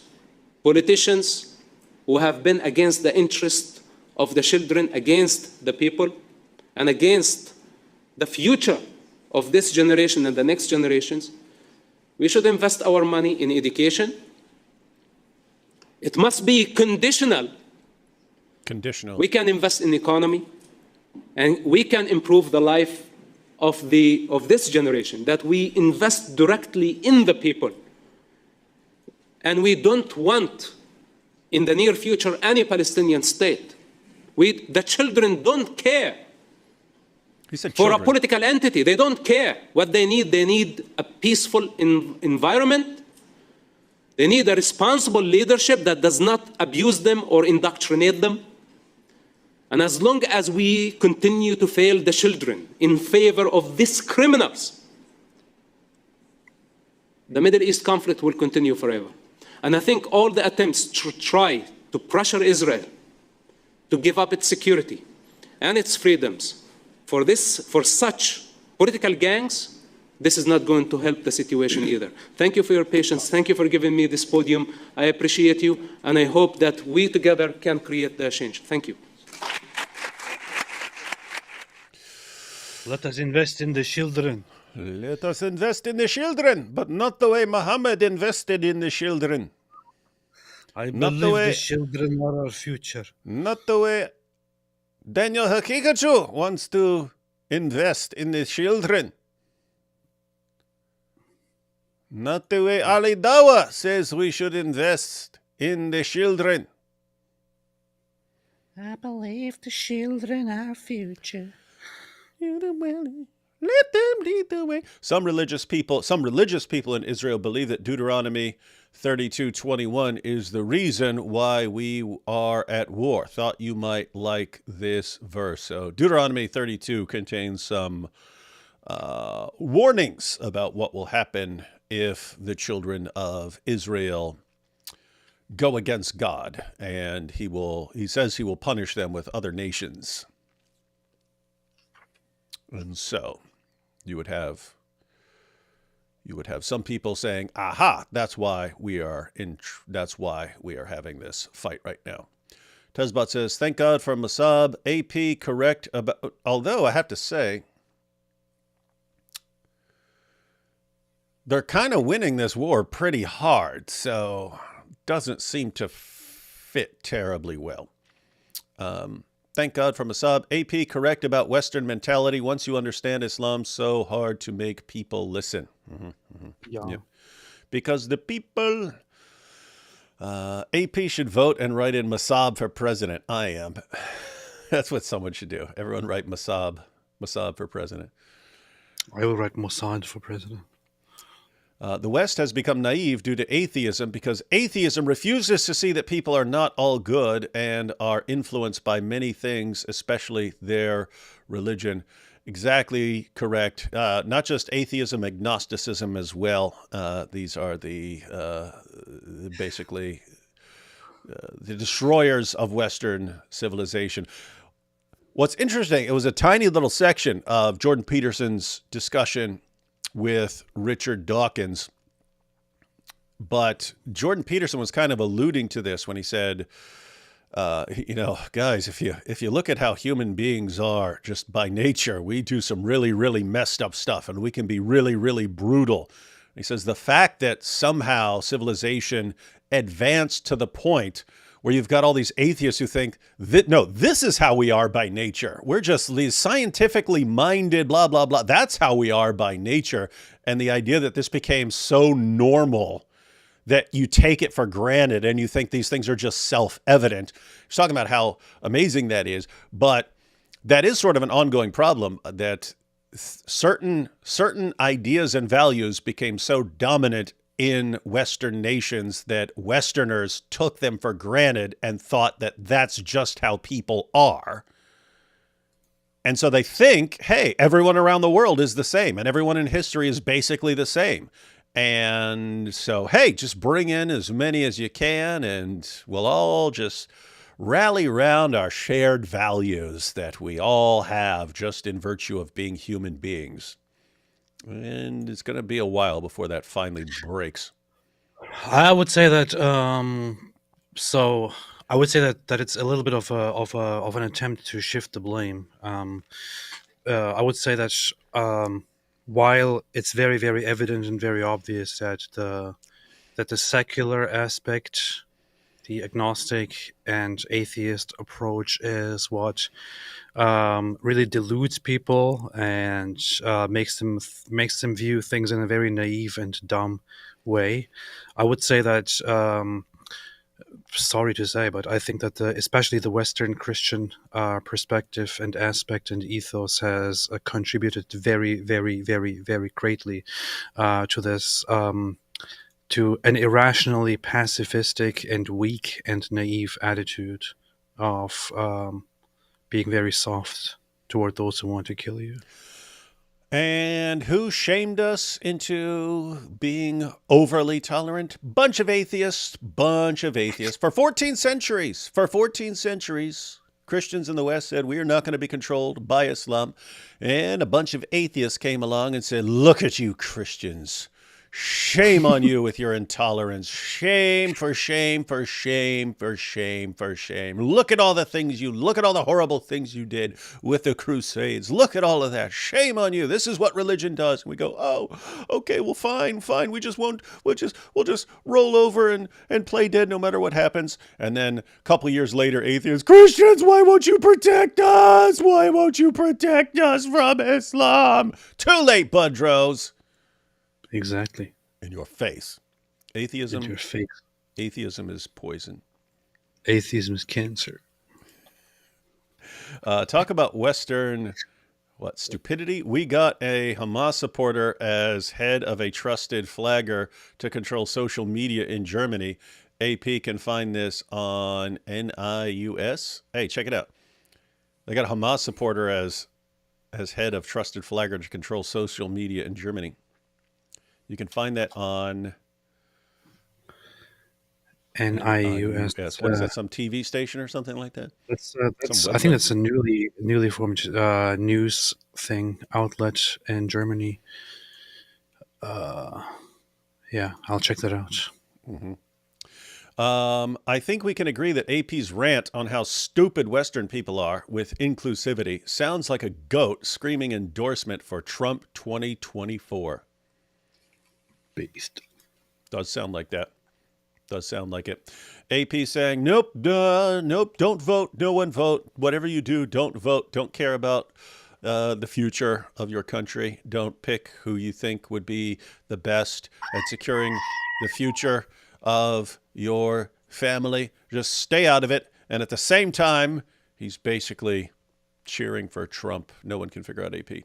politicians who have been against the interest of the children, against the people, and against the future of this generation and the next generations, we should invest our money in education. It must be conditional. Conditional. We can invest in economy, and we can improve the life of this generation, that we invest directly in the people. And we don't want, in the near future, any Palestinian state. The children don't care for a political entity. They don't care what they need. They need a peaceful environment. They need a responsible leadership that does not abuse them or indoctrinate them. And as long as we continue to fail the children in favor of these criminals, the Middle East conflict will continue forever. And I think all the attempts to try to pressure Israel to give up its security and its freedoms for such political gangs, this is not going to help the situation either. Thank you for your patience. Thank you for giving me this podium. I appreciate you, and I hope that we together can create the change. Thank you. Let us invest in the children. Let us invest in the children, but not the way Muhammad invested in the children. I believe the children are our future. Not the way Daniel Hakikachu wants to invest in the children. Not the way Ali Dawa says we should invest in the children. I believe the children are our future. Let them lead the way. Some religious people in Israel believe that Deuteronomy 32:21 is the reason why we are at war. Thought you might like this verse. So Deuteronomy 32 contains some warnings about what will happen if the children of Israel go against God, and he says he will punish them with other nations. And so you would have some people saying, "Aha, that's why we are having this fight right now." Tezbot says, thank God for Mosab. AP correct about, although I have to say, they're kind of winning this war pretty hard, so doesn't seem to fit terribly well. Thank God for Mosab. AP correct about Western mentality. Once you understand Islam, so hard to make people listen. Yeah. Because the people... AP should vote and write in Mosab for president. I am. That's what someone should do. Everyone write Mosab for president. I will write Mossad for president. The West has become naive due to atheism because atheism refuses to see that people are not all good and are influenced by many things, especially their religion. Exactly correct. Not just atheism, agnosticism as well. These are the basically the destroyers of Western civilization. What's interesting, it was a tiny little section of Jordan Peterson's discussion with Richard Dawkins, but Jordan Peterson was kind of alluding to this when he said, guys, if you look at how human beings are just by nature, we do some really, really messed up stuff and we can be really, really brutal. He says the fact that somehow civilization advanced to the point where you've got all these atheists who think that, no, this is how we are by nature. We're just these scientifically minded, blah, blah, blah. That's how we are by nature. And the idea that this became so normal that you take it for granted and you think these things are just self-evident. He's talking about how amazing that is, but that is sort of an ongoing problem that certain ideas and values became so dominant in Western nations that Westerners took them for granted and thought that that's just how people are. And so they think, hey, everyone around the world is the same and everyone in history is basically the same. And so, hey, just bring in as many as you can and we'll all just rally around our shared values that we all have just in virtue of being human beings. And it's going to be a while before that finally breaks. I would say that I would say that it's a little bit of an attempt to shift the blame. I would say that while it's very, very evident and very obvious that the secular aspect, the agnostic and atheist approach is what really deludes people and makes them view things in a very naive and dumb way. I would say that, sorry to say, but I think that especially the Western Christian perspective and aspect and ethos has contributed very, very, very, very greatly to this. To an irrationally pacifistic and weak and naive attitude of being very soft toward those who want to kill you. And who shamed us into being overly tolerant? Bunch of atheists. For 14 centuries, Christians in the West said, we are not going to be controlled by Islam. And a bunch of atheists came along and said, look at you Christians. Shame on you with your intolerance. Shame for shame for shame for shame for shame. Look at all the horrible things you did with the Crusades. Look at all of that. Shame on you. This is what religion does. And we go, oh, okay, well, fine. We'll just roll over and play dead no matter what happens. And then a couple of years later, atheists, Christians, why won't you protect us? Why won't you protect us from Islam? Too late, Budros. Exactly. In your face. Atheism. In your face. Atheism is poison. Atheism is cancer. Talk about Western, stupidity? We got a Hamas supporter as head of a trusted flagger to control social media in Germany. AP can find this on NIUS. Hey, check it out. They got a Hamas supporter as head of trusted flagger to control social media in Germany. You can find that on NIUS. What is that? Some TV station or something like that? I think that's a newly formed news outlet in Germany. Yeah, I'll check that out. Mm-hmm. I think we can agree that AP's rant on how stupid Western people are with inclusivity sounds like a goat screaming endorsement for Trump 2024. Beast. Does sound like that. Does sound like it. AP saying, nope, nope, don't vote. No one vote. Whatever you do, don't vote. Don't care about the future of your country. Don't pick who you think would be the best at securing the future of your family. Just stay out of it. And at the same time, he's basically cheering for Trump. No one can figure out AP.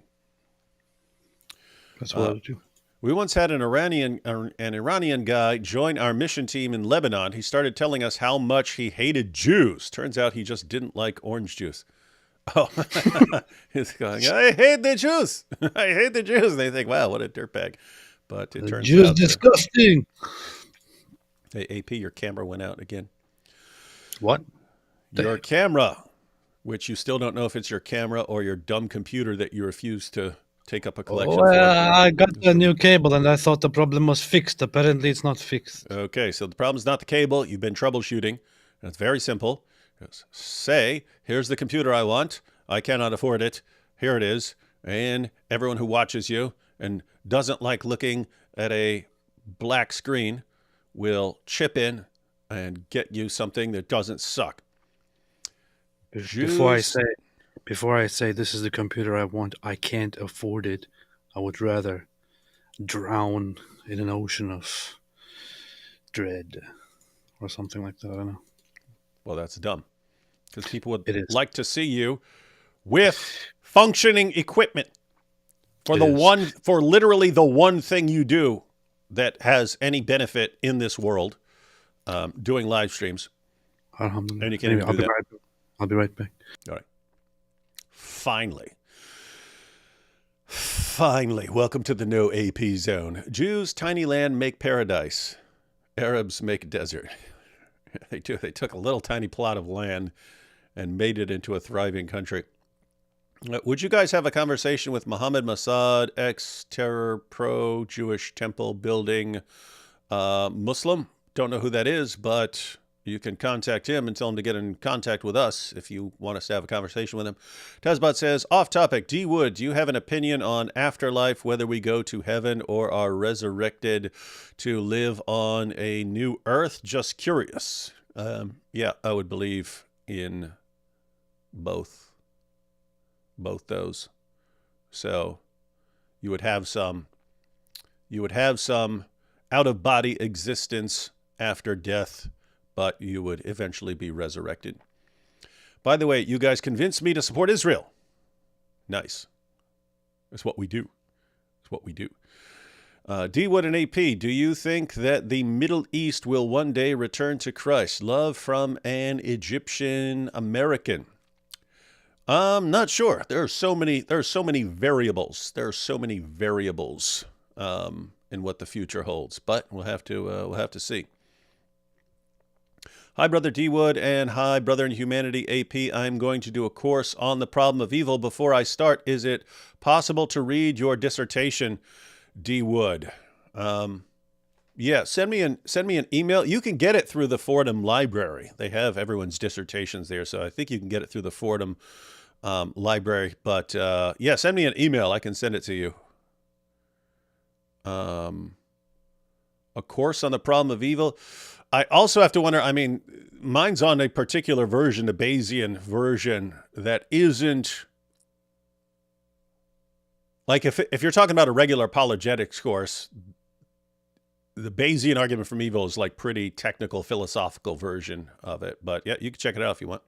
That's what I would do. We once had an Iranian guy join our mission team in Lebanon. He started telling us how much he hated Jews. Turns out he just didn't like orange juice. Oh, he's going, I hate the Jews. I hate the Jews. And they think, wow, what a dirtbag. But it turns Jews out disgusting. Hey, AP, your camera went out again. What? Your camera, which you still don't know if it's your camera or your dumb computer that you refuse to take up a collection for. I got a new cable and I thought the problem was fixed. Apparently it's not fixed. Okay, so the problem's not the cable. You've been troubleshooting. And it's very simple. Just say, here's the computer I want. I cannot afford it. Here it is. And everyone who watches you and doesn't like looking at a black screen will chip in and get you something that doesn't suck. Before I say this is the computer I want, I can't afford it. I would rather drown in an ocean of dread or something like that. I don't know. Well, that's dumb. Because people would It is. like to see you with functioning equipment for literally the one thing you do that has any benefit in this world, doing live streams. And you can't even do that. I'll be right back. All right. Finally, welcome to the no AP zone. Jews, tiny land, make paradise. Arabs make desert. They do. They took a little tiny plot of land and made it into a thriving country. Would you guys have a conversation with Mohammed Mossad, ex-terror, pro-Jewish temple building Muslim? Don't know who that is, but you can contact him and tell him to get in contact with us if you want us to have a conversation with him. Tazbot says, off topic, D. Wood, do you have an opinion on afterlife, whether we go to heaven or are resurrected to live on a new earth? Just curious. Yeah, I would believe in both those. So you would have some out-of-body existence after death, but you would eventually be resurrected. By the way, you guys convinced me to support Israel. Nice. That's what we do. That's what we do. D. Wood and AP, do you think that the Middle East will one day return to Christ? Love from an Egyptian American. I'm not sure. There are so many variables. There are so many variables in what the future holds, but we'll have to see. Hi, Brother D. Wood, and hi, Brother in Humanity, AP. I'm going to do a course on the problem of evil. Before I start, is it possible to read your dissertation, D. Wood? Yeah, send me an email. You can get it through the Fordham Library. They have everyone's dissertations there, so I think you can get it through the Fordham Library. But yeah, send me an email. I can send it to you. A course on the problem of evil. I also have to wonder, I mean, mine's on a particular version, the Bayesian version, that isn't, like if you're talking about a regular apologetics course, the Bayesian argument from evil is like pretty technical, philosophical version of it. But yeah, you can check it out if you want.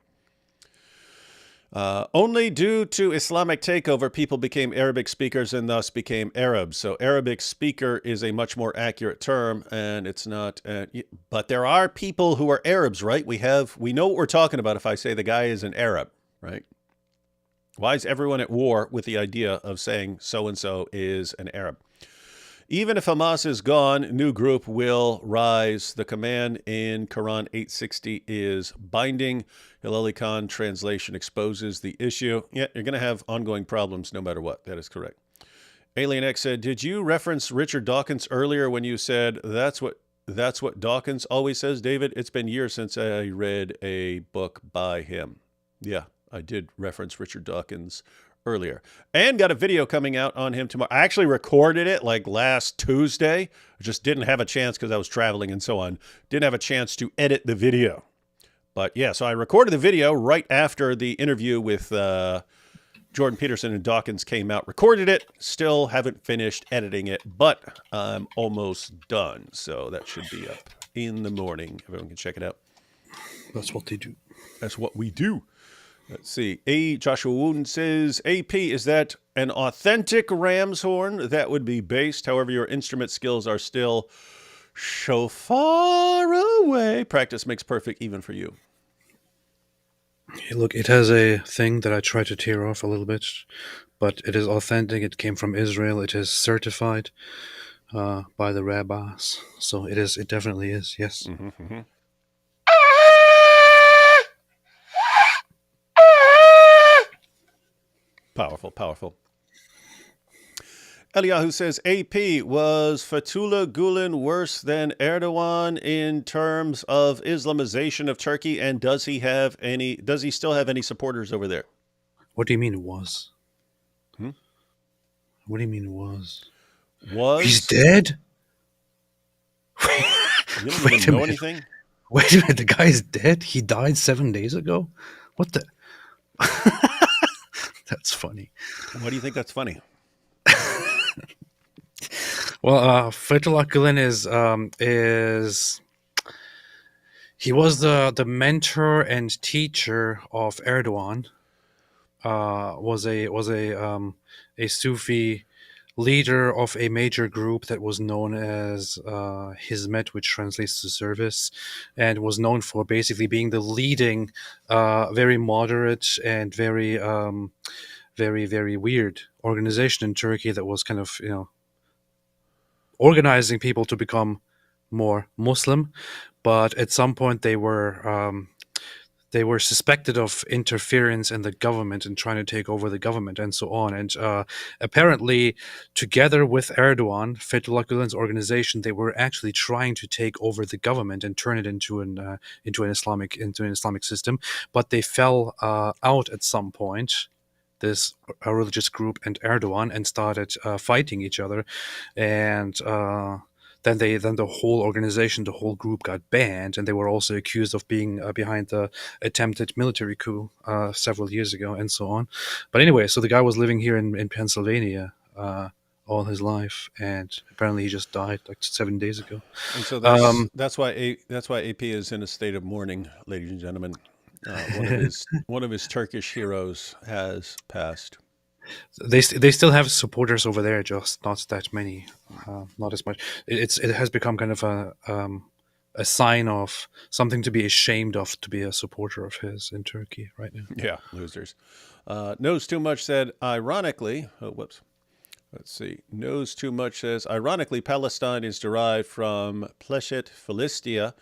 Only due to Islamic takeover, people became Arabic speakers and thus became Arabs. So Arabic speaker is a much more accurate term, and it's not. But there are people who are Arabs, right? We know what we're talking about if I say the guy is an Arab, right? Why is everyone at war with the idea of saying so-and-so is an Arab? Even if Hamas is gone, new group will rise. The command in Quran 860 is binding. Hilali Khan translation exposes the issue. Yeah, you're going to have ongoing problems no matter what. That is correct. Alien X said, did you reference Richard Dawkins earlier when you said that's what That's what Dawkins always says, David. It's been years since I read a book by him. Yeah, I did reference Richard Dawkins earlier. And got a video coming out on him tomorrow. I actually recorded it like last Tuesday. I just didn't have a chance because I was traveling and so on. Didn't have a chance to edit the video. But yeah, so I recorded the video right after the interview with Jordan Peterson and Dawkins came out. Recorded it. Still haven't finished editing it, but I'm almost done. So that should be up in the morning. Everyone can check it out. That's what they do. That's what we do. Let's see. Joshua Wooden says, AP, is that an authentic ram's horn that would be based? However, your instrument skills are still so far away. Practice makes perfect even for you. Hey, look, it has a thing that I try to tear off a little bit, but it is authentic. It came from Israel. It is certified by the rabbis. So it is. It definitely is. Yes. Mm-hmm. Powerful, powerful. Eliyahu says, AP, was Fethullah Gulen worse than Erdogan in terms of Islamization of Turkey? And does he still have any supporters over there? What do you mean was? Hmm? What do you mean was? Was? He's dead? You don't even know anything? Wait a minute, the guy's dead? He died 7 days ago? What the? That's funny. Why do you think that's funny? Well, Fethullah Gulen is he was the mentor and teacher of Erdogan. Was a Sufi leader of a major group that was known as Hizmet, which translates to service, and was known for basically being the leading, very moderate and very, very weird organization in Turkey that was kind of, organizing people to become more Muslim, but at some point they were suspected of interference in the government and trying to take over the government and so on. And apparently, together with Erdogan, Fethullah Gulen's organization, they were actually trying to take over the government and turn it into an Islamic system. But they fell out at some point, this religious group and Erdogan, and started fighting each other, and then the whole organization, the whole group got banned, and they were also accused of being behind the attempted military coup several years ago, and so on. But anyway, so the guy was living here in Pennsylvania all his life, and apparently he just died like 7 days ago. And so that's why AP is in a state of mourning, ladies and gentlemen. One of his Turkish heroes has passed. They still have supporters over there, just not that many, not as much. It has become kind of a sign of something to be ashamed of, to be a supporter of his in Turkey right now. Yeah, losers. Knows Too Much said, ironically, let's see. Knows Too Much says, ironically, Palestine is derived from Pleshet Philistia,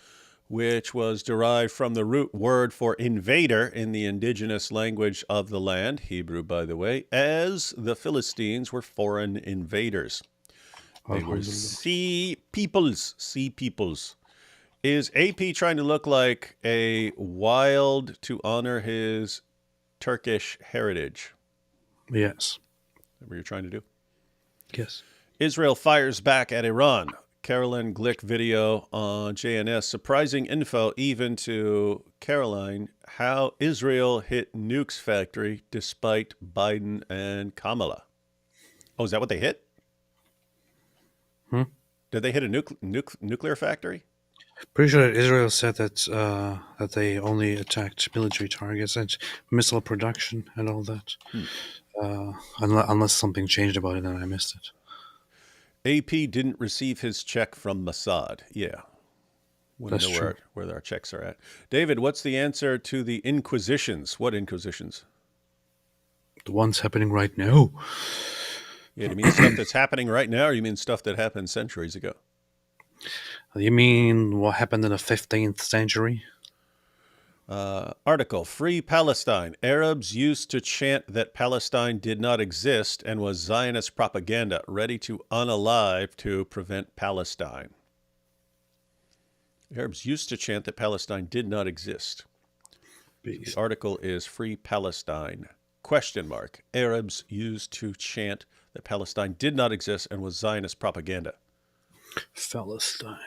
which was derived from the root word for invader in the indigenous language of the land, Hebrew, by the way, as the Philistines were foreign invaders. They were sea peoples. Is AP trying to look like a wild to honor his Turkish heritage? Yes. Is that what you're trying to do? Yes. Israel fires back at Iran. Caroline Glick video on JNS. Surprising info even to Caroline, how Israel hit nukes factory despite Biden and Kamala. Oh, is that what they hit? Did they hit a nuclear factory? Pretty sure that Israel said that they only attacked military targets and missile production and all that. Unless something changed about it and I missed it. AP didn't receive his check from Mossad. Yeah. Want to know where our checks are at. David, what's the answer to the inquisitions? What inquisitions? The ones happening right now. Yeah, do you mean stuff that's happening right now, or you mean stuff that happened centuries ago? You mean what happened in the 15th century? Article, Free Palestine. Arabs used to chant that Palestine did not exist and was Zionist propaganda, ready to unalive to prevent Palestine. Arabs used to chant that Palestine did not exist. Peace. The article is Free Palestine, ? Arabs used to chant that Palestine did not exist and was Zionist propaganda. Palestine.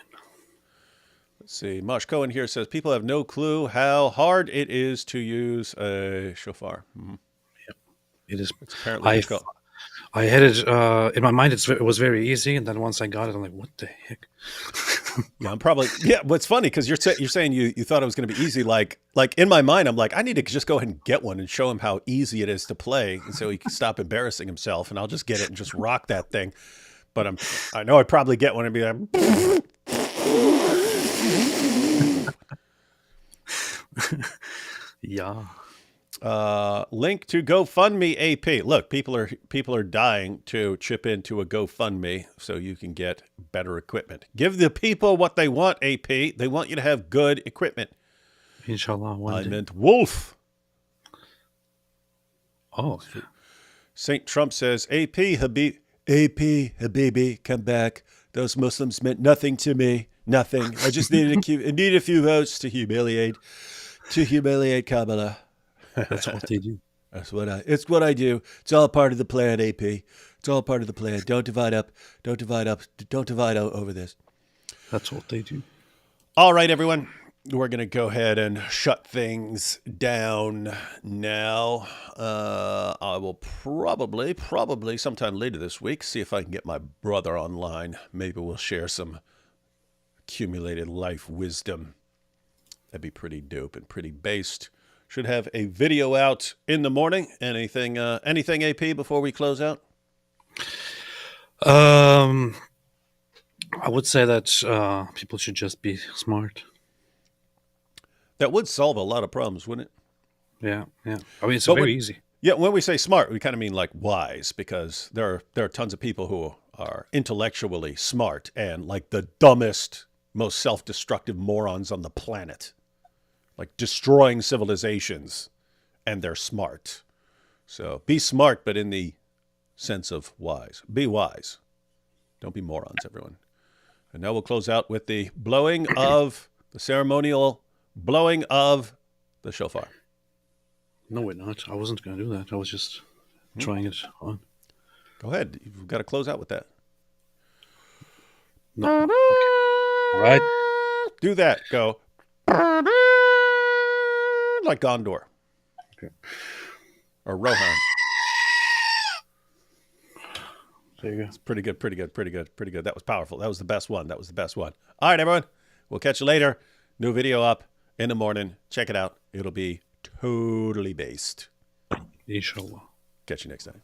Let's see. Mosh Cohen here says people have no clue how hard it is to use a shofar. Mm-hmm. Yep. It is. It's apparently difficult. I had it in my mind. It was very easy, and then once I got it, I'm like, "What the heck?" Yeah, I'm probably. Yeah, what's funny because you're saying you thought it was going to be easy. Like in my mind, I'm like, I need to just go ahead and get one and show him how easy it is to play, and so he can stop embarrassing himself, and I'll just get it and just rock that thing. But I know I'd probably get one and be like. Yeah. Link to GoFundMe AP. Look, people are dying to chip into a GoFundMe so you can get better equipment. Give the people what they want, AP. They want you to have good equipment. Inshallah, one day. Meant Wolf. Oh. St. Trump says, AP Habibi, come back. Those Muslims meant nothing to me. Nothing. I just needed a few votes to humiliate Kabbalah. That's what they do. It's what I do. It's all part of the plan, AP. It's all part of the plan. Don't divide up. Don't divide over this. That's what they do. All right, everyone. We're going to go ahead and shut things down now. I will probably sometime later this week see if I can get my brother online. Maybe we'll share some accumulated life wisdom. That'd be pretty dope and pretty based. Should have a video out in the morning. Anything AP before we close out? I would say that people should just be smart. That would solve a lot of problems, wouldn't it? Yeah. I mean, it's very easy. Yeah, when we say smart, we kind of mean like wise, because there are tons of people who are intellectually smart and like the dumbest, most self-destructive morons on the planet, like destroying civilizations, and they're smart. So be smart, but in the sense of wise. Be wise. Don't be morons, everyone. And now we'll close out with the ceremonial blowing of the shofar. No, we're not. I wasn't going to do that. I was just trying it on. Go ahead. You've got to close out with that. No. Okay. All right. Do that. Go. Like Gondor. Okay. Or Rohan. There you go. It's pretty good. That was powerful. That was the best one. All right, everyone. We'll catch you later. New video up in the morning. Check it out. It'll be totally based. Inshallah. Catch you next time.